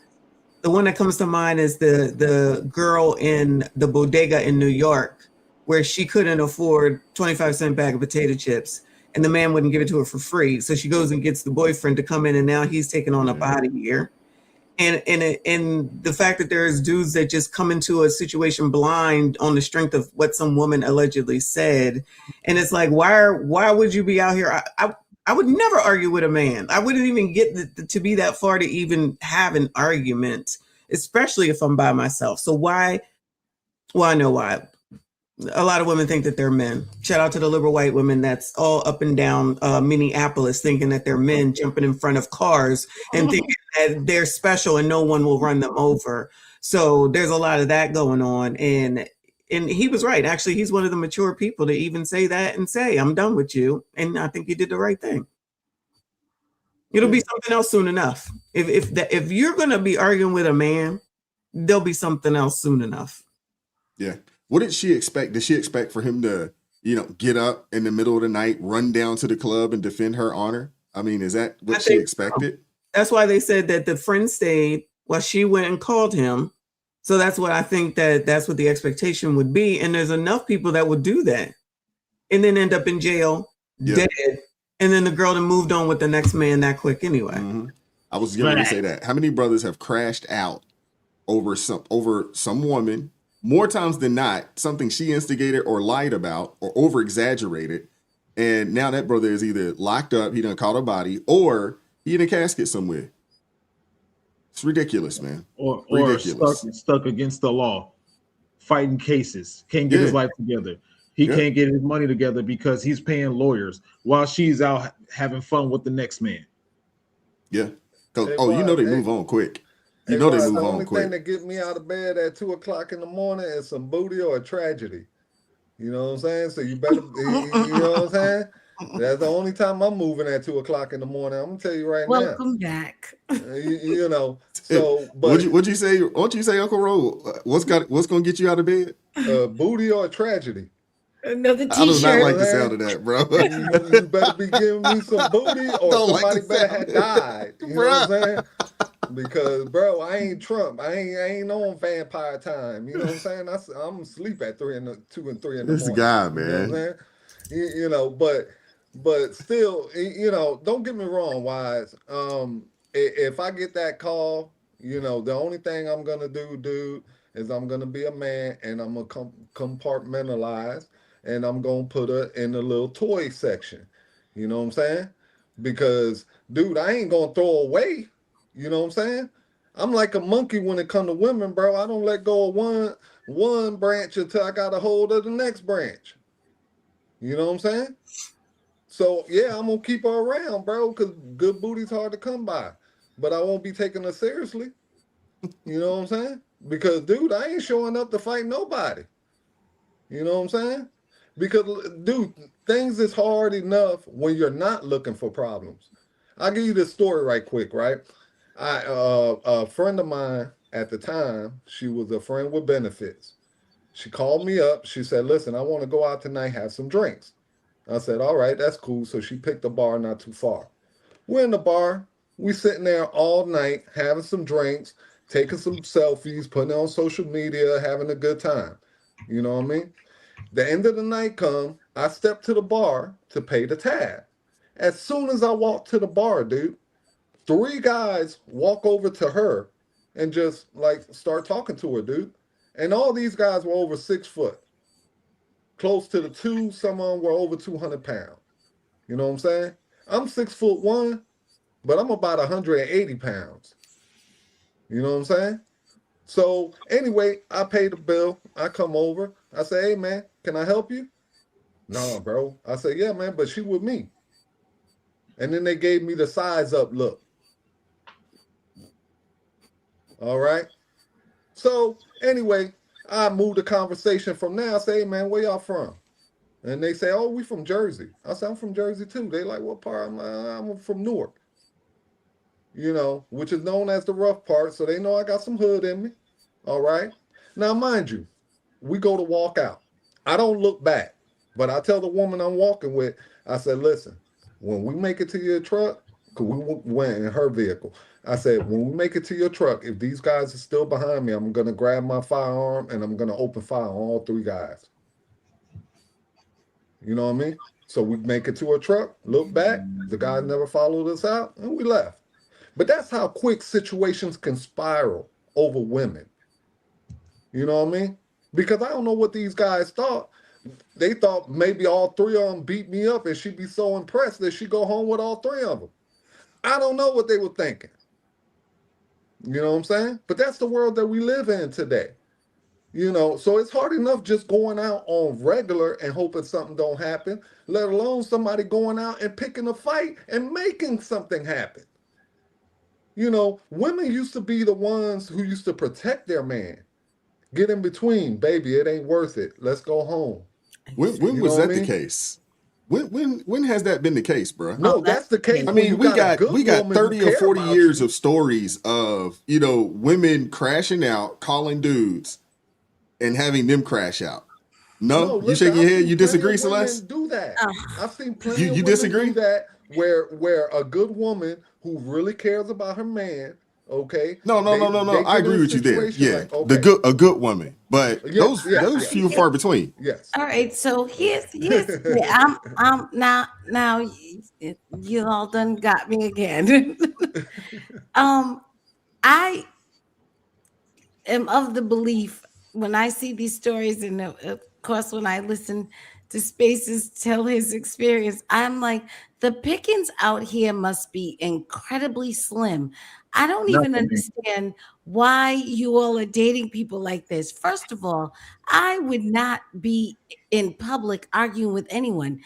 Speaker 6: the one that comes to mind is the girl in the bodega in New York, where she couldn't afford 25-cent bag of potato chips, and the man wouldn't give it to her for free. So she goes and gets the boyfriend to come in, and now he's taking on a body here. And the fact that there's dudes that just come into a situation blind on the strength of what some woman allegedly said, and it's like, why would you be out here? I would never argue with a man. I wouldn't even get to be that far to even have an argument, especially if I'm by myself. So why? Well, I know why. A lot of women think that they're men. Shout out to the liberal white women that's all up and down Minneapolis thinking that they're men, jumping in front of cars and thinking that they're special and no one will run them over. So there's a lot of that going on. And he was right. Actually, he's one of the mature people to even say that and say, I'm done with you. And I think he did the right thing. It'll be something else soon enough. If you're going to be arguing with a man, there'll be something else soon enough.
Speaker 3: Yeah. What did she expect? Did she expect for him to, get up in the middle of the night, run down to the club and defend her honor? I mean, is that what she expected?
Speaker 6: So. That's why they said that the friend stayed while she went and called him. So that's what I think that's what the expectation would be. And there's enough people that would do that and then end up in jail, dead. And then the girl that moved on with the next man that quick anyway.
Speaker 3: Mm-hmm. I was going to say that. How many brothers have crashed out over some woman, more times than not, something she instigated or lied about or over exaggerated, and now that brother is either locked up, he done caught a body, or he in a casket somewhere. It's ridiculous, man.
Speaker 7: Or
Speaker 3: ridiculous.
Speaker 7: Stuck against the law, fighting cases, can't get his life together. He can't get his money together because he's paying lawyers while she's out having fun with the next man.
Speaker 3: Yeah. Because they move on quick. They move on quick.
Speaker 5: The only thing that gets me out of bed at 2:00 in the morning is some booty or a tragedy. You know what I'm saying? So you better, you know what I'm saying? That's the only time I'm moving at 2:00 in the morning. I'm gonna tell you right now.
Speaker 4: Welcome back.
Speaker 5: So but
Speaker 3: what'd you say? What'd you say, Uncle Ro? What's gonna get you out of bed?
Speaker 5: Booty or a tragedy?
Speaker 4: Another t-shirt.
Speaker 3: I do not like the sound of that, bro.
Speaker 5: You better be giving me some booty or somebody better have died. You know what I'm saying? Because, bro, I ain't Trump. I ain't on vampire time. You know what I'm saying? I'm asleep at 2 and 3 in the morning.
Speaker 3: This guy, man.
Speaker 5: You know what I'm saying? But still, don't get me wrong, Wise. If I get that call, the only thing I'm gonna do, dude, is I'm gonna be a man and I'm gonna compartmentalize and I'm gonna put her in the little toy section. You know what I'm saying? Because, dude, I ain't gonna throw away. You know what I'm saying? I'm like a monkey when it comes to women, bro. I don't let go of one branch until I got a hold of the next branch. You know what I'm saying? So, yeah, I'm going to keep her around, bro, because good booty's hard to come by. But I won't be taking her seriously. You know what I'm saying? Because, dude, I ain't showing up to fight nobody. You know what I'm saying? Because, dude, things is hard enough when you're not looking for problems. I'll give you this story right quick, right? A friend of mine at the time, she was a friend with benefits. She called me up. She said, listen, I want to go out tonight, have some drinks. I said, all right, that's cool. So she picked a bar not too far. We're in the bar. We sitting there all night, having some drinks, taking some selfies, putting it on social media, having a good time. You know what I mean? The end of the night come, I step to the bar to pay the tab. As soon as I walk to the bar, dude, 3 guys walk over to her and just like start talking to her, dude. And all these guys were over 6 foot, close to the 2. Some of them were over 200 pounds. You know what I'm saying? I'm 6'1", but I'm about 180 pounds. You know what I'm saying? So anyway, I pay the bill. I come over. I say, hey man, can I help you? No, bro. I say, yeah, man, but she with me. And then they gave me the size up look. All right. So anyway, I moved the conversation from there. I say, hey man, where y'all from? And they say, oh, we from Jersey. I say, I'm from Jersey too. They like, what part? I'm from Newark. You know, which is known as the rough part. So they know I got some hood in me. All right. Now, mind you, we go to walk out. I don't look back, but I tell the woman I'm walking with, I said, listen, when we make it to your truck, because we went in her vehicle, I said, when we make it to your truck, if these guys are still behind me, I'm going to grab my firearm and I'm going to open fire on all 3 guys. You know what I mean? So we make it to a truck, look back, the guys never followed us out, and we left. But that's how quick situations can spiral over women. You know what I mean? Because I don't know what these guys thought. They thought maybe all 3 of them beat me up and she'd be so impressed that she'd go home with all 3 of them. I don't know what they were thinking. You know what I'm saying? But that's the world that we live in today. You know, so it's hard enough just going out on regular and hoping something don't happen, let alone somebody going out and picking a fight and making something happen. You know, women used to be the ones who used to protect their man. Get in between, baby, it ain't worth it. Let's go home.
Speaker 3: When was that the case? When has that been the case, bro?
Speaker 5: No, that's the case.
Speaker 3: I mean, we got 30 or 40 years
Speaker 5: you.
Speaker 3: of stories of, you know, women crashing out, calling dudes, and having them crash out. No, you shake your head. You disagree, Celeste?
Speaker 5: Do that. I've seen plenty
Speaker 3: You
Speaker 5: of women
Speaker 3: disagree?
Speaker 5: do that where a good woman who really cares about her man, okay?
Speaker 3: No. I agree with you there. Yeah,
Speaker 5: like,
Speaker 3: a good woman, but
Speaker 5: Yes,
Speaker 3: those few and far between.
Speaker 5: Yes.
Speaker 4: All right, so here's I'm now you all done got me again. I am of the belief when I see these stories, and of course when I listen to Spaces tell his experience, I'm like, the pickings out here must be incredibly slim. I don't even understand why you all are dating people like this. First of all, I would not be in public arguing with anyone.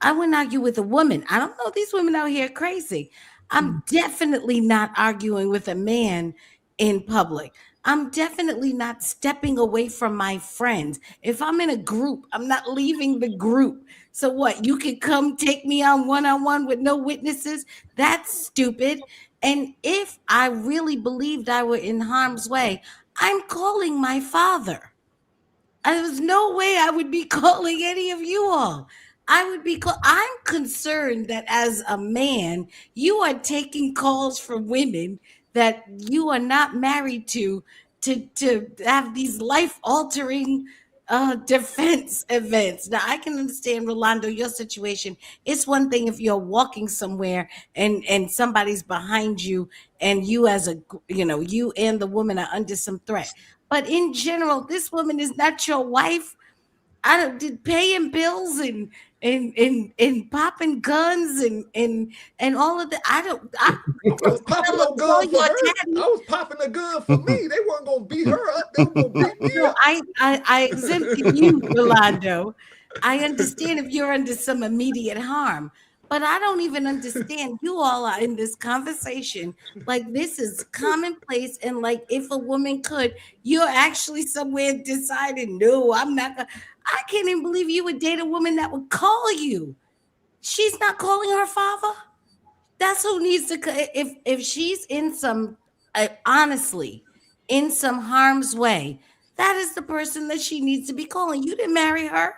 Speaker 4: I wouldn't argue with a woman. I don't know, these women out here are crazy. I'm definitely not arguing with a man in public. I'm definitely not stepping away from my friends. If I'm in a group, I'm not leaving the group. So what? You can come take me on one-on-one with no witnesses? That's stupid. And if I really believed I were in harm's way, I'm calling my father. There's no way I would be calling any of you all. I'm concerned that as a man, you are taking calls from women that you are not married to have these life-altering defense events. Now, I can understand, Rolando, your situation. It's one thing if you're walking somewhere and somebody's behind you and you you and the woman are under some threat. But in general, this woman is not your wife. I don't did paying bills and popping guns and all of that. I
Speaker 5: was popping no gun for her. I was popping a gun for me. They weren't gonna beat her up. They were gonna beat me up.
Speaker 4: I exempted you, Rolando. I understand if you're under some immediate harm, but I don't even understand. You all are in this conversation like this is commonplace, and like if a woman could, you're actually somewhere deciding, no, I'm not gonna. I can't even believe you would date a woman that would call you. She's not calling her father. That's who needs to. If she's in some, honestly, in some harm's way, that is the person that she needs to be calling. You didn't marry her.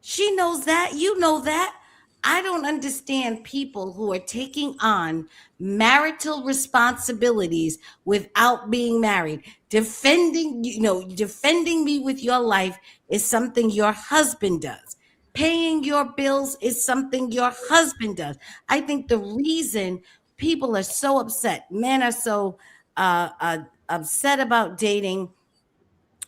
Speaker 4: She knows that. You know that. I don't understand people who are taking on marital responsibilities without being married. Defending me with your life is something your husband does. Paying your bills is something your husband does. I think the reason people are so upset, men are so upset about dating,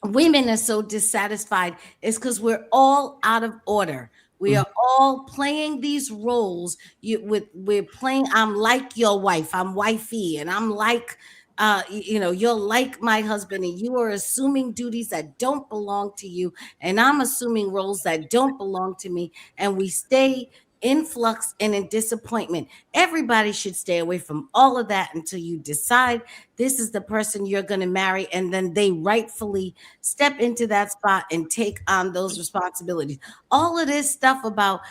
Speaker 4: women are so dissatisfied, is because we're all out of order. We are all playing these roles. We're playing, I'm like your wife, I'm wifey, and I'm like, you're like my husband, and you are assuming duties that don't belong to you, and I'm assuming roles that don't belong to me, and we stay in flux and in disappointment. Everybody should stay away from all of that until you decide this is the person you're going to marry, and then they rightfully step into that spot and take on those responsibilities. All of this stuff about,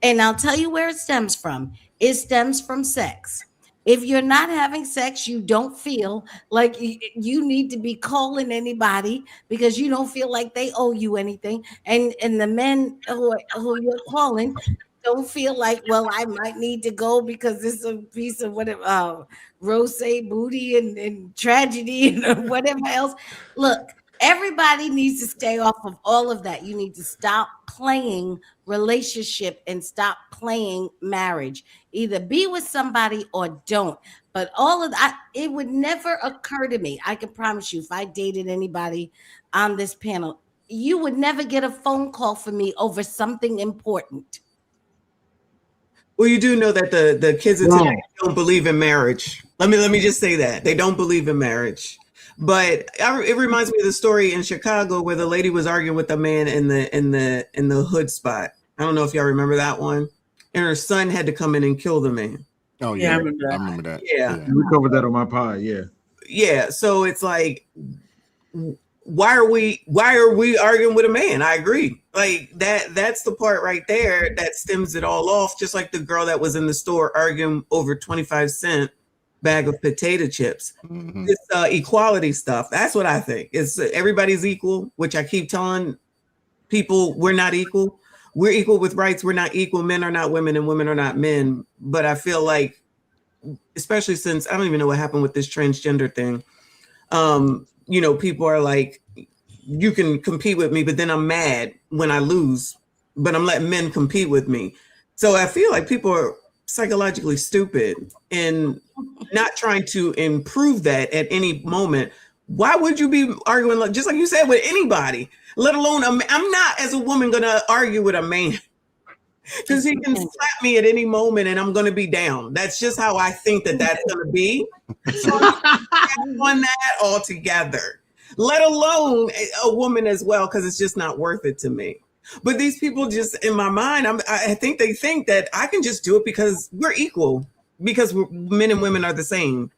Speaker 4: and I'll tell you where it stems from. It stems from sex. If you're not having sex, you don't feel like you need to be calling anybody because you don't feel like they owe you anything. And the men who you're calling don't feel like, well, I might need to go because this is a piece of whatever, rose booty and tragedy and whatever else. Look, everybody needs to stay off of all of that. You need to stop playing relationship and stop playing marriage. Either be with somebody or don't. But all of that, it would never occur to me. I can promise you, if I dated anybody on this panel, you would never get a phone call from me over something important.
Speaker 6: Well, you do know that the kids of today don't believe in marriage. Let me just say that they don't believe in marriage. But it reminds me of the story in Chicago where the lady was arguing with a man in the hood spot. I don't know if y'all remember that one. And her son had to come in and kill the man.
Speaker 3: Oh yeah, I remember that.
Speaker 6: Yeah.
Speaker 7: We covered that on my pod. Yeah.
Speaker 6: Yeah. So it's like, why are we arguing with a man? I agree. Like that's the part right there that stems it all off. Just like the girl that was in the store arguing over 25-cent bag of potato chips. It's equality stuff. That's what I think. It's everybody's equal, which I keep telling people we're not equal. We're equal with rights. We're not equal. Men are not women and women are not men. But I feel like, especially since I don't even know what happened with this transgender thing. People are like, you can compete with me, but then I'm mad when I lose, but I'm letting men compete with me. So I feel like people are psychologically stupid and not trying to improve that at any moment. Why would you be arguing, just like you said, with anybody, let alone I'm not, as a woman, going to argue with a man because he can slap me at any moment and I'm going to be down. That's just how I think that's going to be. So on that altogether, let alone a woman as well, because it's just not worth it to me. But these people just, in my mind, I think they think that I can just do it because we're equal, because men and women are the same.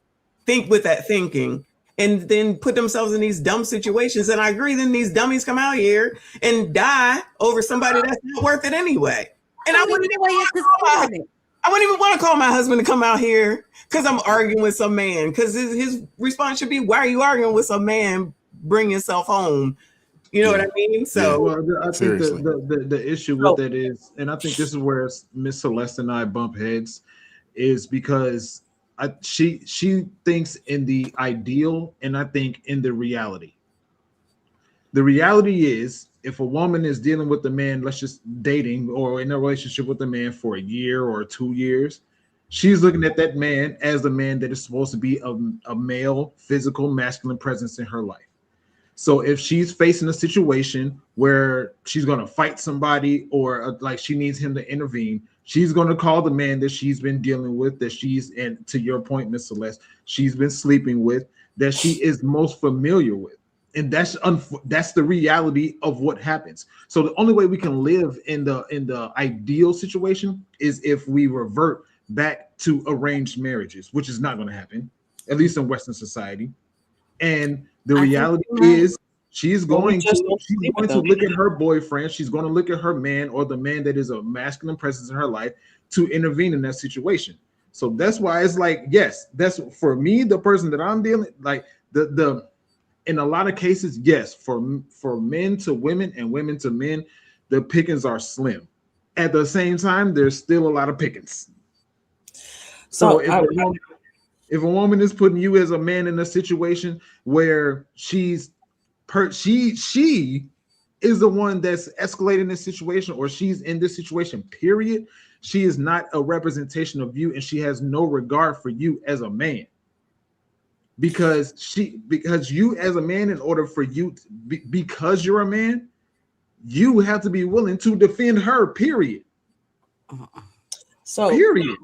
Speaker 6: Think with that thinking, and then put themselves in these dumb situations. And I agree, then these dummies come out here and die over somebody that's not worth it anyway. And I wouldn't even want to call my husband to come out here because I'm arguing with some man. Because his response should be, "Why are you arguing with some man? Bring yourself home." You know what I mean? So,
Speaker 7: well, I think the issue with that is, and I think this is where Miss Celeste and I bump heads, is because she thinks in the ideal, and I think in the reality. The reality is, if a woman is dealing with a man, let's just dating or in a relationship with a man for a year or 2 years, she's looking at that man as the man that is supposed to be a male, physical, masculine presence in her life. So if she's facing a situation where she's going to fight somebody or like she needs him to intervene, she's going to call the man that she's been dealing with, that she's, and to your point, Miss Celeste, she's been sleeping with, that she is most familiar with. And that's the reality of what happens. So the only way we can live in the ideal situation is if we revert back to arranged marriages, which is not going to happen, at least in Western society. And the reality is she's going to look at her boyfriend. She's going to look at her man or the man that is a masculine presence in her life to intervene in that situation. So that's why it's like, yes, that's for me, the person that I'm dealing, like the in a lot of cases, yes, for men to women and women to men, the pickings are slim. At the same time, there's still a lot of pickings. So if a woman is putting you as a man in a situation where she is the one that's escalating this situation, or she's in this situation, period, she is not a representation of you, and she has no regard for you as a man. Because you as a man, in order for you because you're a man, you have to be willing to defend her, period.
Speaker 8: So
Speaker 7: period.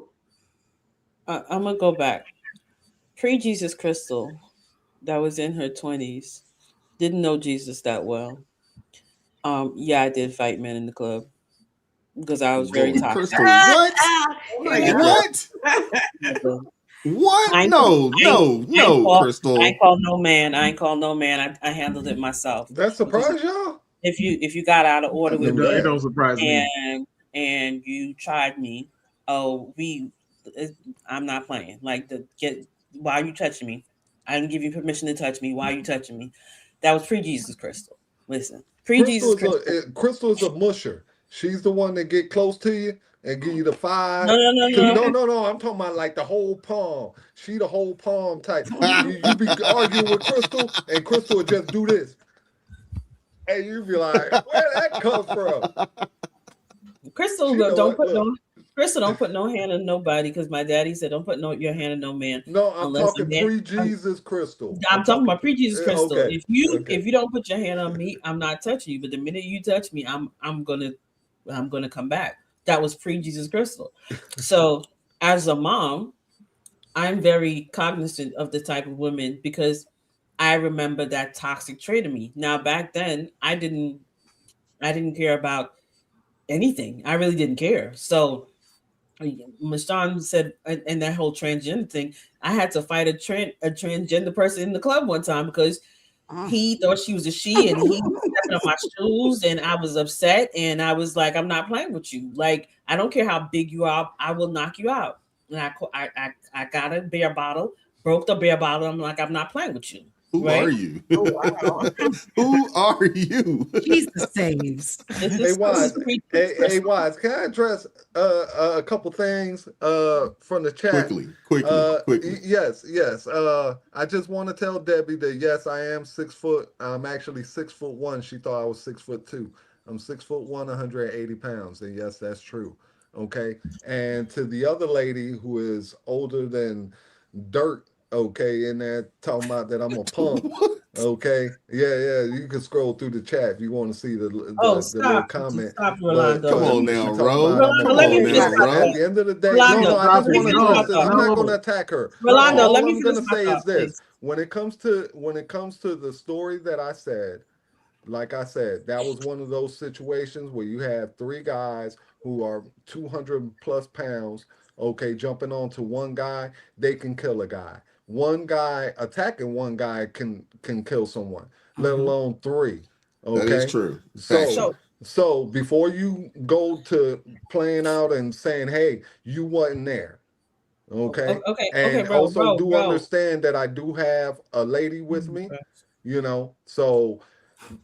Speaker 8: I'm gonna go back. Pre-Jesus Crystal, that was in her 20s, didn't know Jesus that well. Yeah, I did fight men in the club because I was very toxic.
Speaker 3: Crystal, what? What? What? No, Crystal.
Speaker 8: I ain't called no man. I handled it myself.
Speaker 5: That surprised y'all?
Speaker 8: If you got out of order with me,
Speaker 7: it don't surprise me.
Speaker 8: And you tried me, I'm not playing. Like, why are you touching me? I didn't give you permission to touch me. Why are you touching me? That was pre-Jesus Crystal. Listen, pre-Jesus Crystal.
Speaker 5: Crystal is a musher. She's the one that get close to you and give you the 5.
Speaker 8: No.
Speaker 5: No. I'm talking about like the whole palm. She the whole palm type. you be arguing with Crystal, and Crystal would just do this. And you be like, where that come from?
Speaker 8: Crystal, don't put no hand on nobody, because my daddy said don't put your hand on no man.
Speaker 5: No, I'm talking pre-Jesus Crystal.
Speaker 8: I'm talking about pre-Jesus Crystal.
Speaker 5: Okay.
Speaker 8: If you don't put your hand on me, I'm not touching you. But the minute you touch me, I'm gonna come back. That was pre-Jesus Crystal. So as a mom, I'm very cognizant of the type of women, because I remember that toxic trait of me. Now back then, I didn't care about anything. I really didn't care. So Michonne said, and that whole transgender thing, I had to fight a transgender person in the club one time because he thought she was a she, and he stepped on my shoes, and I was upset, and I was like, I'm not playing with you. Like, I don't care how big you are, I will knock you out. And I got a beer bottle, broke the beer bottle. I'm like, I'm not playing with you.
Speaker 3: Who
Speaker 8: right?
Speaker 3: are you?
Speaker 8: Oh, wow.
Speaker 3: Who are you?
Speaker 4: Jesus saves.
Speaker 5: Hey, Wise, can I address a couple things from the chat?
Speaker 3: Quickly.
Speaker 5: Yes. I just want to tell Debbie that yes, I am 6 foot. I'm actually 6'1". She thought I was 6'2". I'm 6'1", 180 pounds, and yes, that's true. Okay, and to the other lady who is older than dirt. Okay, and they're talking about that I'm a punk. Okay, yeah, you can scroll through the chat if you want to see the little comment.
Speaker 8: Stop, Rolando.
Speaker 3: Come on now, Ro.
Speaker 5: At the end of the day, no, I just want to address this. I'm not going to attack her.
Speaker 8: Rolando,
Speaker 5: all
Speaker 8: let me
Speaker 5: I'm going to say is this:
Speaker 8: please.
Speaker 5: when it comes to the story that I said, like I said, that was one of those situations where you have 3 guys who are 200 plus pounds. Okay, jumping onto one guy, they can kill a guy. One guy attacking one guy can kill someone, let alone 3. Okay,
Speaker 3: that is true.
Speaker 5: So before you go to playing out and saying, "Hey, you wasn't there," okay, and also understand that I do have a lady with me, so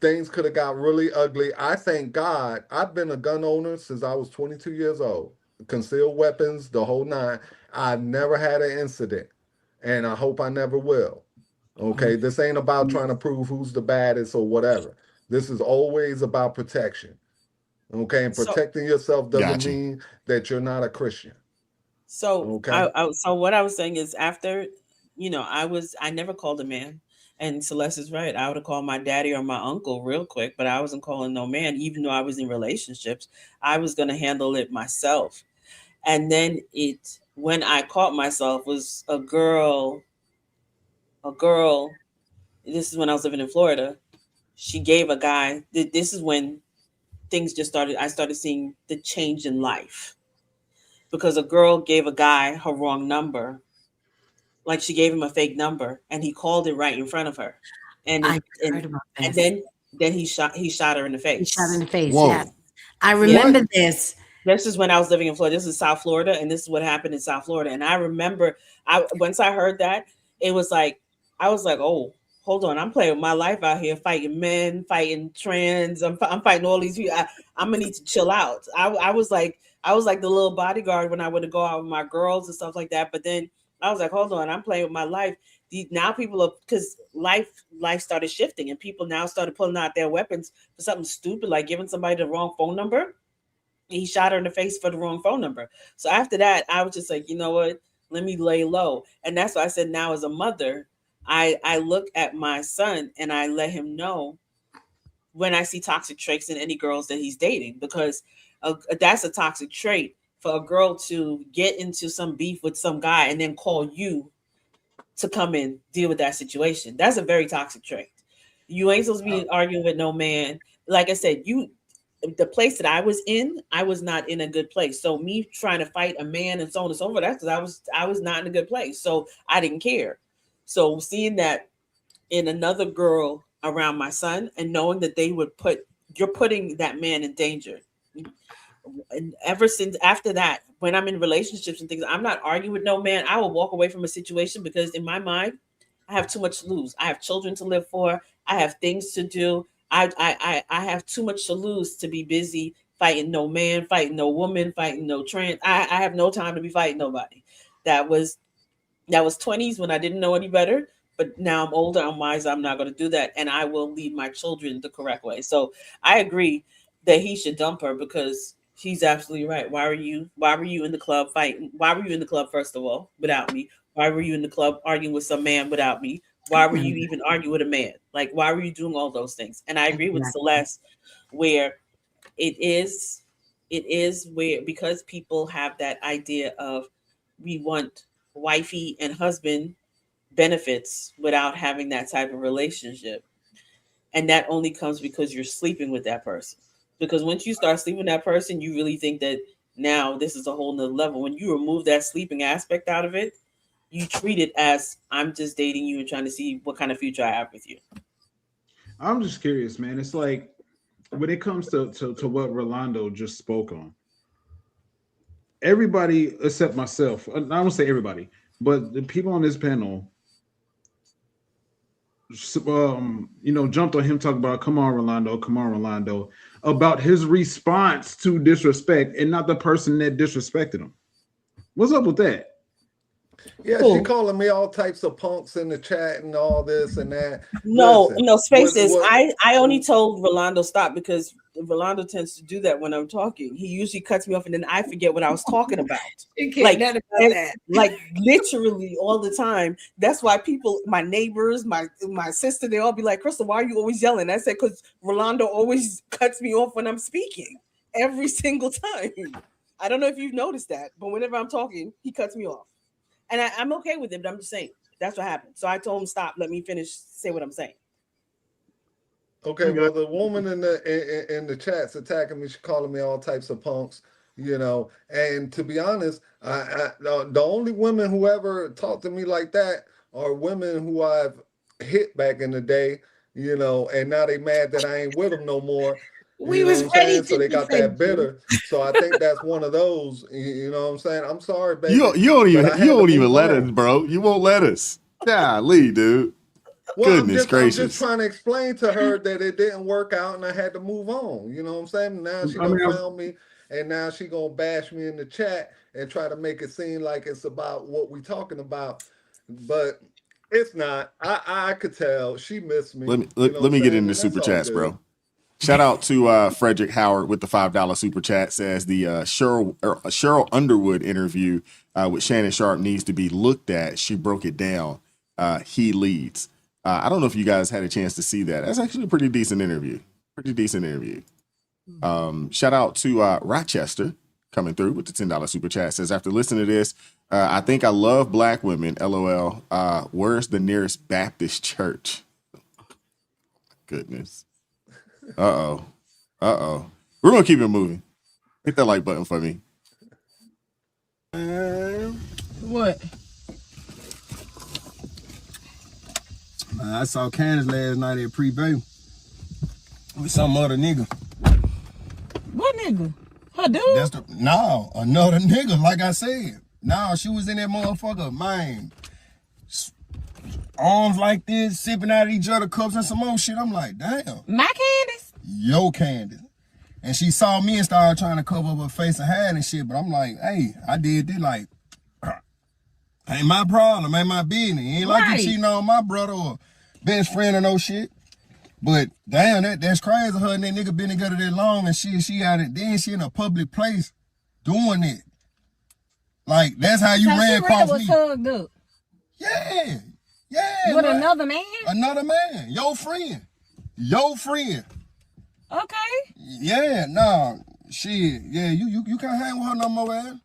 Speaker 5: things could have got really ugly. I thank God I've been a gun owner since I was 22 years old, concealed weapons, the whole 9. I've never had an incident. And I hope I never will. Okay, this ain't about trying to prove who's the baddest or whatever. This is always about protection. Okay, and protecting yourself doesn't mean that you're not a Christian.
Speaker 8: So,
Speaker 5: okay.
Speaker 8: So what I was saying is, after, I never called a man. And Celeste is right. I would have called my daddy or my uncle real quick, but I wasn't calling no man, even though I was in relationships. I was going to handle it myself. And then when I caught myself, was a girl, this is when I was living in Florida. She gave a guy, this is when things just started. I started seeing the change in life, because a girl gave a guy her wrong number. Like, she gave him a fake number, and he called it right in front of her. And then he shot her in the face.
Speaker 4: He shot her in the face.
Speaker 3: Whoa.
Speaker 4: Yes. I remember this.
Speaker 8: This is when I was living in Florida. This is South Florida, and this is what happened in South Florida. And I remember, once I heard that, it was like, I was like, oh, hold on, I'm playing with my life out here, fighting men, fighting trans. I'm fighting all these people. I'm gonna need to chill out. I was like the little bodyguard when I would go out with my girls and stuff like that. But then I was like, hold on, I'm playing with my life. Now people are, because life started shifting and people now started pulling out their weapons for something stupid like giving somebody the wrong phone number. He shot her in the face for the wrong phone number. So after that, I was just like, you know what? Let me lay low. And that's why I said now as a mother, I look at my son and I let him know when I see toxic traits in any girls that he's dating, because that's a toxic trait for a girl to get into some beef with some guy and then call you to come and deal with that situation. That's a very toxic trait. You ain't supposed to be arguing with no man. Like I said, the place that I was in, I was not in a good place. So me trying to fight a man and so on and so forth, that's because I was not in a good place. So I didn't care. So seeing that in another girl around my son and knowing that you're putting that man in danger. And ever since after that, when I'm in relationships and things, I'm not arguing with no man. I will walk away from a situation because in my mind, I have too much to lose. I have children to live for. I have things to do. I have too much to lose to be busy fighting no man, fighting no woman, fighting no trans. I have no time to be fighting nobody. That was 20s when I didn't know any better. But now I'm older, I'm wise, I'm not going to do that. And I will lead my children the correct way. So I agree that he should dump her because she's absolutely right. Why were you in the club fighting? Why were you in the club, first of all, without me? Why were you in the club arguing with some man without me? Why were you even arguing with a man? Like, why were you doing all those things? And I agree with Celeste where it is where, because people have that idea of we want wifey and husband benefits without having that type of relationship. And that only comes because you're sleeping with that person. Because once you start sleeping with that person, you really think that now this is a whole nother level. When you remove that sleeping aspect out of it, you treat it as I'm just dating you and trying to see what kind of future I have with you.
Speaker 7: I'm just curious, man. It's like when it comes to what Rolando just spoke on, everybody except myself, I don't say everybody, but the people on this panel, jumped on him talking about, come on, Rolando, about his response to disrespect and not the person that disrespected him. What's up with that?
Speaker 5: Yeah, she calling me all types of punks in the chat and all this and that.
Speaker 8: No, Spaces. I only told Rolando stop because Rolando tends to do that when I'm talking. He usually cuts me off and then I forget what I was talking about. Like literally all the time. That's why people, my neighbors, my sister, they all be like, Crystal, why are you always yelling? I said, because Rolando always cuts me off when I'm speaking every single time. I don't know if you've noticed that, but whenever I'm talking, he cuts me off. And I'm okay with it, but I'm just saying that's what happened. So I told him, stop, let me finish, say what I'm saying.
Speaker 5: Okay, well, the woman in the chat's attacking me. She's calling me all types of punks, And to be honest, the only women who ever talked to me like that are women who I've hit back in the day, and now they mad that I ain't with them no more.
Speaker 4: We was ready to
Speaker 5: so they got that bitter. So I think that's one of those. You know what I'm saying? I'm sorry, baby.
Speaker 3: You don't even let us, bro. You won't let us. Golly, dude.
Speaker 5: Well,
Speaker 3: Goodness
Speaker 5: I'm
Speaker 3: gracious.
Speaker 5: just trying to explain to her that it didn't work out and I had to move on. You know what I'm saying? Now she found me and now she gonna bash me in the chat and try to make it seem like it's about what we talking about. But it's not. I could tell she missed me.
Speaker 3: Let me get into super chats, bro. Shout out to Frederick Howard with the $5 super chat. Says the Cheryl Underwood interview with Shannon Sharp needs to be looked at. She broke it down. He leads. I don't know if you guys had a chance to see that. That's actually a pretty decent interview. Shout out to Rochester coming through with the $10 super chat. Says, after listening to this, I think I love black women. LOL. Where's the nearest Baptist church? Goodness. Uh-oh. We're going to keep it moving. Hit that like button for me.
Speaker 9: What? I saw Candace last night at pre-baby with some other nigga.
Speaker 6: What nigga? Her dude?
Speaker 9: No, another nigga, like I said. No, she was in that motherfucker, man. arms like this, sipping out of each other cups and some more shit. I'm like, damn.
Speaker 10: My Candace?
Speaker 9: Yo, Candace. And she saw me and started trying to cover up her face and hand and shit. But I'm like, hey, I did this like, ain't my problem, ain't my business. Ain't like you cheating on my brother or best friend or no shit. But damn, that's crazy. Her and that nigga been together that long and she out it. Then she in a public place doing it. Like, that's how you ran across me.
Speaker 10: Tugged up.
Speaker 9: Yeah. Yeah.
Speaker 10: With another man?
Speaker 9: Another man. Your friend.
Speaker 10: Okay.
Speaker 9: Yeah, nah. Shit. Yeah, you can't hang with her no more, man.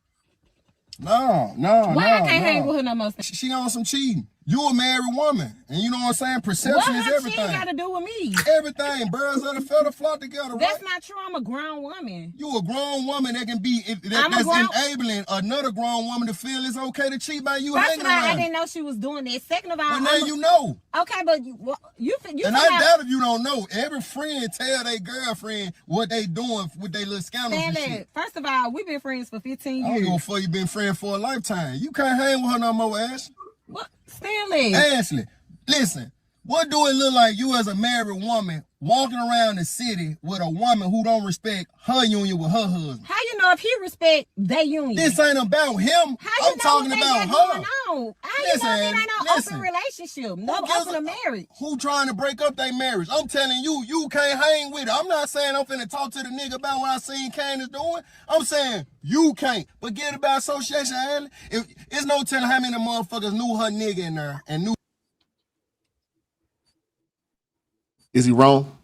Speaker 9: No.
Speaker 10: Why I can't hang with her no more?
Speaker 9: She on some cheating. You a married woman, and you know what I'm saying? Perception is everything.
Speaker 10: What got to do with me?
Speaker 9: Everything. Birds of the feather flock together, right?
Speaker 10: That's not true. I'm a grown woman.
Speaker 9: You a grown woman that can be, that's enabling another grown woman to feel it's okay to cheat by you hanging around.
Speaker 10: I didn't know she was doing that. Second of all,
Speaker 9: well, now you know.
Speaker 10: Okay, but you
Speaker 9: and I doubt if you don't know. Every friend tell their girlfriend what they doing with their little scandals and shit.
Speaker 10: First of all, we've been friends for 15 years.
Speaker 9: I don't go for you been friends for a lifetime. You can't hang with her no more, Ashley.
Speaker 10: What? Stanley.
Speaker 9: Ashley, listen. What do it look like you as a married woman walking around the city with a woman who don't respect her union with her husband?
Speaker 10: How you know if he respect their union?
Speaker 9: This ain't about him. I'm talking about her.
Speaker 10: How you know that ain't no open relationship? No open marriage.
Speaker 9: Who trying to break up their marriage? I'm telling you, you can't hang with it. I'm not saying I'm finna talk to the nigga about what I seen Candace doing. I'm saying you can't. But get about association, Ashley. It's no telling how many motherfuckers knew her nigga in there and knew. Is he wrong?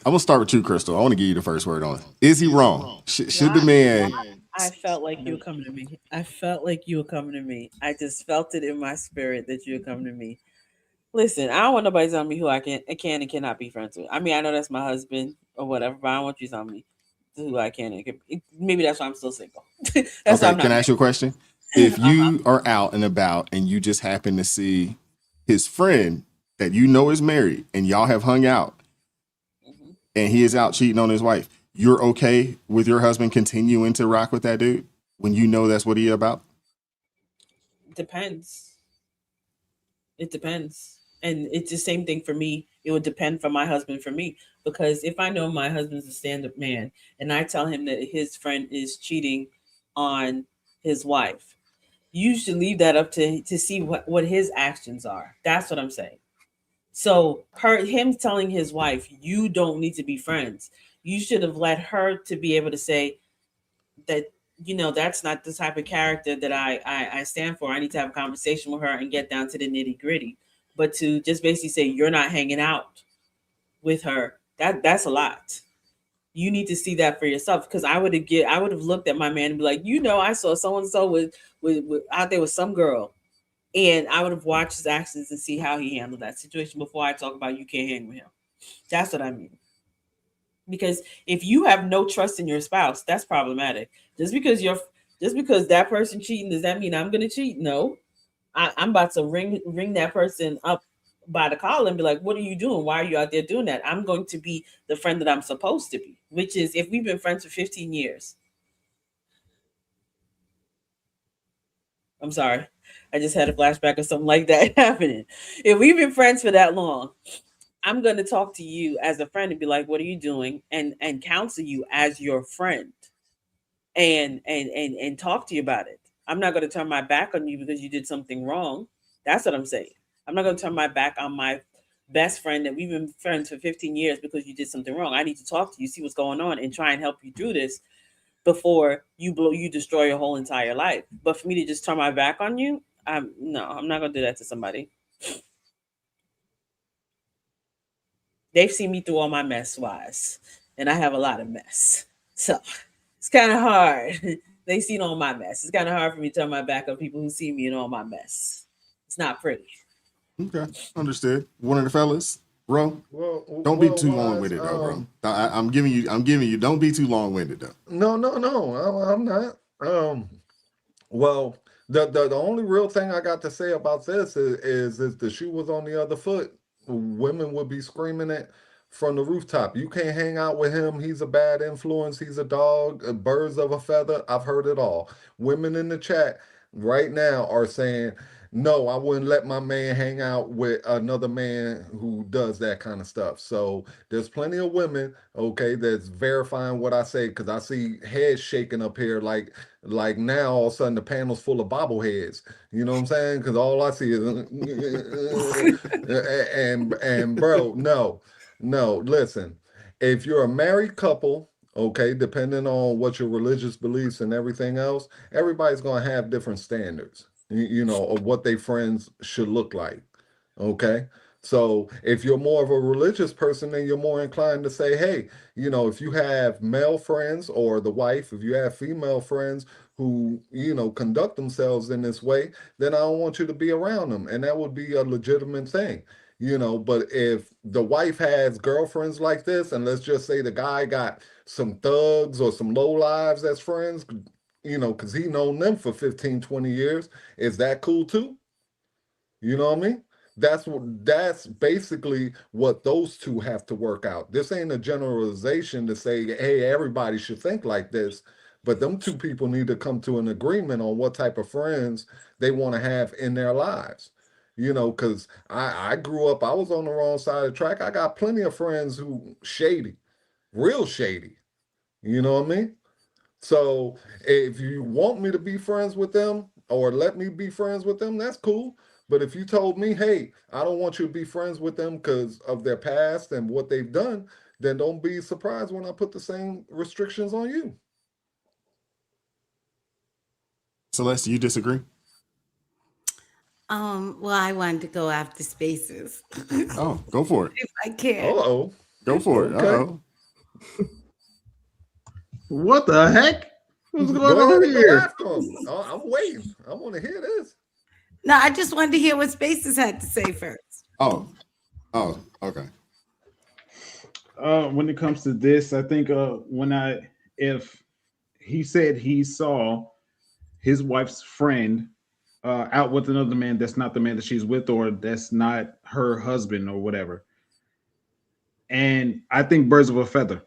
Speaker 9: I'm gonna start with you, Crystal. I want to give you the first word on it. Is he wrong? Should the man?
Speaker 8: I felt like you were coming to me. I just felt it in my spirit that you were coming to me. Listen, I don't want nobody telling me who I can and cannot be friends with. I mean, I know that's my husband or whatever, but I don't want you telling me who I can and can. Maybe that's why I'm still single.
Speaker 3: Okay, can I ask you a question? If you are out and about and you just happen to see his friend that you know is married and y'all have hung out and he is out cheating on his wife, you're okay with your husband continuing to rock with that dude when you know that's what he about?
Speaker 8: Depends. It depends. And it's the same thing for me. It would depend for my husband for me. Because if I know my husband's a stand-up man and I tell him that his friend is cheating on his wife, you should leave that up to see what his actions are. That's what I'm saying. So him telling his wife, you don't need to be friends. You should have let her to be able to say that, that's not the type of character that I stand for. I need to have a conversation with her and get down to the nitty gritty. But to just basically say you're not hanging out with her, that's a lot. You need to see that for yourself. Because I would have looked at my man and be like, I saw so-and-so with out there with some girl. And I would have watched his actions and see how he handled that situation before I talk about you can't hang with him. That's what I mean. Because if you have no trust in your spouse, that's problematic. Just because that person cheating, does that mean I'm going to cheat? No. I'm about to ring that person up by the collar and be like, what are you doing? Why are you out there doing that? I'm going to be the friend that I'm supposed to be, which is if we've been friends for 15 years. I'm sorry. I just had a flashback of something like that happening. If we've been friends for that long, I'm going to talk to you as a friend and be like, what are you doing? And counsel you as your friend and talk to you about it. I'm not going to turn my back on you because you did something wrong. That's what I'm saying. I'm not going to turn my back on my best friend that we've been friends for 15 years because you did something wrong. I need to talk to you, see what's going on, and try and help you through this before you destroy your whole entire life. But for me to just turn my back on you, I'm not going to do that to somebody. They've seen me through all my mess wise, and I have a lot of mess. So it's kind of hard. They've seen all my mess. It's kind of hard for me to turn my back on people who see me in all my mess. It's not pretty.
Speaker 3: Okay, understood. One of the fellas, bro. Don't be too long-winded, though, bro. I'm giving you. Don't be too long-winded, though.
Speaker 5: No, I'm not. Well, the only real thing I got to say about this is the shoe was on the other foot. Women would be screaming it from the rooftop. You can't hang out with him. He's a bad influence. He's a dog. Birds of a feather. I've heard it all. Women in the chat right now are saying no, I wouldn't let my man hang out with another man who does that kind of stuff. So there's plenty of women, okay, that's verifying what I say, because I see heads shaking up here like now all of a sudden the panel's full of bobbleheads. You know what I'm saying? Because all I see is and bro, no, listen. If you're a married couple, okay, depending on what your religious beliefs and everything else, everybody's gonna have different standards, you know, of what they friends should look like. Okay. So if you're more of a religious person, then you're more inclined to say, hey, you know, if you have male friends, or the wife, if you have female friends who, you know, conduct themselves in this way, then I don't want you to be around them. And that would be a legitimate thing. You know, but if the wife has girlfriends like this, and let's just say the guy got some thugs or some low lives as friends, you know, because he known them for 15, 20 years, is that cool too? You know what I mean? That's basically what those two have to work out. This ain't a generalization to say, hey, everybody should think like this, but them two people need to come to an agreement on what type of friends they want to have in their lives. You know, because I grew up, I was on the wrong side of the track. I got plenty of friends who shady, real shady. You know what I mean? So if you want me to be friends with them, or let me be friends with them, that's cool. But if you told me, hey, I don't want you to be friends with them because of their past and what they've done, then don't be surprised when I put the same restrictions on you.
Speaker 3: Celeste, you disagree?
Speaker 4: Well, I wanted to go after Spaces.
Speaker 3: Oh, go for it.
Speaker 4: If I can.
Speaker 5: Uh-oh.
Speaker 3: Go for it.
Speaker 5: Okay.
Speaker 3: Uh-oh.
Speaker 7: What the heck? What's going
Speaker 5: Go
Speaker 7: on
Speaker 5: ahead, go
Speaker 7: here?
Speaker 5: after 'em. I'm waiting. I want to hear this.
Speaker 4: No, I just wanted to hear what Spaces had to say first.
Speaker 3: Oh, okay.
Speaker 7: When it comes to this, I think if he said he saw his wife's friend out with another man that's not the man that she's with, or that's not her husband or whatever. And I think birds of a feather.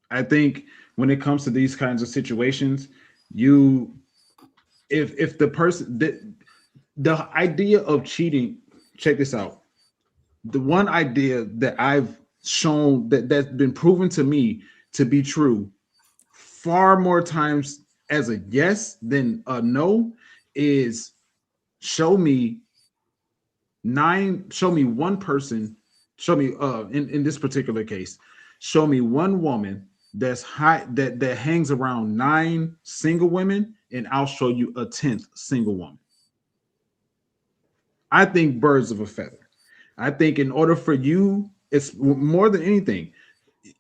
Speaker 7: I think when it comes to these kinds of situations, if the person, the idea of cheating, check this out. The one idea that I've shown that's been proven to me to be true far more times as a yes than a no is show me one person, show me in this particular case, show me one woman that's high that hangs around 9 single women, and I'll show you a 10th single woman. I think birds of a feather. I think in order for you, it's more than anything,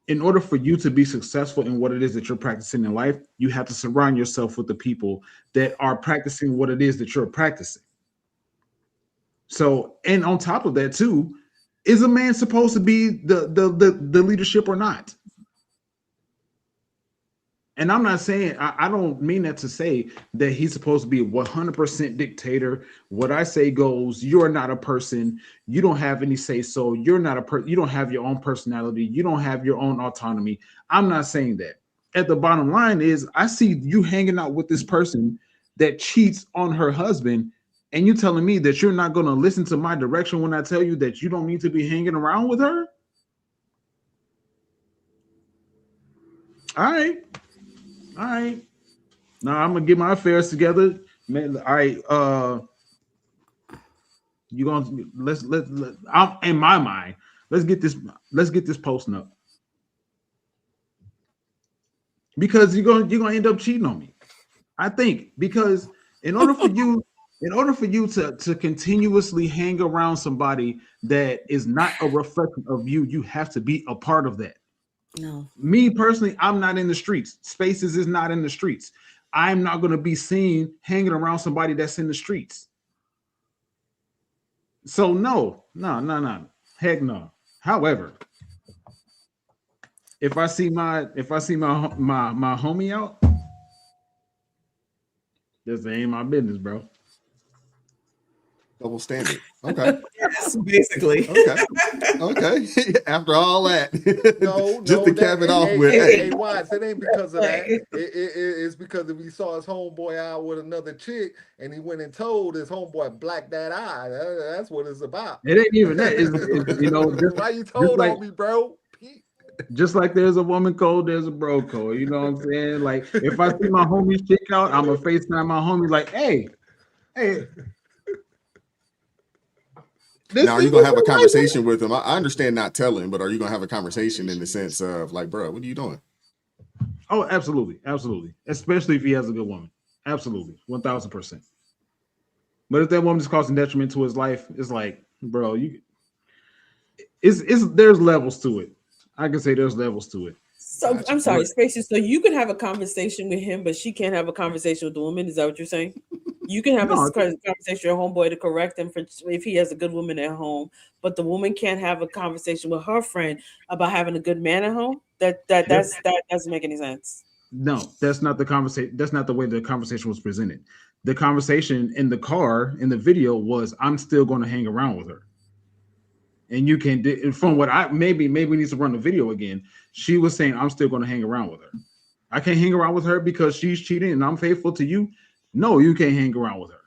Speaker 7: in order for you to be successful in what it is that you're practicing in life, you have to surround yourself with the people that are practicing what it is that you're practicing. So, and on top of that too, is a man supposed to be the leadership or not? And I'm not saying, I don't mean that to say that he's supposed to be a 100% dictator. What I say goes. You're not a person. You don't have any say so. You're not a person. You don't have your own personality. You don't have your own autonomy. I'm not saying that. At the bottom line is, I see you hanging out with this person that cheats on her husband, and you telling me that you're not going to listen to my direction when I tell you that you don't need to be hanging around with her? All right. Now I'm gonna get my affairs together, man. All right. You gonna let I'm in my mind. Let's get this posting up, because you're gonna end up cheating on me. I think, because in order for you to continuously hang around somebody that is not a reflection of you, you have to be a part of that.
Speaker 4: No.
Speaker 7: Me personally, I'm not in the streets. Spaces is not in the streets. I'm not going to be seen hanging around somebody that's in the streets. So no. Heck no. However, if I see my homie out, this ain't my business, bro.
Speaker 3: Double standard. Okay.
Speaker 6: Yes, basically.
Speaker 3: Okay. After all that,
Speaker 5: No,
Speaker 3: just to cap it off with,
Speaker 5: hey, Watts, it ain't because of that. It's because if he saw his homeboy out with another chick and he went and told his homeboy black that eye. That's what it's about.
Speaker 7: It ain't even that. It's you know,
Speaker 5: Why you told on me, bro?
Speaker 7: Just like there's a woman code, there's a bro code. You know what I'm saying? Like if I see my homie chick out, I'm a FaceTime my homie like, hey.
Speaker 3: Now, are you gonna have a conversation with him? I understand not telling, but are you gonna have a conversation in the sense of like, bro, what are you doing?
Speaker 7: Oh, absolutely, absolutely. Especially if he has a good woman. Absolutely, 1000%. But if that woman is causing detriment to his life, it's like, bro, it's there's levels to it. I can say there's levels to it.
Speaker 8: So I'm sorry, Spacey. So you can have a conversation with him, but she can't have a conversation with the woman. Is that what you're saying? You can have a conversation with your homeboy to correct him for if he has a good woman at home, but the woman can't have a conversation with her friend about having a good man at home. That doesn't make any sense.
Speaker 7: No, that's not the conversation. That's not the way the conversation was presented. The conversation in the car in the video was, I'm still going to hang around with her. And you can, from what I maybe we need to run the video again. She was saying, I'm still going to hang around with her. I can't hang around with her because she's cheating and I'm faithful to you. No, you can't hang around with her.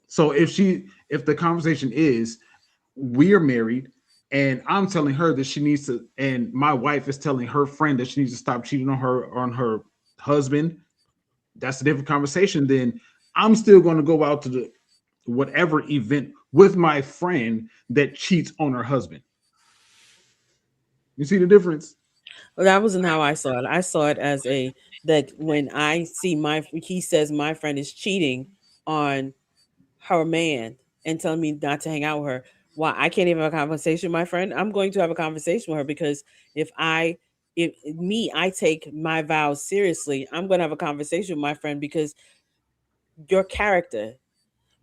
Speaker 7: So if the conversation is, we are married and I'm telling her that she needs to, and my wife is telling her friend that she needs to stop cheating on her husband, that's a different conversation. Then I'm still going to go out to the whatever event with my friend that cheats on her husband. You see the difference?
Speaker 8: Well, that wasn't how I saw it. I saw it as that when I see he says my friend is cheating on her man and telling me not to hang out with her. Why I can't even have a conversation with my friend? I'm going to have a conversation with her because if I take my vows seriously, I'm going to have a conversation with my friend because your character.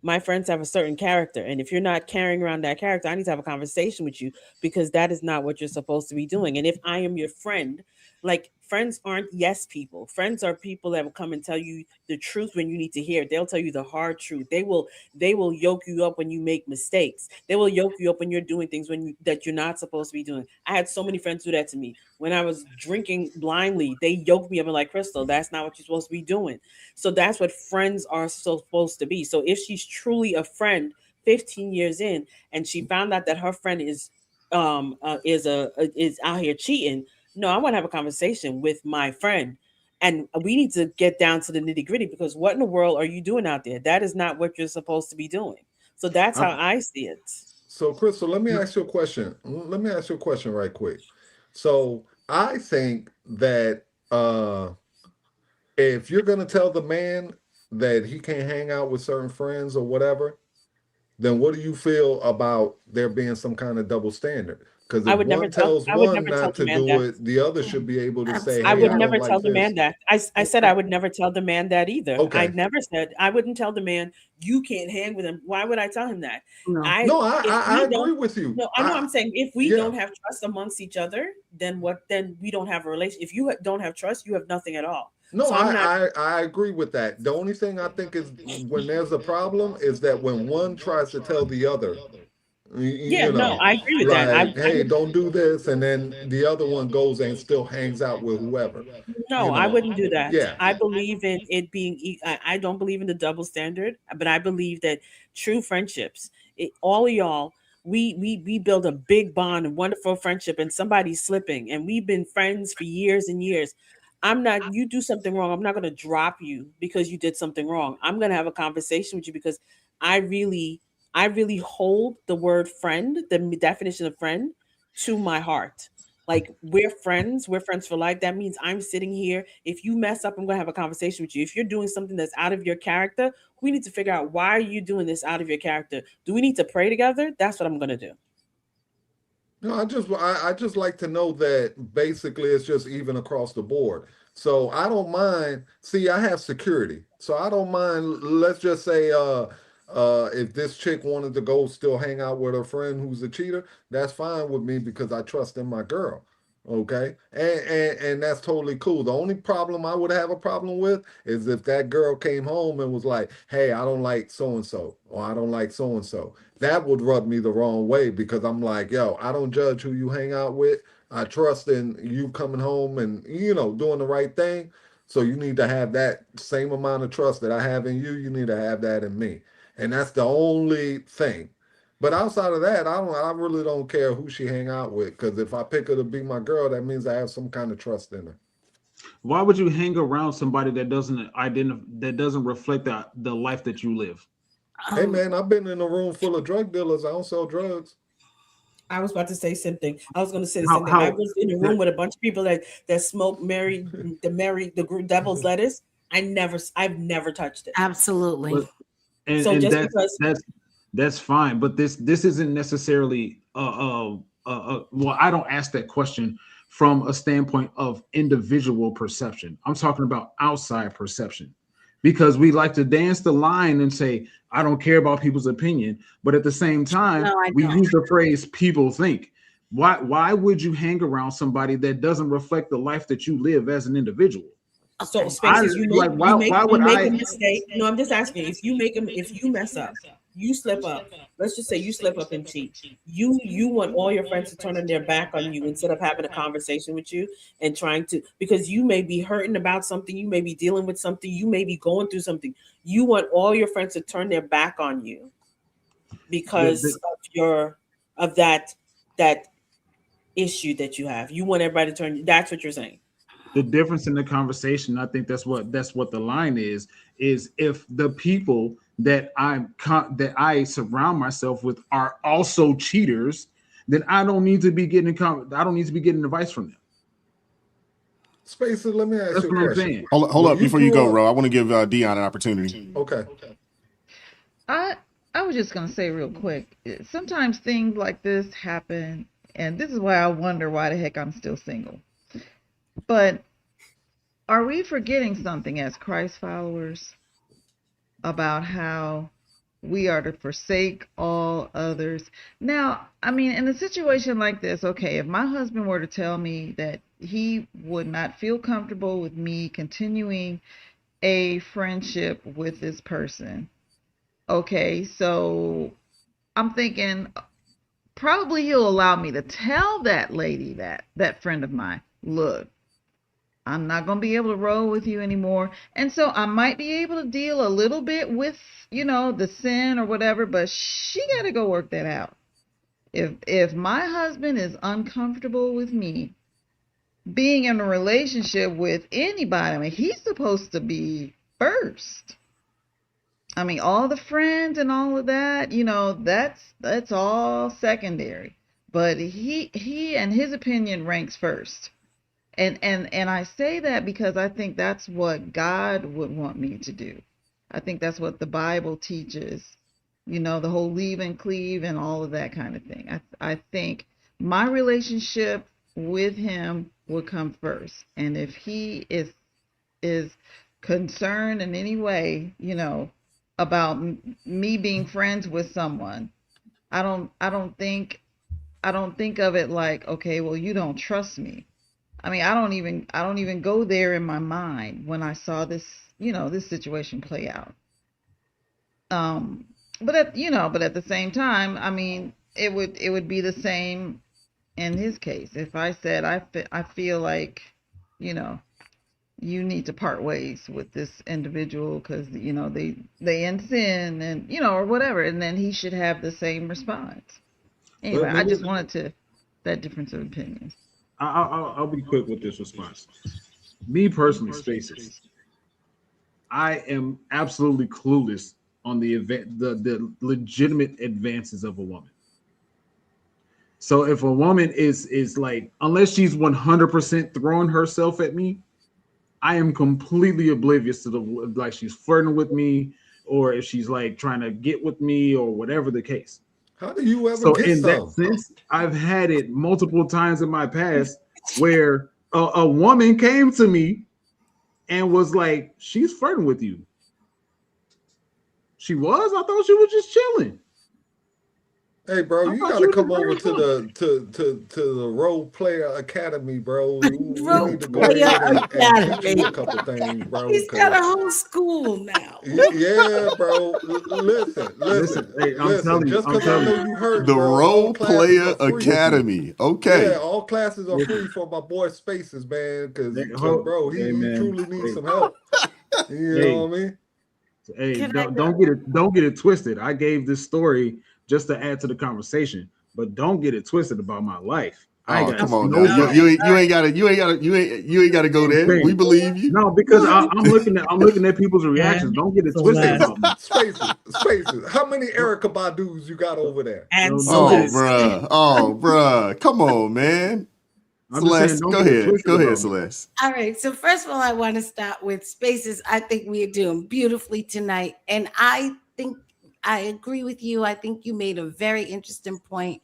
Speaker 8: My friends have a certain character, and if you're not carrying around that character, I need to have a conversation with you because that is not what you're supposed to be doing. And if I am your friend, like friends aren't yes people. Friends are people that will come and tell you the truth when you need to hear it. They'll tell you the hard truth. They will yoke you up when you make mistakes. They will yoke you up when you're doing things that you're not supposed to be doing. I had so many friends do that to me. When I was drinking blindly, they yoked me up and like, Crystal, that's not what you're supposed to be doing. So that's what friends are supposed to be. So if she's truly a friend 15 years in and she found out that her friend is out here cheating, no, I want to have a conversation with my friend and we need to get down to the nitty gritty because what in the world are you doing out there? That is not what you're supposed to be doing. So that's how I see it.
Speaker 5: So, Crystal, let me ask you a question. Let me ask you a question right quick. So, I think that if you're going to tell the man that he can't hang out with certain friends or whatever, then what do you feel about there being some kind of double standard? Because if one tells one not to do it, the other should be able to say, hey,
Speaker 8: I would never tell the man that. I said I would never tell the man that either.
Speaker 5: Okay.
Speaker 8: I never said I wouldn't tell the man you can't hang with him. Why would I tell him that?
Speaker 5: I agree with you.
Speaker 8: No, I know. I'm saying if we don't have trust amongst each other, then what? Then we don't have a relationship. If you don't have trust, you have nothing at all.
Speaker 5: No,
Speaker 8: so
Speaker 5: I agree with that. The only thing I think is when there's a problem is that when one tries to tell the other,
Speaker 8: I agree with
Speaker 5: like,
Speaker 8: that.
Speaker 5: Hey, don't do this, and then the other one goes and still hangs out with whoever.
Speaker 8: No, I wouldn't do that.
Speaker 5: Yeah.
Speaker 8: I believe in it being. I don't believe in the double standard, but I believe that true friendships, all of y'all, we build a big bond, a wonderful friendship, and somebody's slipping, and we've been friends for years and years. You do something wrong. I'm not going to drop you because you did something wrong. I'm going to have a conversation with you because I really hold the word friend, the definition of friend, to my heart. Like we're friends for life. That means I'm sitting here. If you mess up, I'm going to have a conversation with you. If you're doing something that's out of your character, we need to figure out why are you doing this out of your character? Do we need to pray together? That's what I'm going to do.
Speaker 5: No, I just like to know that basically it's just even across the board. So I don't mind. See, I have security, so I don't mind. Let's just say, if this chick wanted to go still hang out with her friend who's a cheater, that's fine with me because I trust in my girl. Okay, and that's totally cool. The only problem I would have a problem with is if that girl came home and was like, "Hey, I don't like so and so," or "I don't like so and so." That would rub me the wrong way because I'm like, "Yo, I don't judge who you hang out with. I trust in you coming home and doing the right thing. So you need to have that same amount of trust that I have in you. You need to have that in me, and that's the only thing. But outside of that, I really don't care who she hang out with because if I pick her to be my girl, that means I have some kind of trust in her.
Speaker 7: Why would you hang around somebody that doesn't reflect the life that you live?
Speaker 5: Hey man, I've been in a room full of drug dealers. I don't sell drugs.
Speaker 12: I was about to say something. I was going to say the
Speaker 7: How
Speaker 12: same thing. I
Speaker 7: how
Speaker 12: was in a room with a bunch of people that smoke the devil's lettuce. I've never touched it.
Speaker 4: Absolutely.
Speaker 7: but, and
Speaker 12: So
Speaker 7: and
Speaker 12: just because
Speaker 7: that's fine, but this isn't necessarily well, I don't ask that question from a standpoint of individual perception. I'm talking about outside perception. Because we like to dance the line and say, I don't care about people's opinion, but at the same time,
Speaker 4: No, I
Speaker 7: we
Speaker 4: don't.
Speaker 7: use the phrase people think. Why would you hang around somebody that doesn't reflect the life that you live as an individual?
Speaker 12: so
Speaker 7: I
Speaker 12: spaces
Speaker 7: like why
Speaker 12: you
Speaker 7: would
Speaker 12: make
Speaker 7: I
Speaker 12: a mistake. No, I'm just asking if you mess up, you slip up. Let's just say you slip up and cheat. You want all your friends to turn on their back on you instead of having a conversation with you and trying to because you may be hurting about something, you may be dealing with something, you may be going through something. You want all your friends to turn their back on you because of that issue that you have. You want everybody to turn. That's what you're saying.
Speaker 7: the difference in the conversation, I think that's what the line is if the people that I surround myself with are also cheaters, then I don't need to be getting advice from them.
Speaker 5: Spacer, let me ask
Speaker 7: That's
Speaker 5: you a
Speaker 7: what I'm
Speaker 5: question.
Speaker 7: saying.
Speaker 3: Hold
Speaker 5: When
Speaker 3: up before you
Speaker 5: grew
Speaker 3: go,
Speaker 5: up-
Speaker 3: Ro. I want to give Dion an opportunity.
Speaker 5: Okay.
Speaker 16: I was just gonna say real quick. Sometimes things like this happen, and this is why I wonder why the heck I'm still single. But are we forgetting something as Christ followers about how we are to forsake all others? Now, I mean, in a situation like this, okay, if my husband were to tell me that he would not feel comfortable with me continuing a friendship with this person, okay, so I'm thinking probably he'll allow me to tell that lady, that friend of mine, look, I'm not going to be able to roll with you anymore. And so I might be able to deal a little bit with, the sin or whatever, but she got to go work that out. If my husband is uncomfortable with me being in a relationship with anybody, I mean, he's supposed to be first. I mean, all the friends and all of that, that's all secondary. But he and his opinion ranks first. And I say that because I think that's what God would want me to do. I think that's what the Bible teaches. The whole leave and cleave and all of that kind of thing. I think my relationship with him would come first. And if he is concerned in any way, about me being friends with someone, I don't think of it like, okay, well, you don't trust me. I mean, I don't even go there in my mind when I saw this situation play out. Um, but at the same time, I mean, it would be the same in his case. If I said I feel like, you know, you need to part ways with this individual because they in sin and or whatever, and then he should have the same response. Anyway, I just wanted to that difference of opinion.
Speaker 7: I'll be quick with this response. Me personally, Spaces, I am absolutely clueless on the legitimate advances of a woman. So if a woman is like, unless she's 100% throwing herself at me, I am completely oblivious to like she's flirting with me, or if she's like trying to get with me, or whatever the case.
Speaker 5: How do you ever
Speaker 7: So
Speaker 5: get
Speaker 7: in that
Speaker 5: some?
Speaker 7: sense, I've had it multiple times in my past where a woman came to me and was like, she's flirting with you. She was? I thought she was just chilling.
Speaker 5: Hey, bro,
Speaker 7: I
Speaker 5: you
Speaker 7: thought
Speaker 5: gotta
Speaker 7: you was
Speaker 5: come
Speaker 7: a
Speaker 5: over
Speaker 7: virgin.
Speaker 5: to the Role Player Academy, bro. We
Speaker 4: Role
Speaker 5: need to go
Speaker 4: Player
Speaker 5: ahead and teach you
Speaker 4: Academy.
Speaker 5: a couple things, bro.
Speaker 4: He's got a
Speaker 5: Cause
Speaker 4: whole school now.
Speaker 5: yeah, bro.
Speaker 7: Listen, hey, I'm telling you,
Speaker 5: Just
Speaker 7: I'm
Speaker 5: cause I
Speaker 7: telling
Speaker 5: know
Speaker 7: you.
Speaker 5: you hurt,
Speaker 3: The
Speaker 5: bro. All
Speaker 3: Role
Speaker 5: classes
Speaker 3: Player
Speaker 5: are free.
Speaker 7: Listen,
Speaker 3: Academy.
Speaker 5: Yeah,
Speaker 3: Okay.
Speaker 5: all classes are free
Speaker 7: listen.
Speaker 5: for my boy Spaces, man.
Speaker 7: Hey,
Speaker 5: Cause bro,
Speaker 7: hey
Speaker 5: he
Speaker 7: man.
Speaker 5: truly needs
Speaker 7: Hey,
Speaker 5: some help. You know
Speaker 7: hey,
Speaker 5: what I mean?
Speaker 7: hey,
Speaker 4: Can I go?
Speaker 7: don't get it twisted. I gave this story just to add to the conversation, but don't get it twisted about my life. I ain't
Speaker 3: Oh,
Speaker 7: got
Speaker 3: come on now.
Speaker 7: no problem.
Speaker 3: You ain't gotta go
Speaker 7: I'm
Speaker 3: there. We
Speaker 7: saying
Speaker 3: believe you.
Speaker 7: no because I'm looking at people's reactions.
Speaker 12: And
Speaker 7: Don't get it twisted
Speaker 12: Celeste.
Speaker 7: about me.
Speaker 5: Spaces. How many Erica Badu's you got over there?
Speaker 12: And
Speaker 7: Don't get
Speaker 3: Oh,
Speaker 7: it.
Speaker 12: Celeste.
Speaker 3: bruh. Oh, bruh. Come on, man.
Speaker 7: I'm just saying,
Speaker 3: Celeste,
Speaker 7: don't
Speaker 3: go
Speaker 7: get it
Speaker 3: ahead.
Speaker 7: twisted
Speaker 3: Go ahead,
Speaker 7: about me.
Speaker 3: Celeste.
Speaker 4: All right. So first of all, I want to start with Spaces. I think we are doing beautifully tonight. And I think I agree with you. I think you made a very interesting point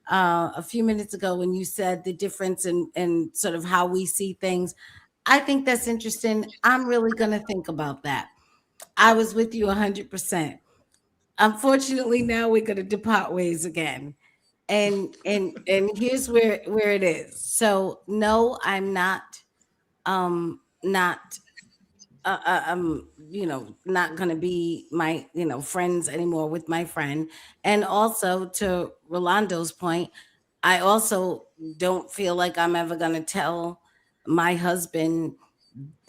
Speaker 4: a few minutes ago when you said the difference in sort of how we see things. I think that's interesting. I'm really going to think about that. I was with you 100%. Unfortunately, now we're going to depart ways again. And here's where it is. So no, I'm not not going to be my friends anymore with my friend. And also to Rolando's point, I also don't feel like I'm ever going to tell my husband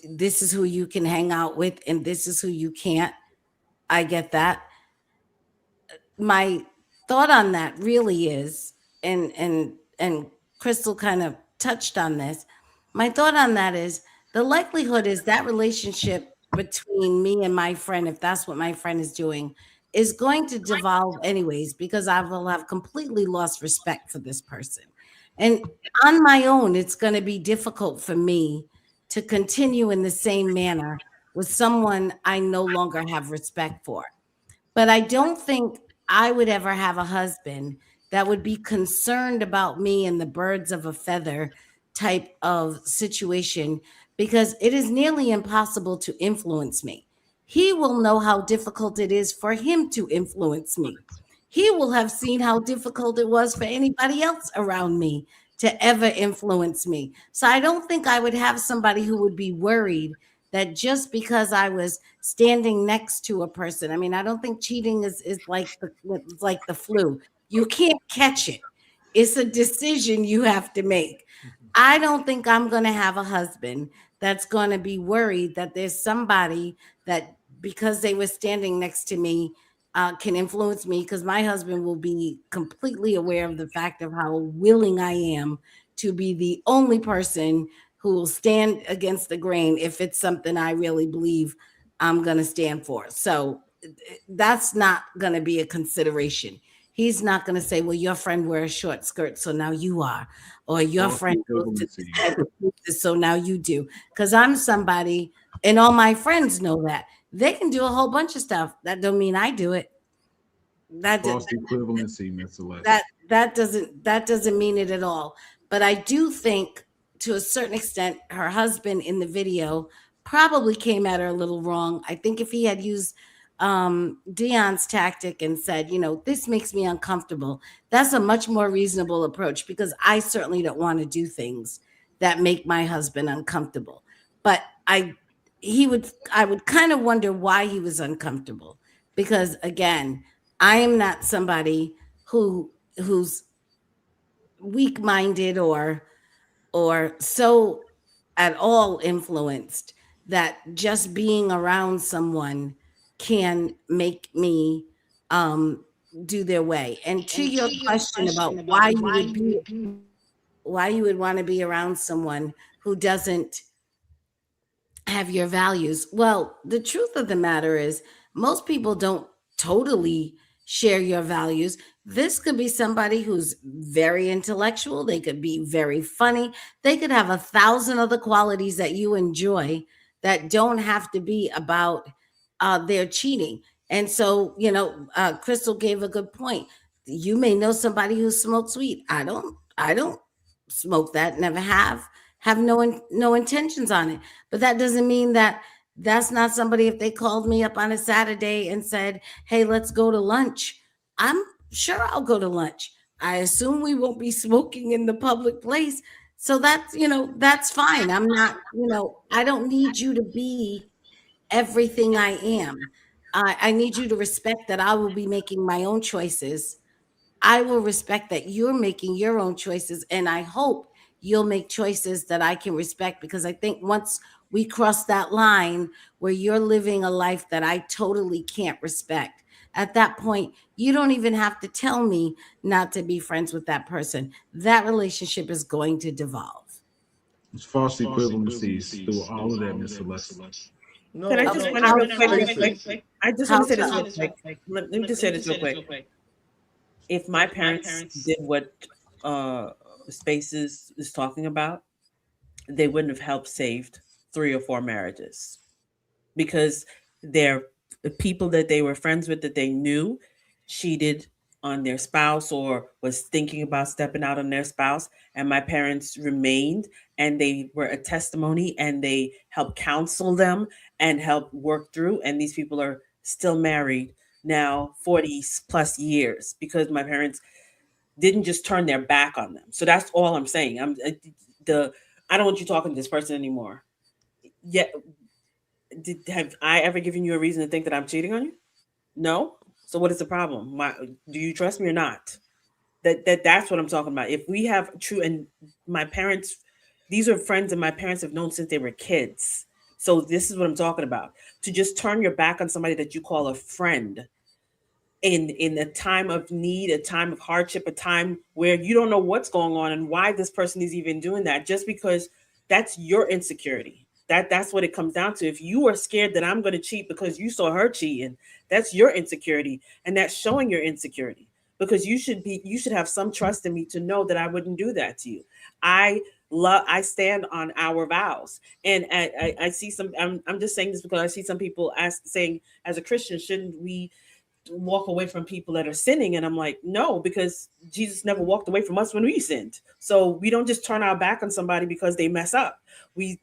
Speaker 4: this is who you can hang out with and this is who you can't. I get that. My thought on that really is, and Crystal kind of touched on this. My thought on that is the likelihood is that relationship between me and my friend, if that's what my friend is doing, is going to devolve anyways because I will have completely lost respect for this person. And on my own, it's going to be difficult for me to continue in the same manner with someone I no longer have respect for. But I don't think I would ever have a husband that would be concerned about me and the birds of a feather type of situation because it is nearly impossible to influence me. He will know how difficult it is for him to influence me. He will have seen how difficult it was for anybody else around me to ever influence me. So I don't think I would have somebody who would be worried that just because I was standing next to a person, I mean, I don't think cheating is like the flu. You can't catch it. It's a decision you have to make. I don't think I'm going to have a husband that's going to be worried that there's somebody that because they were standing next to me can influence me because my husband will be completely aware of the fact of how willing I am to be the only person who will stand against the grain if it's something I really believe I'm going to stand for. So that's not going to be a consideration. He's not going to say, well, your friend wears short skirts, so now you are. Or your
Speaker 7: False
Speaker 4: friend goes to
Speaker 7: equivalency.
Speaker 4: this type of places, so now you do. Because I'm somebody, and all my friends know that. They can do a whole bunch of stuff. That don't mean I do it. That
Speaker 7: False equivalency, Miss Celeste.
Speaker 4: that doesn't mean it at all. But I do think to a certain extent her husband in the video probably came at her a little wrong. I think if he had used Dion's tactic and said, this makes me uncomfortable, that's a much more reasonable approach because I certainly don't want to do things that make my husband uncomfortable. But I would kind of wonder why he was uncomfortable because again, I am not somebody who's weak-minded or so at all influenced that just being around someone can make me do their way. And to your question about why you would want to be around someone who doesn't have your values. Well, the truth of the matter is, most people don't totally share your values. This could be somebody who's very intellectual. They could be very funny. They could have 1,000 other qualities that you enjoy that don't have to be about their cheating. And so, Crystal gave a good point. You may know somebody who smokes weed. I don't smoke that, never have no intentions on it. But that doesn't mean that that's not somebody. If they called me up on a Saturday and said, hey, let's go to lunch, sure, I'll go to lunch. I assume we won't be smoking in the public place. So that's, that's fine. I'm not, I don't need you to be everything I am. I need you to respect that I will be making my own choices. I will respect that you're making your own choices. And I hope you'll make choices that I can respect, because I think once we cross that line where you're living a life that I totally can't respect, at that point, you don't even have to tell me not to be friends with that person. That relationship is going to devolve.
Speaker 7: It's false equivalencies through all of that, Miss Celeste.
Speaker 5: No,
Speaker 12: Can I
Speaker 5: no,
Speaker 12: just point
Speaker 5: let's
Speaker 12: out real quick,
Speaker 5: face
Speaker 12: real
Speaker 5: it.
Speaker 12: quick? I just want to say this real quick. Let me just say this real quick. If my parents did what Spaces is talking about, they wouldn't have helped saved 3 or 4 marriages, because they're the people that they were friends with that they knew cheated on their spouse or was thinking about stepping out on their spouse, and my parents remained, and they were a testimony, and they helped counsel them and help work through, and these people are still married now 40 plus years, because my parents didn't just turn their back on them. So that's all I'm saying. I don't want you talking to this person anymore. Yet, have I ever given you a reason to think that I'm cheating on you? No. So what is the problem? Do you trust me or not? That's what I'm talking about. If we have true, and my parents, these are friends that my parents have known since they were kids. So this is what I'm talking about. To just turn your back on somebody that you call a friend in a time of need, a time of hardship, a time where you don't know what's going on and why this person is even doing that, just because that's your insecurity. That's what it comes down to. If you are scared that I'm going to cheat because you saw her cheating, that's your insecurity, and that's showing your insecurity, because you should have some trust in me to know that I wouldn't do that to you. I stand on our vows, and I see some. I'm just saying this because I see some people saying, as a Christian, shouldn't we walk away from people that are sinning? And I'm like, no, because Jesus never walked away from us when we sinned. So we don't just turn our back on somebody because they mess up. We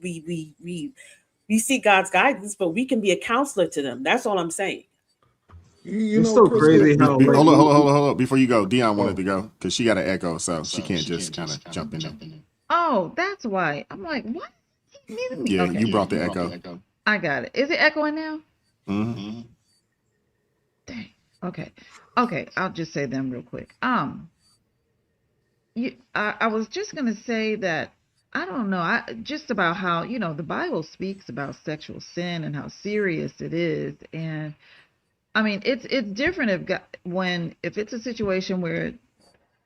Speaker 12: seek God's guidance, but we can be a counselor to them. That's all I'm saying.
Speaker 7: It's so crazy how like
Speaker 3: hold on. Before you go, Dion wanted to go because she got an echo, so she can't just kind of jump in there.
Speaker 16: Oh, that's why. I'm like, what?
Speaker 3: Yeah,
Speaker 16: Okay.
Speaker 3: you brought the echo.
Speaker 16: I got it. Is it echoing now?
Speaker 3: Mm-hmm.
Speaker 16: Dang. Okay. I'll just say them real quick. I was just gonna say that I don't know. Just about how the Bible speaks about sexual sin and how serious it is, and I mean it's different if it's a situation where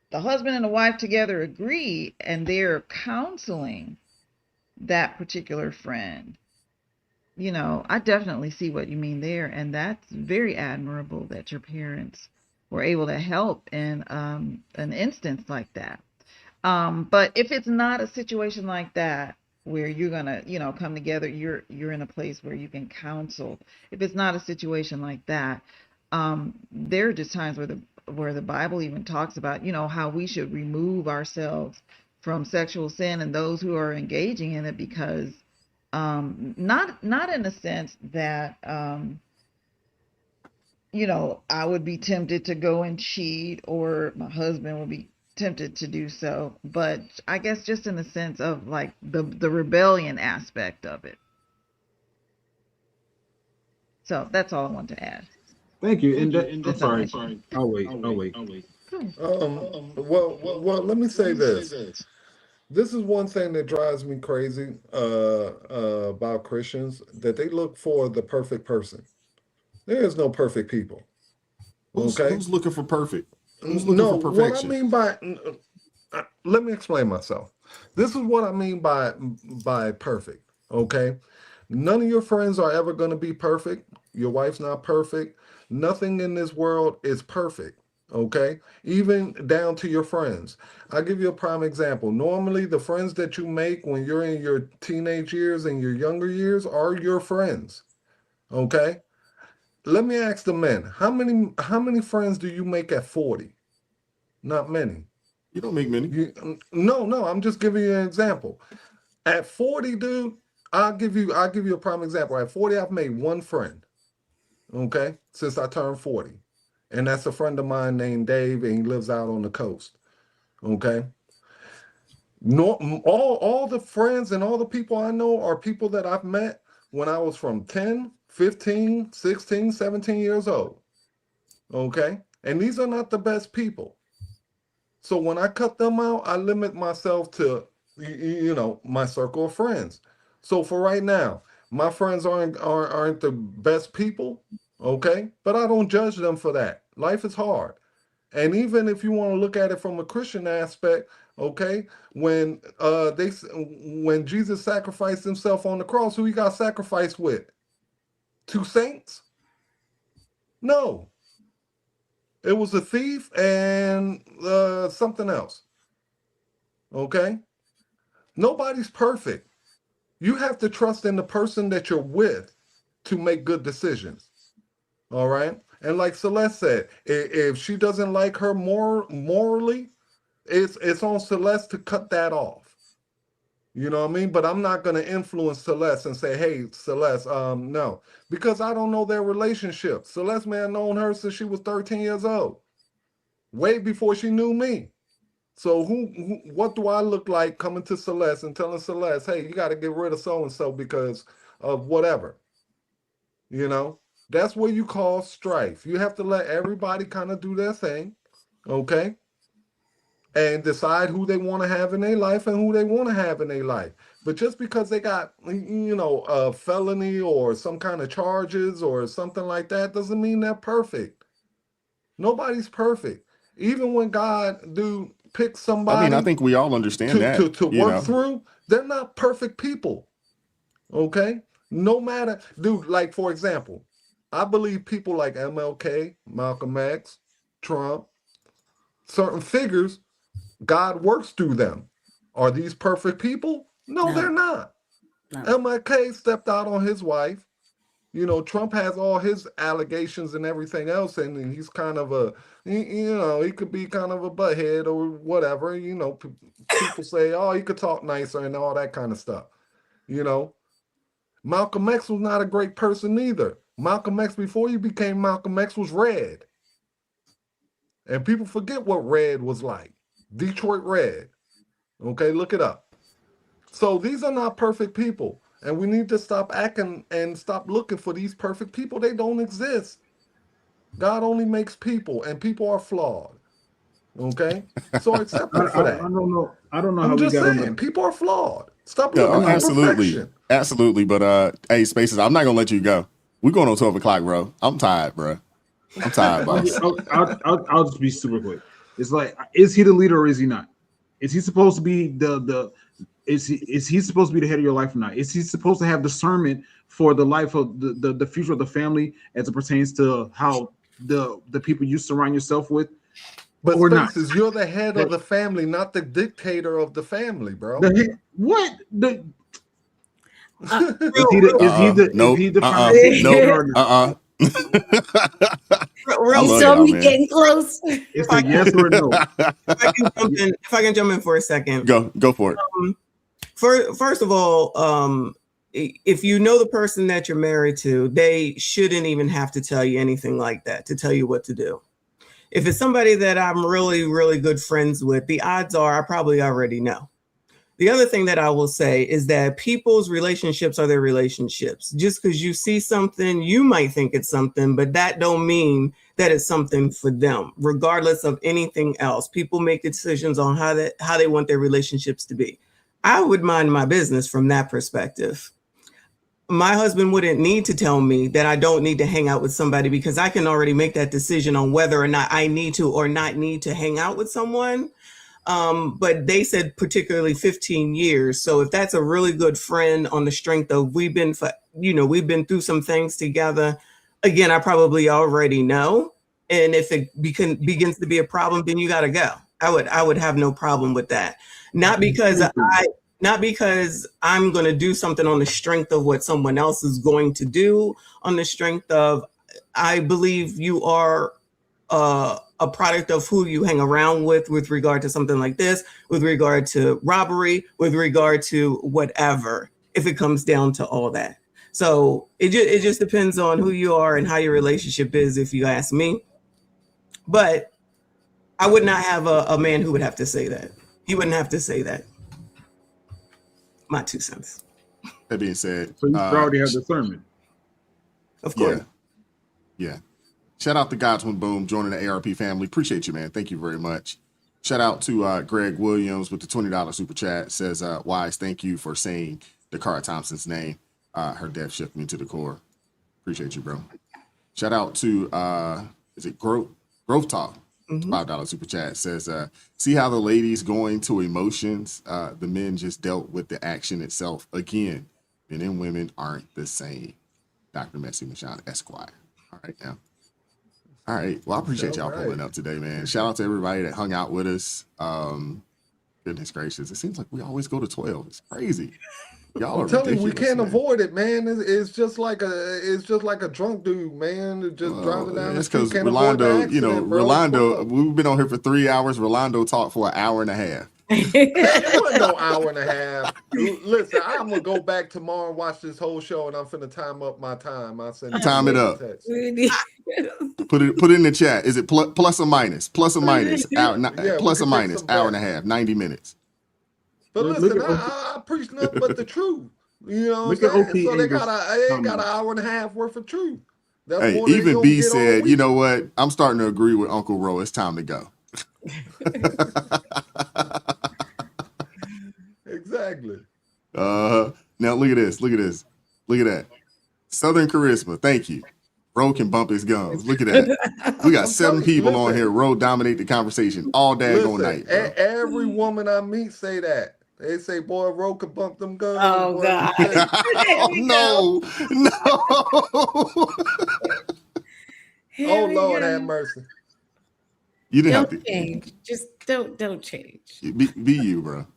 Speaker 16: the husband and the wife together agree and they're counseling that particular friend. I definitely see what you mean there, and that's very admirable that your parents were able to help in an instance like that. But if it's not a situation like that where you're gonna, come together, you're in a place where you can counsel. If it's not a situation like that, there are just times where the Bible even talks about, how we should remove ourselves from sexual sin and those who are engaging in it, because not in a sense that I would be tempted to go and cheat, or my husband would be tempted to do so, but I guess just in the sense of like the rebellion aspect of it. So that's all I want to add.
Speaker 7: Thank you. And I'm sorry. I'll wait.
Speaker 5: Well, let me say this. This is one thing that drives me crazy about Christians, that they look for the perfect person. There is no perfect people. Okay?
Speaker 3: Who's looking for perfect? Who's looking for perfection?
Speaker 5: What I mean by, let me explain myself. This is what I mean by perfect. Okay? None of your friends are ever going to be perfect. Your wife's not perfect. Nothing in this world is perfect. Okay, even down to your friends. I'll give you a prime example. Normally, the friends that you make when you're in your teenage years and your younger years are your friends. Okay, let me ask the men: how many friends do you make at 40? Not many.
Speaker 3: You don't make many.
Speaker 5: No. I'm just giving you an example. At 40, dude, I'll give you a prime example. At 40, I've made one friend. Okay, since I turned 40. And that's a friend of mine named Dave, and he lives out on the coast. Okay. No, all the friends and all the people I know are people that I've met when I was from 10, 15, 16, 17 years old. Okay. And these are not the best people. So when I cut them out, I limit myself to, my circle of friends. So for right now, my friends aren't the best people, okay? But I don't judge them for that. Life is hard. And even if you want to look at it from a Christian aspect, okay, when Jesus sacrificed himself on the cross, who he got sacrificed with? 2 saints? No. It was a thief and something else. Okay? Nobody's perfect. You have to trust in the person that you're with to make good decisions. All right? And like Celeste said, if she doesn't like her morally, it's on Celeste to cut that off. You know what I mean? But I'm not going to influence Celeste and say, hey, Celeste, no. Because I don't know their relationship. Celeste may have known her since she was 13 years old. Way before she knew me. So what do I look like coming to Celeste and telling Celeste, hey, you got to get rid of so-and-so because of whatever? You know, that's what you call strife. You have to let everybody kind of do their thing, okay? And decide who they want to have in their life and who they want to have in their life. But just because they got, a felony or some kind of charges or something like that doesn't mean they're perfect. Nobody's perfect. Even when God pick somebody.
Speaker 3: I mean, I think we all understand that.
Speaker 5: To work through, they're not perfect people. Okay? No matter, dude, like for example, I believe people like MLK, Malcolm X, Trump, certain figures, God works through them. Are these perfect people? No, they're not. No. MLK stepped out on his wife. Trump has all his allegations and everything else, and he's kind of he could be kind of a butthead or whatever. People say, oh, he could talk nicer and all that kind of stuff. Malcolm X was not a great person either. Malcolm X, before he became Malcolm X, was red. And people forget what red was like. Detroit Red. Okay, look it up. So these are not perfect people. And we need to stop acting and stop looking for these perfect people. They don't exist. God only makes people, and people are flawed. Okay? So accept it for that.
Speaker 7: I don't know
Speaker 5: I'm
Speaker 7: how
Speaker 5: just
Speaker 7: we got
Speaker 5: saying,
Speaker 7: on
Speaker 5: people are flawed. Stop looking for
Speaker 3: absolutely.
Speaker 5: perfection.
Speaker 3: Absolutely. But hey, Spaces, I'm not gonna let you go. We're going on 12 o'clock, bro. I'm tired, bro. I'm tired, boss.
Speaker 7: I'll just be super quick. It's like, is he the leader or is he not? Is he supposed to be is he supposed to be the head of your life or not? Is he supposed to have discernment for the life of the future of the family as it pertains to how the people you surround yourself with?
Speaker 5: But
Speaker 7: or
Speaker 5: Spaces,
Speaker 7: not?
Speaker 5: you're the head of the family, not the dictator of the family, bro.
Speaker 7: What?
Speaker 5: Nope.
Speaker 4: You saw me getting close.
Speaker 7: It's a yes or a no.
Speaker 6: If I can jump in for a second.
Speaker 3: Go for it.
Speaker 6: First of all, if you know the person that you're married to, they shouldn't even have to tell you anything like that, to tell you what to do. If it's somebody that I'm really, really good friends with, the odds are I probably already know. The other thing that I will say is that people's relationships are their relationships. Just because you see something, you might think it's something, but that don't mean that it's something for them, regardless of anything else. People make decisions on how they want their relationships to be. I would mind my business from that perspective. My husband wouldn't need to tell me that I don't need to hang out with somebody because I can already make that decision on whether or not I need to or not need to hang out with someone. But they said particularly 15 years. So if that's a really good friend on the strength of we've been through some things together, again, I probably already know. And if it begins to be a problem, then you got to go. I would have no problem with that. Not because I'm going to do something on the strength of what someone else is going to do, on the strength of I believe you are a product of who you hang around with regard to something like this, with regard to robbery, with regard to whatever, if it comes down to all that. So it just depends on who you are and how your relationship is, if you ask me. But I would not have a man who would have to say that. He wouldn't have to say that. My 2 cents.
Speaker 3: That being said,
Speaker 7: so you should already have discernment.
Speaker 6: Of course.
Speaker 3: Yeah. Shout out to Godswin Boom joining the ARP family. Appreciate you, man. Thank you very much. Shout out to Greg Williams with the $20 super chat. Says, Wise, thank you for saying Dakara Thompson's name. Her death shook me to the core. Appreciate you, bro. Shout out to is it Grove Talk? $5 super chat says, see how the ladies going to emotions? The men just dealt with the action itself. Again, men and women aren't the same. Dr. Messi Michon Esquire. All right, now. All right. Well, I appreciate y'all pulling up today, man. Shout out to everybody that hung out with us. Goodness gracious. It seems like we always go to 12. It's crazy. Y'all are
Speaker 5: telling you, we can't
Speaker 3: man.
Speaker 5: avoid it, man. It's just like a drunk dude, man. Just driving down the
Speaker 3: It's
Speaker 5: street.
Speaker 3: because
Speaker 5: Can't avoid the
Speaker 3: Rolando,
Speaker 5: accident, bro.
Speaker 3: Rolando, we've been on here for 3 hours. Rolando talked for an hour and a half.
Speaker 5: It wasn't no hour and a half. Listen, I'm gonna go back tomorrow and watch this whole show, and I'm finna time up my time. I'll send
Speaker 3: Time it up. Put it in the chat. Is it plus or minus? Plus or minus? Plus or minus? Hour and a half, 90 minutes.
Speaker 5: But listen, I preach nothing but the truth. You know what I'm saying? So they got an hour and a half worth of truth. That's
Speaker 3: Hey,
Speaker 5: more than
Speaker 3: even
Speaker 5: you
Speaker 3: B
Speaker 5: gonna get all
Speaker 3: said,
Speaker 5: week.
Speaker 3: you know what? I'm starting to agree with Uncle Ro. It's time to go.
Speaker 5: Exactly.
Speaker 3: Now look at this. Look at this. Look at that. Southern charisma. Thank you. Ro can bump his gums. Look at that. We got 7 people on here. Ro dominate the conversation all daggone night. Bro.
Speaker 5: Every woman I meet say that. They say, boy, Ro can bump them guns.
Speaker 4: Oh,
Speaker 5: boy.
Speaker 4: God.
Speaker 3: Oh, no.
Speaker 5: Oh, Lord, have mercy.
Speaker 3: You didn't have
Speaker 4: Don't
Speaker 3: to
Speaker 4: change. Just don't change.
Speaker 3: be you, bro.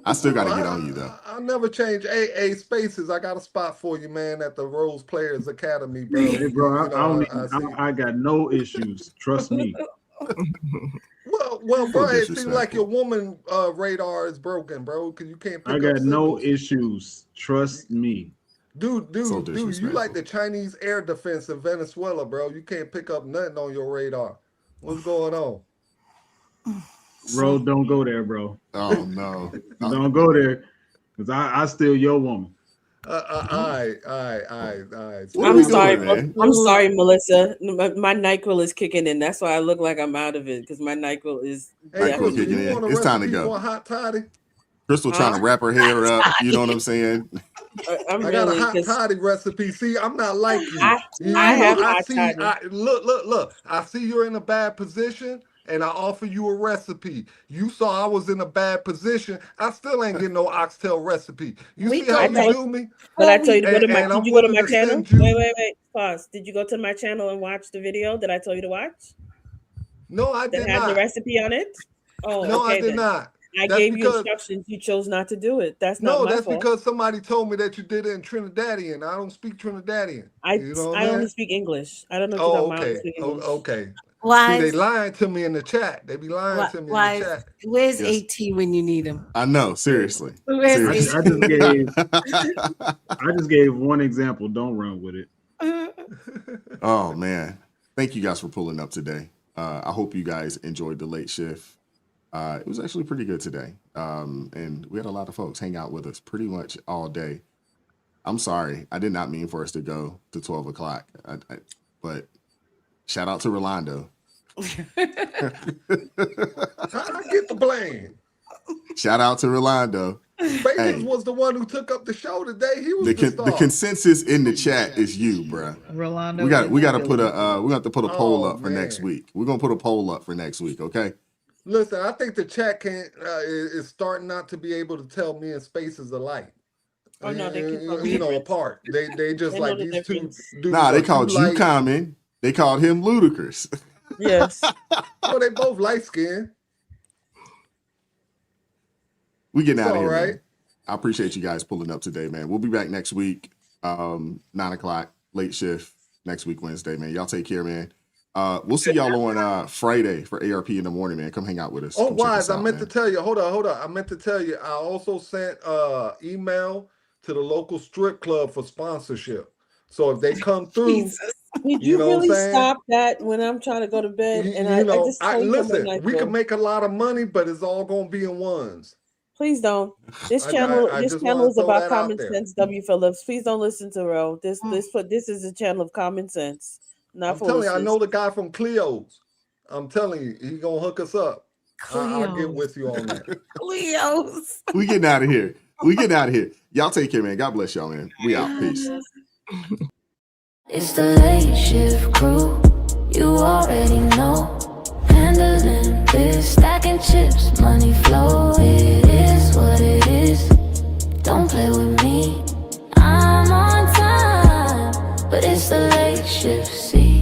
Speaker 3: I still got to get on you though.
Speaker 5: I'll never change. Hey, Spaces, I got a spot for you, man, at the Rose Players Academy, bro.
Speaker 7: Hey, bro,
Speaker 5: You know,
Speaker 7: I got no issues. Trust me.
Speaker 5: Well, bro, it seems like your woman radar is broken, bro, because you can't pick
Speaker 7: I
Speaker 5: up
Speaker 7: got no
Speaker 5: signals.
Speaker 7: issues. Trust me.
Speaker 5: Dude, you like the Chinese air defense in Venezuela, bro. You can't pick up nothing on your radar. What's going on?
Speaker 7: Bro, don't go there, bro.
Speaker 3: Oh, no.
Speaker 7: Don't go there, because I steal your woman.
Speaker 5: All right.
Speaker 8: I'm sorry, Melissa. My NyQuil is kicking in. That's why I look like I'm out of it, because my NyQuil is.
Speaker 5: Hey, Crystal, you want a
Speaker 3: It's time to
Speaker 5: recipe
Speaker 3: go.
Speaker 5: for a hot toddy?
Speaker 3: Crystal trying to wrap her hair up. You know what I'm saying?
Speaker 5: I got a hot toddy recipe. See, I'm not like you. Look. I see you're in a bad position, and I offer you a recipe. You saw I was in a bad position. I still ain't getting no oxtail recipe. You see how you do me?
Speaker 12: But I tell you to go to my.
Speaker 5: And
Speaker 12: Did
Speaker 5: I'm
Speaker 12: you go to
Speaker 5: willing
Speaker 12: my
Speaker 5: to
Speaker 12: channel?
Speaker 5: send you-
Speaker 12: Wait. Pause. Did you go to my channel and watch the video that I told you to watch?
Speaker 5: No, I did
Speaker 12: that had
Speaker 5: not.
Speaker 12: the recipe on it? Oh,
Speaker 5: No,
Speaker 12: okay,
Speaker 5: I did
Speaker 12: then.
Speaker 5: not.
Speaker 12: I
Speaker 5: That's
Speaker 12: gave you
Speaker 5: because-
Speaker 12: instructions. You chose not to do it. That's not
Speaker 5: No,
Speaker 12: my
Speaker 5: that's
Speaker 12: fault.
Speaker 5: because somebody told me that you did it in Trinidadian. I don't speak Trinidadian.
Speaker 12: I
Speaker 5: You know what
Speaker 12: I
Speaker 5: I'm
Speaker 12: only
Speaker 5: saying?
Speaker 12: speak English. I don't know if you're
Speaker 5: Oh,
Speaker 12: talking about I
Speaker 5: okay.
Speaker 12: only speak English.
Speaker 5: Okay.
Speaker 4: Wise.
Speaker 5: See, they lying to me in the chat. They be lying to me in
Speaker 4: Wise.
Speaker 5: the chat.
Speaker 4: Where's
Speaker 3: Yes.
Speaker 4: AT when you need him?
Speaker 3: I know, seriously.
Speaker 4: Where's
Speaker 3: Seriously.
Speaker 7: I just gave one example. Don't run with it.
Speaker 3: Oh man, thank you guys for pulling up today. I hope you guys enjoyed the late shift. It was actually pretty good today, and we had a lot of folks hang out with us pretty much all day. I'm sorry, I did not mean for us to go to 12 o'clock, but shout out to Rolando.
Speaker 5: I get the blame.
Speaker 3: Shout out to Rolando.
Speaker 5: Spaces was the one who took up the show today. He was
Speaker 3: The
Speaker 5: the star.
Speaker 3: consensus in the chat is you, bruh.
Speaker 16: Rolando.
Speaker 3: We got to
Speaker 16: did
Speaker 3: put
Speaker 16: not
Speaker 3: a we got to put a poll
Speaker 5: Oh,
Speaker 3: up for
Speaker 5: man.
Speaker 3: next week. We're gonna put a poll up for next week, okay?
Speaker 5: Listen, I think the chat is starting not to be able to tell me and Spaces alike.
Speaker 12: Oh, no, they can tell the
Speaker 5: you know,
Speaker 12: difference.
Speaker 5: apart. They just
Speaker 12: They
Speaker 5: like
Speaker 12: know the
Speaker 5: these two
Speaker 12: difference.
Speaker 5: dudes.
Speaker 3: Nah, they
Speaker 5: are
Speaker 3: called
Speaker 5: too
Speaker 3: you
Speaker 5: light.
Speaker 3: common. They called him ludicrous.
Speaker 12: Yes.
Speaker 5: Well, they both light skinned.
Speaker 3: We getting
Speaker 5: It's
Speaker 3: out of
Speaker 5: all
Speaker 3: here,
Speaker 5: right.
Speaker 3: man. I appreciate you guys pulling up today, man. We'll be back next week, 9 o'clock, late shift next week, Wednesday, man. Y'all take care, man. We'll see y'all on Friday for ARP in the morning, man. Come hang out with us.
Speaker 5: Oh,
Speaker 3: Come check us
Speaker 5: Wise, I
Speaker 3: out,
Speaker 5: meant
Speaker 3: man.
Speaker 5: to tell you. Hold on. I meant to tell you. I also sent email to the local strip club for sponsorship. So if they come through,
Speaker 12: Did
Speaker 5: You
Speaker 12: you
Speaker 5: know what I'm
Speaker 12: really
Speaker 5: saying?
Speaker 12: stop that when I'm trying to go to bed? And I just told you one
Speaker 5: listen.
Speaker 12: night
Speaker 5: We
Speaker 12: ago.
Speaker 5: can make a lot of money, but it's all gonna be in ones.
Speaker 12: Please don't. This
Speaker 5: I
Speaker 12: channel
Speaker 5: just want to
Speaker 12: is
Speaker 5: throw
Speaker 12: about
Speaker 5: that out
Speaker 12: common
Speaker 5: there.
Speaker 12: sense. W. Phillips. Please don't listen to Ro. This is a channel of common sense, not
Speaker 5: I'm telling you, I
Speaker 12: foolishness.
Speaker 5: know the guy from Cleo's. I'm telling you, he's gonna hook us up. I'll get with you on that.
Speaker 4: Cleo's.
Speaker 3: We getting out of here. We getting out of here. Y'all take care, man. God bless y'all, man. We out. Peace.
Speaker 1: It's the late shift crew. You already know. Handling this, stacking chips, money flow. It is what it is. Don't play with me. I'm on time, but it's the late shift. See.